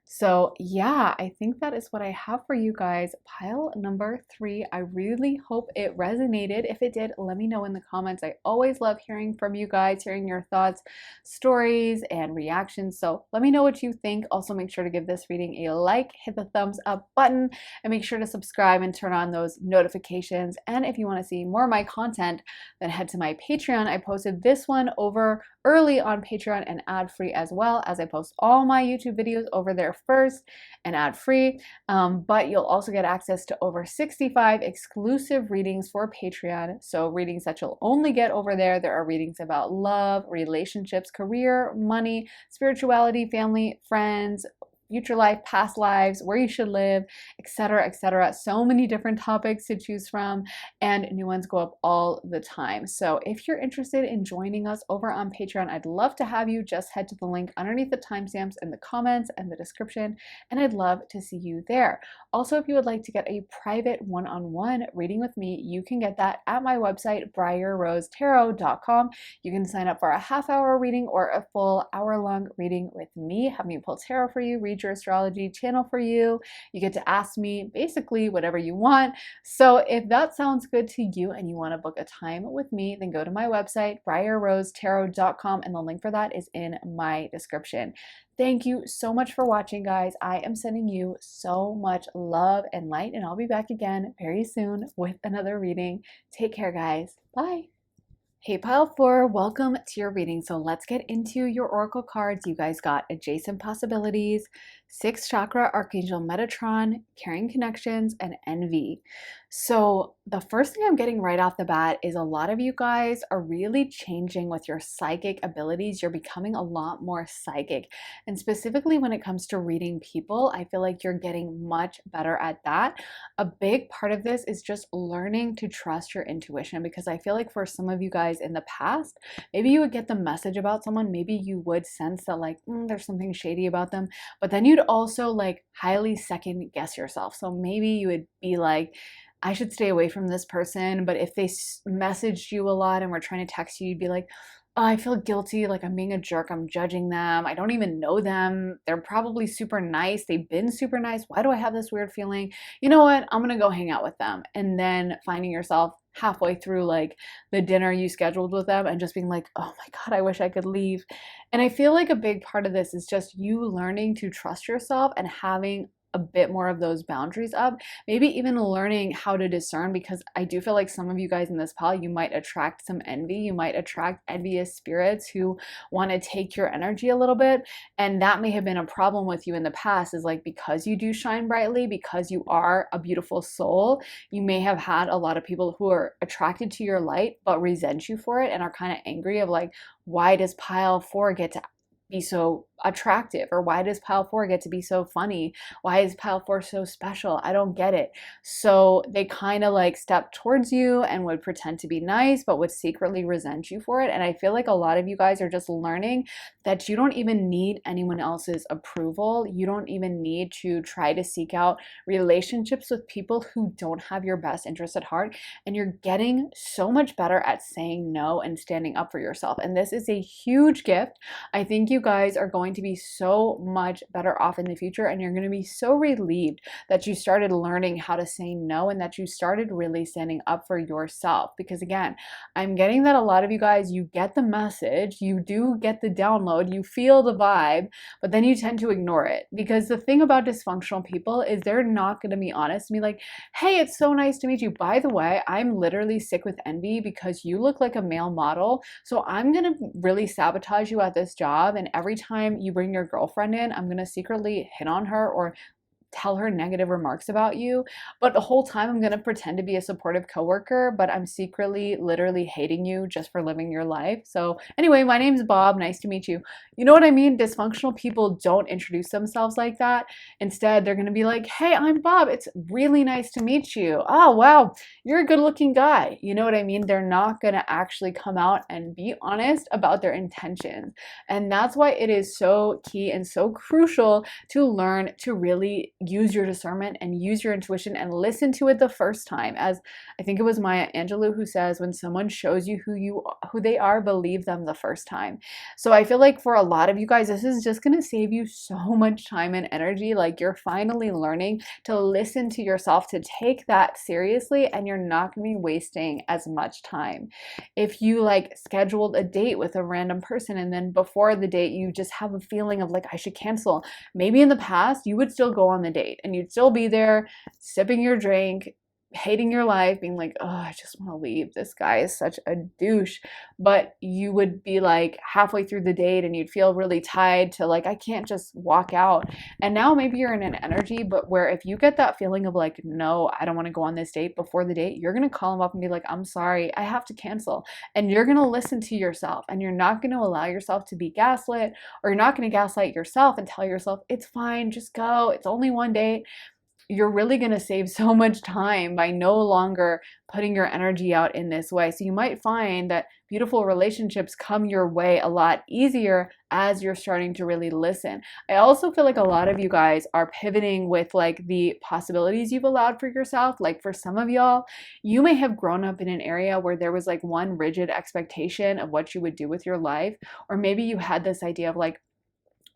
So yeah, I think that is what I have for you guys. Pile number 3. I really hope it resonated. If it did, let me know in the comments. I always love hearing from you guys, hearing your thoughts, stories, and reactions. So let me know what you think. Also, make sure to give this reading a like, hit the thumbs up button, and make sure to subscribe and turn on those notifications. And if you want to see more of my content, then head to my Patreon. I posted this one over early on Patreon and ad-free, as well as I post all my YouTube videos over there first and ad-free. But you'll also get access to over 65 exclusive readings for Patreon. So readings that you'll only get over there. There are readings about love, relationships, career, money, spirituality, family, friends, future life, past lives, where you should live, etc., etc. So many different topics to choose from, and new ones go up all the time. So if you're interested in joining us over on Patreon, I'd love to have you. Just head to the link underneath the timestamps in the comments and the description, and I'd love to see you there. Also, if you would like to get a private one-on-one reading with me, you can get that at my website, briarrosetarot.com. You can sign up for a half-hour reading or a full hour-long reading with me. Have me pull tarot for you, read your astrology, channel for you. You get to ask me basically whatever you want. So if that sounds good to you and you want to book a time with me, then go to my website, briarrosetarot.com, and the link for that is in my description. Thank you so much for watching, guys. I am sending you so much love and light, and I'll be back again very soon with another reading. Take care, guys. Bye. Hey, Pile 4, welcome to your reading. So let's get into your oracle cards. You guys got adjacent possibilities, sixth chakra, Archangel Metatron, caring connections, and envy. So, the first thing I'm getting right off the bat is a lot of you guys are really changing with your psychic abilities. You're becoming a lot more psychic. And specifically when it comes to reading people, I feel like you're getting much better at that. A big part of this is just learning to trust your intuition, because I feel like for some of you guys in the past, maybe you would get the message about someone, maybe you would sense that like there's something shady about them, but then you'd also like highly second guess yourself. So maybe you would be like, I should stay away from this person. But if they messaged you a lot and were trying to text you, you'd be like, oh, I feel guilty. Like I'm being a jerk. I'm judging them. I don't even know them. They're probably super nice. They've been super nice. Why do I have this weird feeling? You know what? I'm going to go hang out with them. And then finding yourself halfway through like the dinner you scheduled with them and just being like, oh my God, I wish I could leave. And I feel like a big part of this is just you learning to trust yourself and having a bit more of those boundaries up, maybe even learning how to discern, because I do feel like some of you guys in this pile, you might attract some envy. You might attract envious spirits who want to take your energy a little bit. And that may have been a problem with you in the past, is like because you do shine brightly, because you are a beautiful soul, you may have had a lot of people who are attracted to your light but resent you for it and are kind of angry of like, why does pile 4 get to be so attractive, or why does pile 4 get to be so funny? Why is pile 4 so special? I don't get it. So they kind of like step towards you and would pretend to be nice but would secretly resent you for it. And I feel like a lot of you guys are just learning that you don't even need anyone else's approval. You don't even need to try to seek out relationships with people who don't have your best interest at heart. And you're getting so much better at saying no and standing up for yourself. And this is a huge gift. I think you guys are going to be so much better off in the future, and you're going to be so relieved that you started learning how to say no and that you started really standing up for yourself. Because again, I'm getting that a lot of you guys, you get the message, you do get the download, you feel the vibe, but then you tend to ignore it. Because the thing about dysfunctional people is they're not going to be honest and be like, hey, it's so nice to meet you. By the way, I'm literally sick with envy because you look like a male model, so I'm going to really sabotage you at this job. And every time you bring your girlfriend in, I'm going to secretly hit on her or tell her negative remarks about you. But the whole time I'm going to pretend to be a supportive coworker, but I'm secretly literally hating you just for living your life. So anyway, my name's Bob. Nice to meet you. You know what I mean? Dysfunctional people don't introduce themselves like that. Instead, they're going to be like, hey, I'm Bob. It's really nice to meet you. Oh, wow. You're a good looking guy. You know what I mean? They're not going to actually come out and be honest about their intentions. And that's why it is so key and so crucial to learn to really use your discernment and use your intuition and listen to it the first time. As I think it was Maya Angelou who says, when someone shows you who they are, believe them the first time. So I feel like for a lot of you guys, this is just going to save you so much time and energy. Like you're finally learning to listen to yourself, to take that seriously, and you're not going to be wasting as much time. If you like scheduled a date with a random person and then before the date you just have a feeling of like, I should cancel, maybe in the past you would still go on the date and you'd still be there sipping your drink, hating your life, being like, oh, I just want to leave. This guy is such a douche. But you would be like halfway through the date and you'd feel really tied to like, I can't just walk out. And now maybe you're in an energy, but where if you get that feeling of like, no, I don't want to go on this date before the date, you're going to call him up and be like, I'm sorry, I have to cancel. And you're going to listen to yourself, and you're not going to allow yourself to be gaslit, or you're not going to gaslight yourself and tell yourself, it's fine, just go. It's only one date. You're really going to save so much time by no longer putting your energy out in this way. So you might find that beautiful relationships come your way a lot easier as you're starting to really listen. I also feel like a lot of you guys are pivoting with like the possibilities you've allowed for yourself. Like for some of y'all, you may have grown up in an area where there was like one rigid expectation of what you would do with your life. Or maybe you had this idea of like,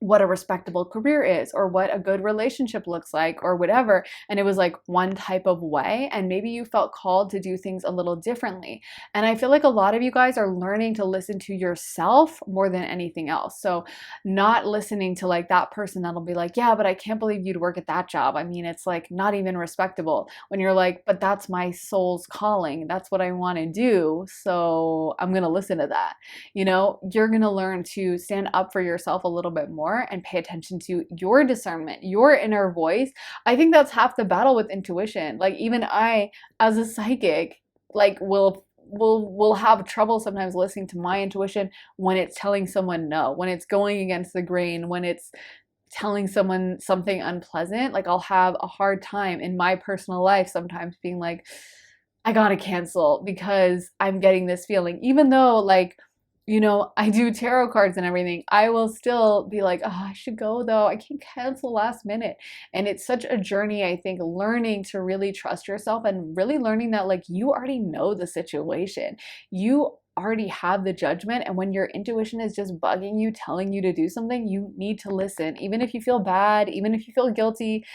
what a respectable career is, or what a good relationship looks like, or whatever. And it was like one type of way. And maybe you felt called to do things a little differently. And I feel like a lot of you guys are learning to listen to yourself more than anything else. So not listening to like that person that'll be like, yeah, but I can't believe you'd work at that job. I mean, it's like not even respectable. When you're like, but that's my soul's calling. That's what I want to do. So I'm going to listen to that. You know, you're going to learn to stand up for yourself a little bit more. more and pay attention to your discernment, your inner voice. I think that's half the battle with intuition. Like even I, as a psychic, like will have trouble sometimes listening to my intuition when it's telling someone no, when it's going against the grain, when it's telling someone something unpleasant. Like I'll have a hard time in my personal life sometimes being like, I gotta cancel because I'm getting this feeling. Even though, like, you know, I do tarot cards and everything, I will still be like, oh, I should go though. I can't cancel last minute. And it's such a journey, I think, learning to really trust yourself and really learning that, like, you already know the situation. You already have the judgment. And when your intuition is just bugging you, telling you to do something, you need to listen. Even if you feel bad, even if you feel guilty,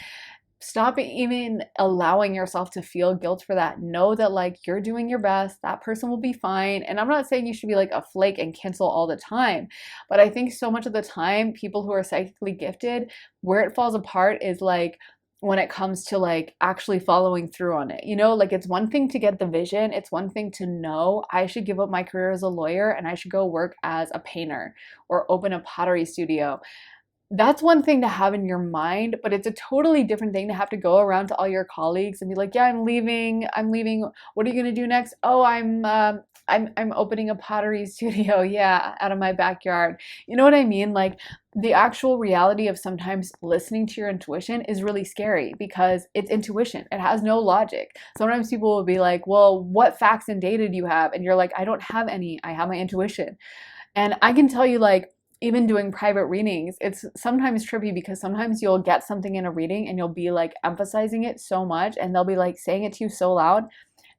stop even allowing yourself to feel guilt for that. Know that like you're doing your best, that person will be fine. And I'm not saying you should be like a flake and cancel all the time, but I think so much of the time people who are psychically gifted, where it falls apart is like when it comes to like actually following through on it. You know, like it's one thing to get the vision, it's one thing to know I should give up my career as a lawyer and I should go work as a painter or open a pottery studio. That's one thing to have in your mind, but it's a totally different thing to have to go around to all your colleagues and be like, yeah, I'm leaving. What are you going to do next? Oh, I'm opening a pottery studio. Yeah, out of my backyard. You know what I mean? Like the actual reality of sometimes listening to your intuition is really scary because it's intuition. It has no logic. Sometimes people will be like, well, what facts and data do you have? And you're like, I don't have any. I have my intuition. And I can tell you, like, even doing private readings, it's sometimes trippy because sometimes you'll get something in a reading and you'll be like emphasizing it so much and they'll be like saying it to you so loud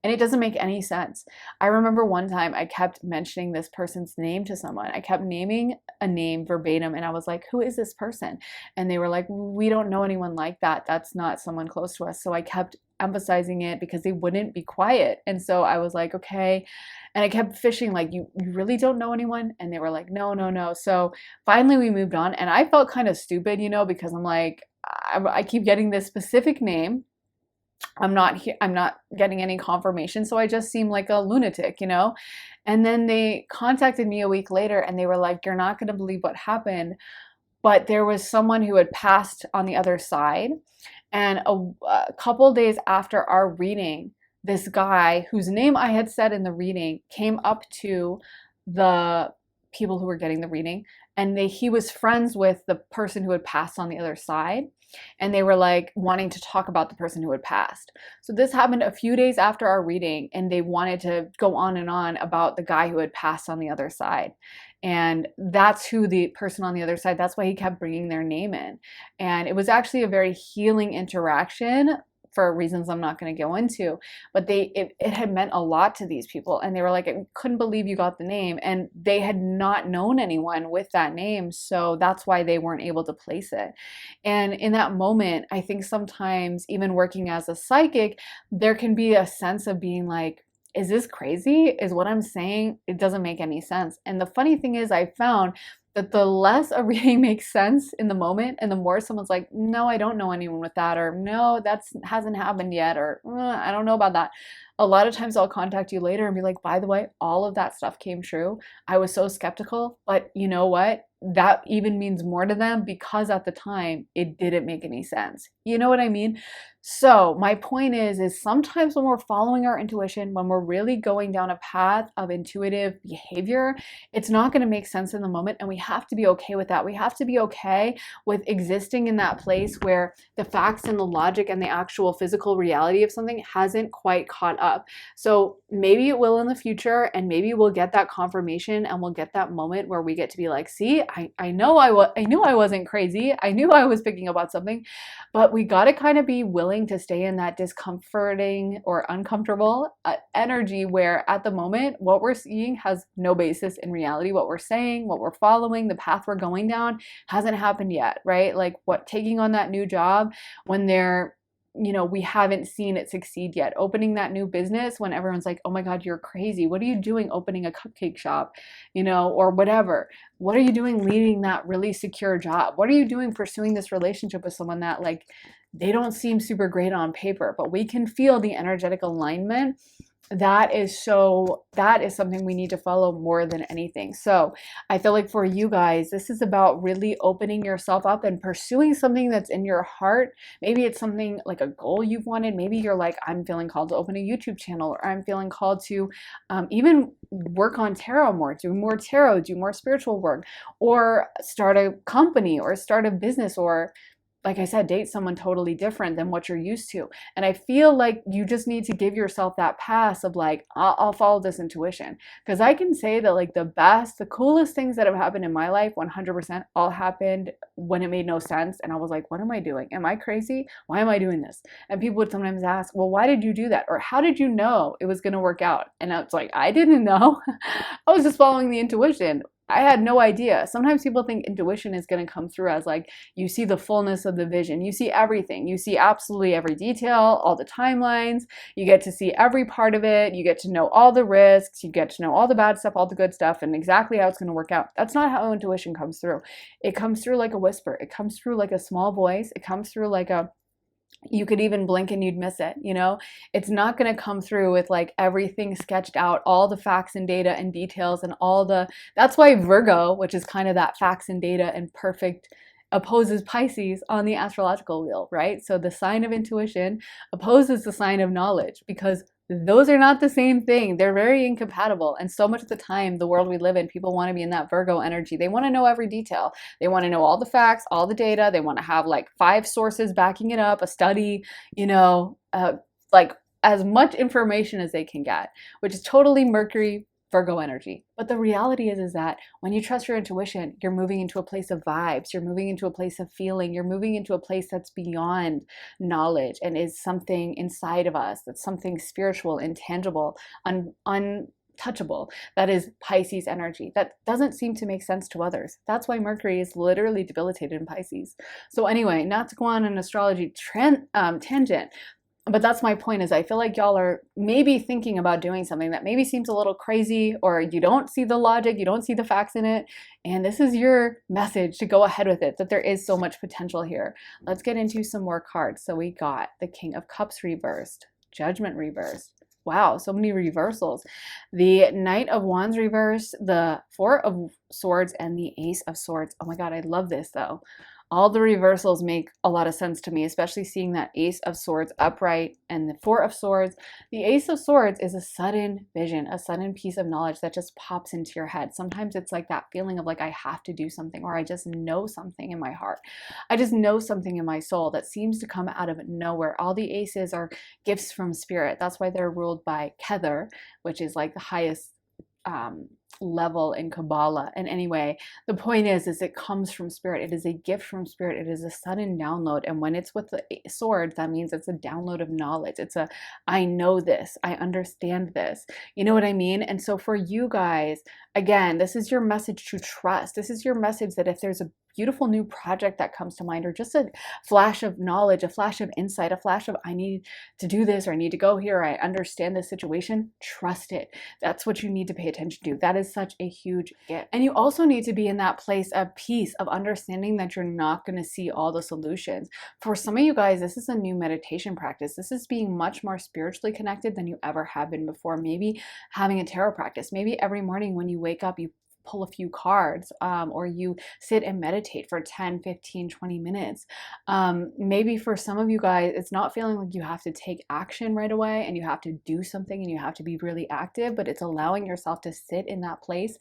and it doesn't make any sense. I remember one time I kept mentioning this person's name to someone. I kept naming a name verbatim and I was like, who is this person? And they were like, we don't know anyone like that. That's not someone close to us. So I kept emphasizing it because they wouldn't be quiet. And so I was like, okay. And I kept fishing, like, you really don't know anyone? And they were like, no, no, no. So finally we moved on. And I felt kind of stupid, you know, because I'm like, I keep getting this specific name. I'm not getting any confirmation. So I just seem like a lunatic, you know? And then they contacted me a week later and they were like, you're not going to believe what happened. But there was someone who had passed on the other side. And a couple days after our reading, this guy whose name I had said in the reading came up to the people who were getting the reading, and he was friends with the person who had passed on the other side, and they were like wanting to talk about the person who had passed. So this happened a few days after our reading, and they wanted to go on and on about the guy who had passed on the other side. And that's who the person on the other side, that's why he kept bringing their name in. And it was actually a very healing interaction for reasons I'm not going to go into, but it had meant a lot to these people. And they were like, I couldn't believe you got the name. And they had not known anyone with that name. So that's why they weren't able to place it. And in that moment, I think sometimes even working as a psychic, there can be a sense of being like, is this crazy? Is what I'm saying? It doesn't make any sense. And the funny thing is I found that the less a reading makes sense in the moment and the more someone's like, no, I don't know anyone with that, or no, that hasn't happened yet, or I don't know about that. A lot of times I'll contact you later and be like, by the way, all of that stuff came true. I was so skeptical, but you know what? That even means more to them because at the time it didn't make any sense. You know what I mean? So my point is sometimes when we're following our intuition, when we're really going down a path of intuitive behavior, it's not going to make sense in the moment. And we have to be okay with that. We have to be okay with existing in that place where the facts and the logic and the actual physical reality of something hasn't quite caught up. So maybe it will in the future, and maybe we'll get that confirmation and we'll get that moment where we get to be like, see, I knew I wasn't crazy. I knew I was picking up on something, but we got to kind of be willing to stay in that discomforting or uncomfortable energy where at the moment what we're seeing has no basis in reality. What we're saying, what we're following, the path we're going down hasn't happened yet, right? Like what, taking on that new job when we haven't seen it succeed yet. Opening that new business when everyone's like, oh my God, you're crazy. What are you doing opening a cupcake shop, or whatever? What are you doing leading that really secure job? What are you doing pursuing this relationship with someone that like, they don't seem super great on paper, but we can feel the energetic alignment that is something we need to follow more than anything. So I feel like for you guys, this is about really opening yourself up and pursuing something that's in your heart. Maybe it's something like a goal you've wanted. Maybe you're like, I'm feeling called to open a YouTube channel, or I'm feeling called to even work on tarot more, do more tarot, do more spiritual work, or start a company, or start a business, or like I said, date someone totally different than what you're used to. And I feel like you just need to give yourself that pass of like, I'll follow this intuition. Because I can say that like the best, the coolest things that have happened in my life, 100% all happened when it made no sense. And I was like, what am I doing? Am I crazy? Why am I doing this? And people would sometimes ask, well, why did you do that? Or how did you know it was going to work out? And I was like, I didn't know. I was just following the intuition. I had no idea. Sometimes people think intuition is going to come through as like, you see the fullness of the vision. You see everything. You see absolutely every detail, all the timelines. You get to see every part of it. You get to know all the risks. You get to know all the bad stuff, all the good stuff, and exactly how it's going to work out. That's not how intuition comes through. It comes through like a whisper. It comes through like a small voice. It comes through like a, you could even blink and you'd miss it, you know? It's not going to come through with like everything sketched out, all the facts and data and details and all the, that's why Virgo, which is kind of that facts and data and perfect, opposes Pisces on the astrological wheel, right? So the sign of intuition opposes the sign of knowledge, because those are not the same thing. They're very incompatible. And so much of the time, the world we live in, people want to be in that Virgo energy. They want to know every detail. They want to know all the facts, all the data. They want to have like 5 sources backing it up, a study, you know, like as much information as they can get, which is totally Mercury, Virgo energy. But the reality is that when you trust your intuition, you're moving into a place of vibes, you're moving into a place of feeling, you're moving into a place that's beyond knowledge and is something inside of us, that's something spiritual, intangible, untouchable. That is Pisces energy. That doesn't seem to make sense to others. That's why Mercury is literally debilitated in Pisces. So anyway, not to go on an astrology tangent, but that's my point, is I feel like y'all are maybe thinking about doing something that maybe seems a little crazy, or you don't see the logic, you don't see the facts in it, and this is your message to go ahead with it, that there is so much potential here. Let's get into some more cards. So we got the King of Cups reversed, Judgment reversed. Wow, so many reversals. The Knight of Wands reversed, the Four of Swords, and the Ace of Swords. Oh my God, I love this though. All the reversals make a lot of sense to me, especially seeing that Ace of Swords upright and the Four of Swords. The Ace of Swords is a sudden vision, a sudden piece of knowledge that just pops into your head. Sometimes it's like that feeling of like, I have to do something, or I just know something in my heart. I just know something in my soul that seems to come out of nowhere. All the aces are gifts from spirit. That's why they're ruled by Kether, which is like the highest level in Kabbalah. And anyway, the point is it comes from spirit. It is a gift from spirit. It is a sudden download. And when it's with the sword, that means it's a download of knowledge. It's a, I know this, I understand this. You know what I mean? And so for you guys, again, this is your message to trust. This is your message that if there's a beautiful new project that comes to mind, or just a flash of knowledge, a flash of insight, a flash of I need to do this, or I need to go here, I understand this situation, trust it. That's what you need to pay attention to. That is such a huge gift. And you also need to be in that place of peace, of understanding that you're not going to see all the solutions. For some of you guys, this is a new meditation practice. This is being much more spiritually connected than you ever have been before. Maybe having a tarot practice. Maybe every morning when you wake up, you pull a few cards, or you sit and meditate for 10, 15, 20 minutes. Maybe for some of you guys, it's not feeling like you have to take action right away and you have to do something and you have to be really active, but it's allowing yourself to sit in that place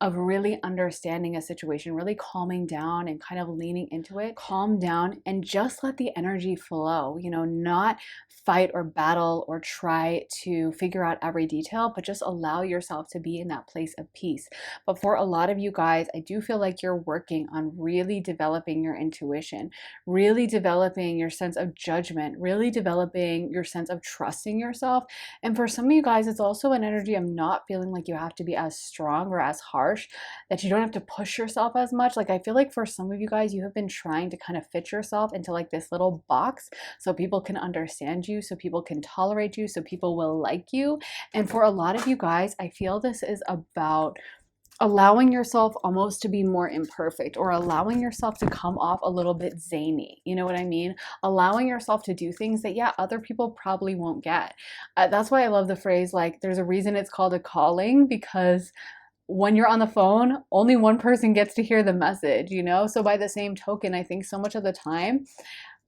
of really understanding a situation, really calming down and kind of leaning into it. Calm down and just let the energy flow, you know, not fight or battle or try to figure out every detail, but just allow yourself to be in that place of peace. But for a lot of you guys, I do feel like you're working on really developing your intuition, really developing your sense of judgment, really developing your sense of trusting yourself. And for some of you guys, it's also an energy of not feeling like you have to be as strong or as harsh, that you don't have to push yourself as much. Like I feel like for some of you guys, you have been trying to kind of fit yourself into like this little box so people can understand you, so people can tolerate you, so people will like you. And for a lot of you guys, I feel this is about allowing yourself almost to be more imperfect, or allowing yourself to come off a little bit zany. You know what I mean? Allowing yourself to do things that, yeah, other people probably won't get. That's why I love the phrase, like, there's a reason it's called a calling, because when you're on the phone, only one person gets to hear the message, you know? So by the same token, I think so much of the time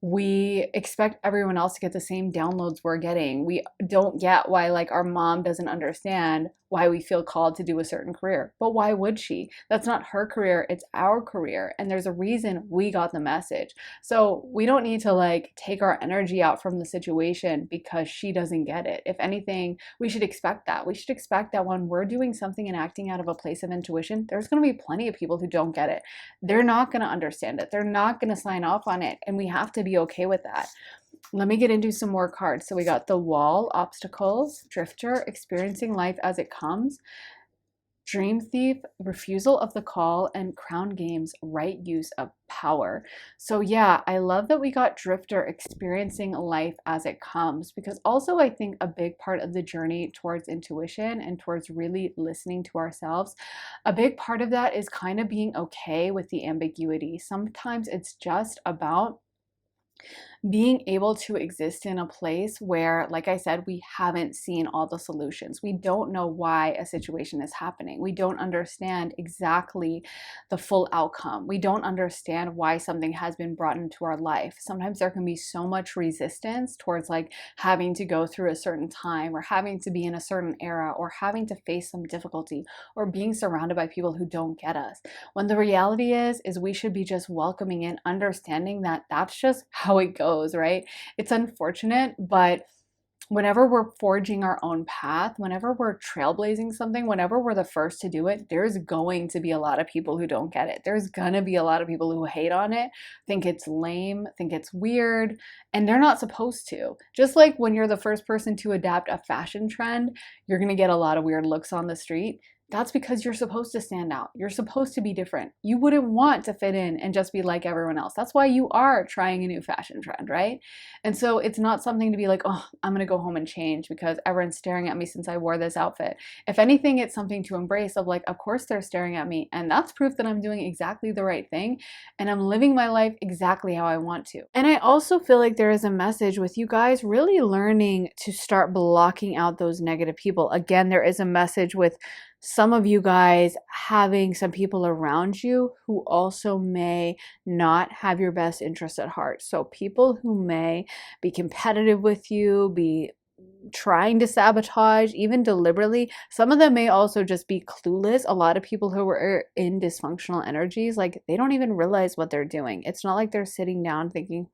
we expect everyone else to get the same downloads we're getting. We don't get why, like, our mom doesn't understand why we feel called to do a certain career. But why would she? That's not her career, it's our career. And there's a reason we got the message. So we don't need to like take our energy out from the situation because she doesn't get it. If anything, we should expect that. We should expect that when we're doing something and acting out of a place of intuition, there's going to be plenty of people who don't get it. They're not going to understand it. They're not going to sign off on it. And we have to be okay with that. Let me get into some more cards. So we got the Wall, obstacles, Drifter, experiencing life as it comes, Dream Thief, refusal of the call, and Crown Games, right use of power. So yeah, I love that we got Drifter, experiencing life as it comes, because also I think a big part of the journey towards intuition and towards really listening to ourselves, a big part of that is kind of being okay with the ambiguity. Sometimes it's just about being able to exist in a place where, like I said, we haven't seen all the solutions. We don't know why a situation is happening. We don't understand exactly the full outcome. We don't understand why something has been brought into our life. Sometimes there can be so much resistance towards like having to go through a certain time, or having to be in a certain era, or having to face some difficulty, or being surrounded by people who don't get us. When the reality is we should be just welcoming and understanding that that's just how it goes, right? It's unfortunate, but whenever we're forging our own path, whenever we're trailblazing something, whenever we're the first to do it, there's going to be a lot of people who don't get it. There's gonna be a lot of people who hate on it, think it's lame, think it's weird, and they're not supposed to. Just like when you're the first person to adapt a fashion trend, you're gonna get a lot of weird looks on the street. That's because you're supposed to stand out. You're supposed to be different. You wouldn't want to fit in and just be like everyone else. That's why you are trying a new fashion trend, right? And so it's not something to be like, oh, I'm going to go home and change because everyone's staring at me since I wore this outfit. If anything, it's something to embrace of like, of course they're staring at me. And that's proof that I'm doing exactly the right thing. And I'm living my life exactly how I want to. And I also feel like there is a message with you guys really learning to start blocking out those negative people. Again, there is a message with some of you guys having some people around you who also may not have your best interest at heart. So people who may be competitive with you, be trying to sabotage, even deliberately. Some of them may also just be clueless. A lot of people who are in dysfunctional energies, like they don't even realize what they're doing. It's not like they're sitting down thinking,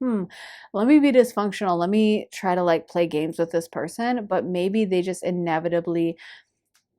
let me be dysfunctional. Let me try to like play games with this person. But maybe they just inevitably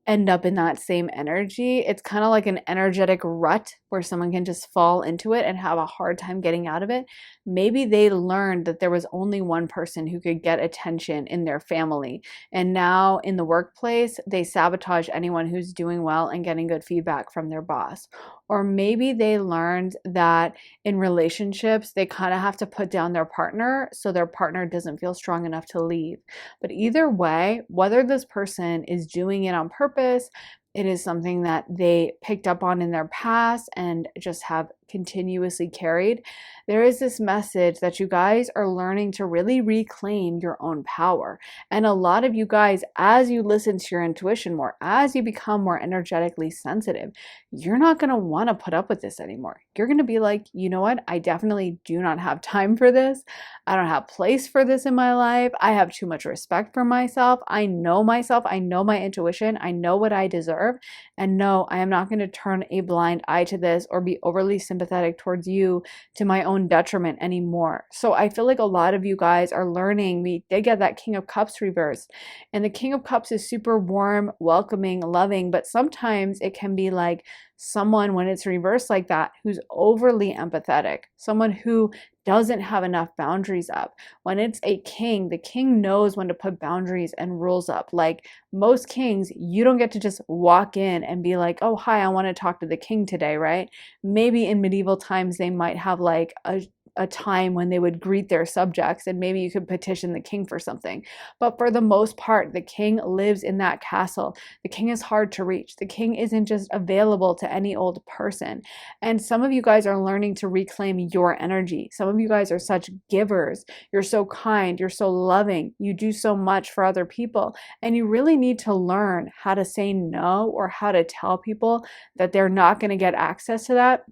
end up in that same energy. It's kind of like an energetic rut where someone can just fall into it and have a hard time getting out of it. Maybe they learned that there was only one person who could get attention in their family. And now in the workplace, they sabotage anyone who's doing well and getting good feedback from their boss. Or maybe they learned that in relationships, they kind of have to put down their partner so their partner doesn't feel strong enough to leave. But either way, whether this person is doing it on purpose, it is something that they picked up on in their past and just have continuously carried, there is this message that you guys are learning to really reclaim your own power. And a lot of you guys, as you listen to your intuition more, as you become more energetically sensitive, you're not going to want to put up with this anymore. You're going to be like, you know what? I definitely do not have time for this. I don't have place for this in my life. I have too much respect for myself. I know myself. I know my intuition. I know what I deserve. And no, I am not going to turn a blind eye to this or be overly sympathetic towards you to my own detriment anymore. So I feel like a lot of you guys are learning. We did get that King of Cups reversed, and the King of Cups is super warm, welcoming, loving, but sometimes it can be like someone, when it's reversed like that, who's overly empathetic, someone who doesn't have enough boundaries up. When it's a king, the king knows when to put boundaries and rules up. Like most kings, you don't get to just walk in and be like, oh, hi, I want to talk to the king today, right? Maybe in medieval times, they might have like a a time when they would greet their subjects, and maybe you could petition the king for something. But for the most part, the king lives in that castle. The king is hard to reach. The king isn't just available to any old person. And some of you guys are learning to reclaim your energy. Some of you guys are such givers. You're so kind. You're so loving. You do so much for other people. And you really need to learn how to say no, or how to tell people that they're not going to get access to that.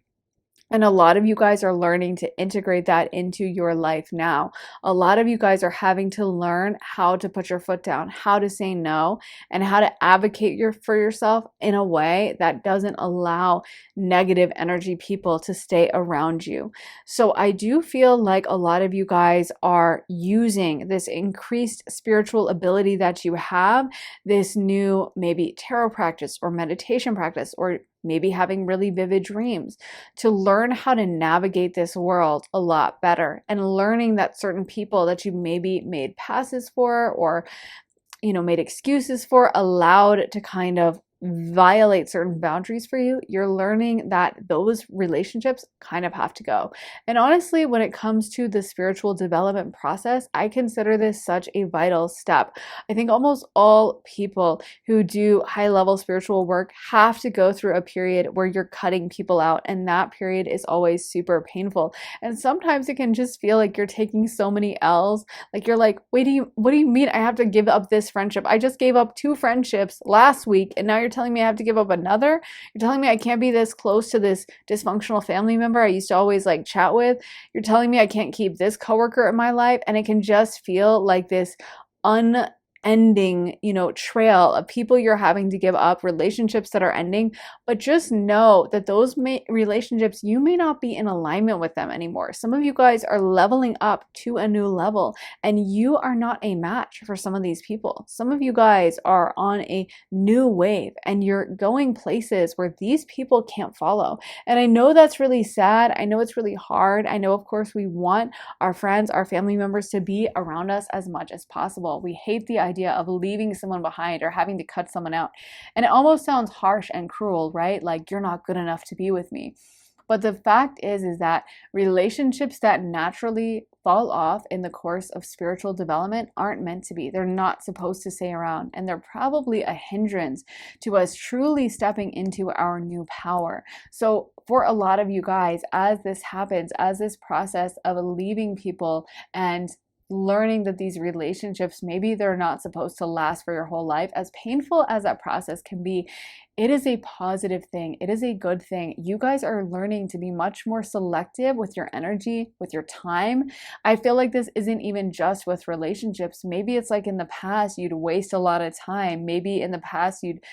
And a lot of you guys are learning to integrate that into your life now. A lot of you guys are having to learn how to put your foot down, how to say no, and how to advocate for yourself in a way that doesn't allow negative energy people to stay around you. So I do feel like a lot of you guys are using this increased spiritual ability that you have, this new maybe tarot practice or meditation practice, or maybe having really vivid dreams, to learn how to navigate this world a lot better, and learning that certain people that you maybe made passes for, or made excuses for, allowed to kind of violate certain boundaries for you. You're learning that those relationships kind of have to go. And honestly, when it comes to the spiritual development process, I consider this such a vital step. I think almost all people who do high-level spiritual work have to go through a period where you're cutting people out, and that period is always super painful. And sometimes it can just feel like you're taking so many L's. Like you're like, wait, what do you mean I have to give up this friendship? I just gave up 2 friendships last week, and now you're telling me I have to give up another? You're telling me I can't be this close to this dysfunctional family member I used to always like chat with? You're telling me I can't keep this coworker in my life? And it can just feel like this unending, trail of people you're having to give up, relationships that are ending. But just know that those relationships, you may not be in alignment with them anymore. Some of you guys are leveling up to a new level, and you are not a match for some of these people. Some of you guys are on a new wave, and you're going places where these people can't follow. And I know that's really sad. I know it's really hard. I know, of course, we want our friends, our family members to be around us as much as possible. We hate the idea of leaving someone behind or having to cut someone out. And it almost sounds harsh and cruel, right? Like, you're not good enough to be with me. But the fact is that relationships that naturally fall off in the course of spiritual development aren't meant to be. They're not supposed to stay around, and they're probably a hindrance to us truly stepping into our new power. So for a lot of you guys, as this happens, as this process of leaving people and learning that these relationships, maybe they're not supposed to last for your whole life, as painful as that process can be, it is a positive thing. It is a good thing. You guys are learning to be much more selective with your energy, with your time. I feel like this isn't even just with relationships. Maybe it's like in the past, you'd waste a lot of time. Maybe in the past, you'd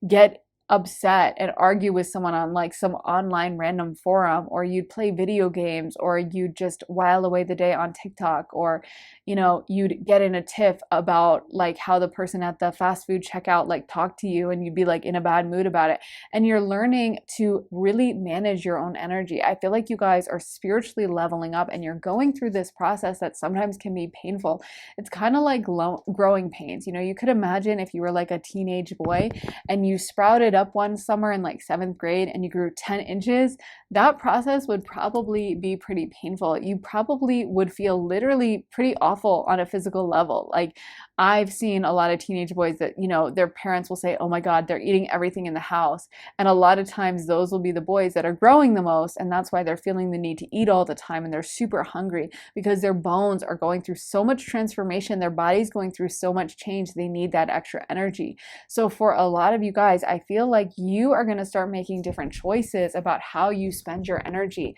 get upset and argue with someone on like some online random forum, or you'd play video games, or you'd just while away the day on TikTok, or you'd get in a tiff about like how the person at the fast food checkout like talked to you, and you'd be like in a bad mood about it. And you're learning to really manage your own energy. I feel like you guys are spiritually leveling up, and you're going through this process that sometimes can be painful. It's kind of like growing pains. You could imagine if you were like a teenage boy and you sprouted up one summer in like 7th grade and you grew 10 inches, that process would probably be pretty painful. You probably would feel literally pretty awful on a physical level. Like, I've seen a lot of teenage boys that, their parents will say, oh my God, they're eating everything in the house. And a lot of times those will be the boys that are growing the most. And that's why they're feeling the need to eat all the time. And they're super hungry because their bones are going through so much transformation. Their body's going through so much change. They need that extra energy. So for a lot of you guys, I feel like you are going to start making different choices about how you spend your energy,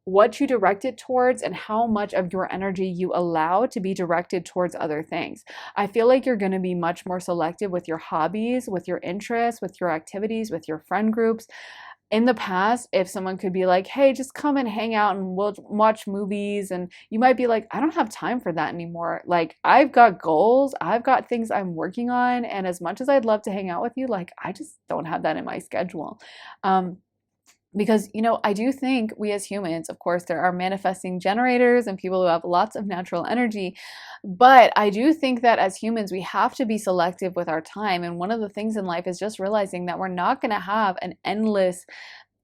what you direct it towards, and how much of your energy you allow to be directed towards other things. I feel like you're going to be much more selective with your hobbies, with your interests, with your activities, with your friend groups. In the past, if someone could be like, hey, just come and hang out and we'll watch movies, and you might be like, I don't have time for that anymore. Like, I've got goals, I've got things I'm working on, and as much as I'd love to hang out with you, like, I just don't have that in my schedule. Because, I do think we as humans, of course, there are manifesting generators and people who have lots of natural energy. But I do think that as humans, we have to be selective with our time. And one of the things in life is just realizing that we're not going to have an endless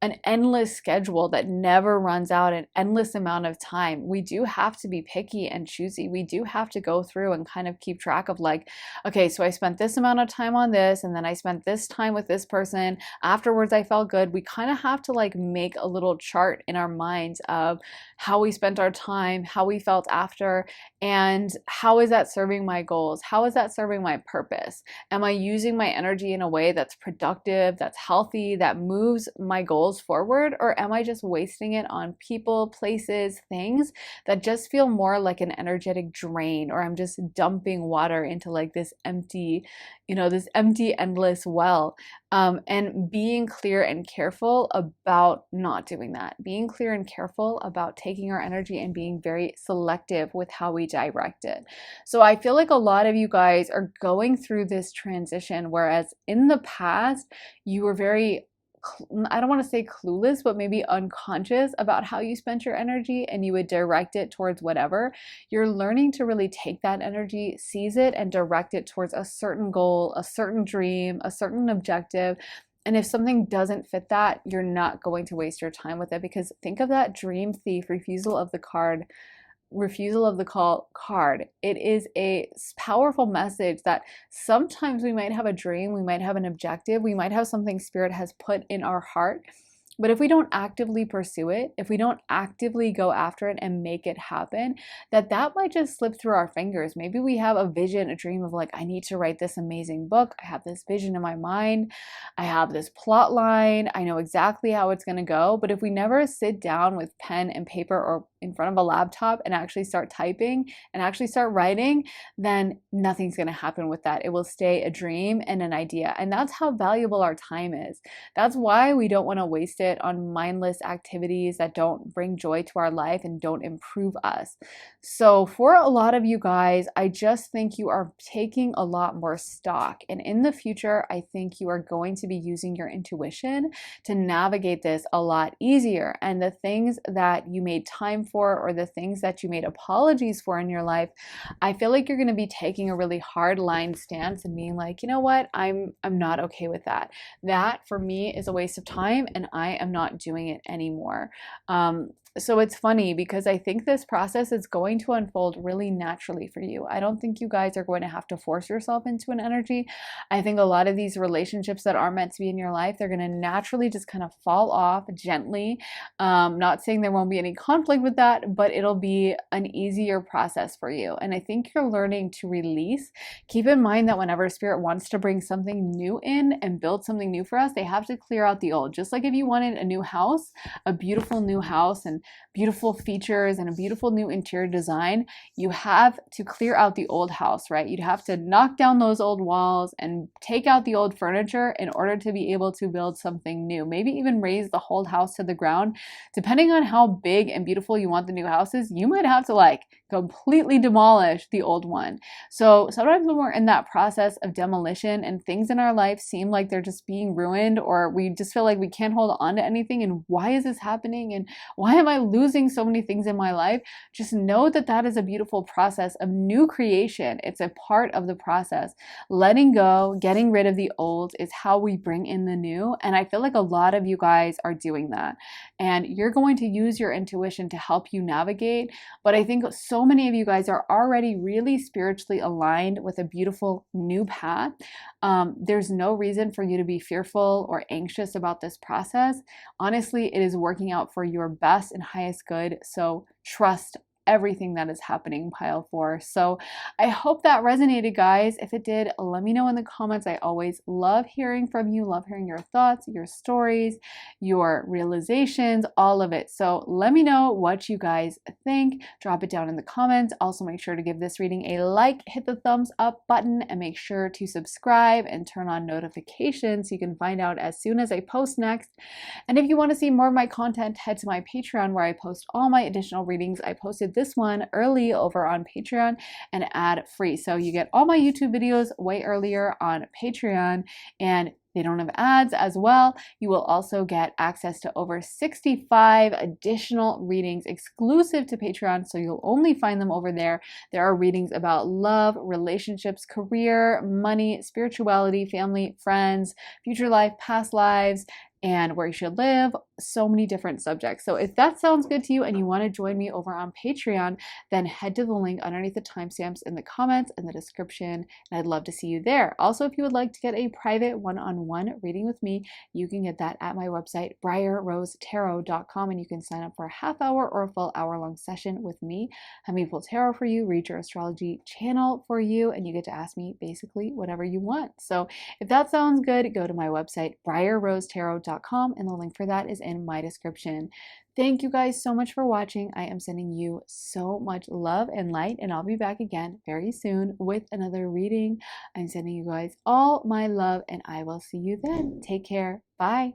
an endless schedule that never runs out, an endless amount of time. We do have to be picky and choosy. We do have to go through and kind of keep track of like, okay, so I spent this amount of time on this, and then I spent this time with this person. Afterwards, I felt good. We kind of have to like make a little chart in our minds of how we spent our time, how we felt after, and how is that serving my goals? How is that serving my purpose? Am I using my energy in a way that's productive, that's healthy, that moves my goals forward? Or am I just wasting it on people, places, things that just feel more like an energetic drain? Or I'm just dumping water into like this empty, this empty, endless well. And being clear and careful about not doing that. Being clear and careful about taking our energy and being very selective with how we direct it. So I feel like a lot of you guys are going through this transition, whereas in the past, you were very, I don't want to say clueless, but maybe unconscious about how you spent your energy, and you would direct it towards whatever. You're learning to really take that energy, seize it, and direct it towards a certain goal, a certain dream, a certain objective. And if something doesn't fit that, you're not going to waste your time with it, because think of that dream thief, refusal of the call card. It is a powerful message that sometimes we might have a dream, we might have an objective, we might have something spirit has put in our heart. But if we don't actively pursue it, if we don't actively go after it and make it happen, that might just slip through our fingers. Maybe we have a vision, a dream of like, I need to write this amazing book. I have this vision in my mind. I have this plot line. I know exactly how it's going to go. But if we never sit down with pen and paper or in front of a laptop and actually start typing and actually start writing, then nothing's going to happen with that. It will stay a dream and an idea. And that's how valuable our time is. That's why we don't want to waste it on mindless activities that don't bring joy to our life and don't improve us. So for a lot of you guys, I just think you are taking a lot more stock. And in the future, I think you are going to be using your intuition to navigate this a lot easier. And the things that you made time for, or the things that you made apologies for in your life, I feel like you're going to be taking a really hard line stance and being like, you know what, I'm not okay with that. That for me is a waste of time, and I am not doing it anymore. So it's funny because I think this process is going to unfold really naturally for you. I don't think you guys are going to have to force yourself into an energy. I think a lot of these relationships that are meant to be in your life, they're going to naturally just kind of fall off gently. Not saying there won't be any conflict with that, but it'll be an easier process for you. And I think you're learning to release. Keep in mind that whenever spirit wants to bring something new in and build something new for us, they have to clear out the old. Just like if you wanted a new house, a beautiful new house, and beautiful features and a beautiful new interior design, you have to clear out the old house, right? You'd have to knock down those old walls and take out the old furniture in order to be able to build something new. Maybe even raise the whole house to the ground. Depending on how big and beautiful you want the new house is, you might have to like completely demolish the old one. So sometimes when we're in that process of demolition and things in our life seem like they're just being ruined, or we just feel like we can't hold on to anything, and why is this happening, and why am I losing so many things in my life? Just know that that is a beautiful process of new creation. It's a part of the process. Letting go, getting rid of the old is how we bring in the new. And I feel like a lot of you guys are doing that. And you're going to use your intuition to help you navigate. But I think so many of you guys are already really spiritually aligned with a beautiful new path. There's no reason for you to be fearful or anxious about this process. Honestly, it is working out for your best and highest good. So trust everything that is happening, pile 4. So I hope that resonated, guys. If it did, let me know in the comments. I always love hearing from you, love hearing your thoughts, your stories, your realizations, all of it. So let me know what you guys think. Drop it down in the comments. Also, make sure to give this reading a like, hit the thumbs up button, and make sure to subscribe and turn on notifications so you can find out as soon as I post next. And if you want to see more of my content, head to my Patreon, where I post all my additional readings. I posted this one early over on Patreon and ad free. So you get all my YouTube videos way earlier on Patreon, and they don't have ads as well. You will also get access to over 65 additional readings exclusive to Patreon, so you'll only find them over there. There are readings about love, relationships, career, money, spirituality, family, friends, future life, past lives, and where you should live, so many different subjects. So if that sounds good to you and you want to join me over on Patreon, then head to the link underneath the timestamps in the comments and the description, and I'd love to see you there. Also, if you would like to get a private one-on-one reading with me, you can get that at my website, briarrosetarot.com, and you can sign up for a half hour or a full hour-long session with me. Have me pull tarot for you, read your astrology channel for you, and you get to ask me basically whatever you want. So if that sounds good, go to my website, briarrosetarot.com, and the link for that is in my description. Thank you guys so much for watching. I am sending you so much love and light, and I'll be back again very soon with another reading. I'm sending you guys all my love, and I will see you then. Take care. Bye.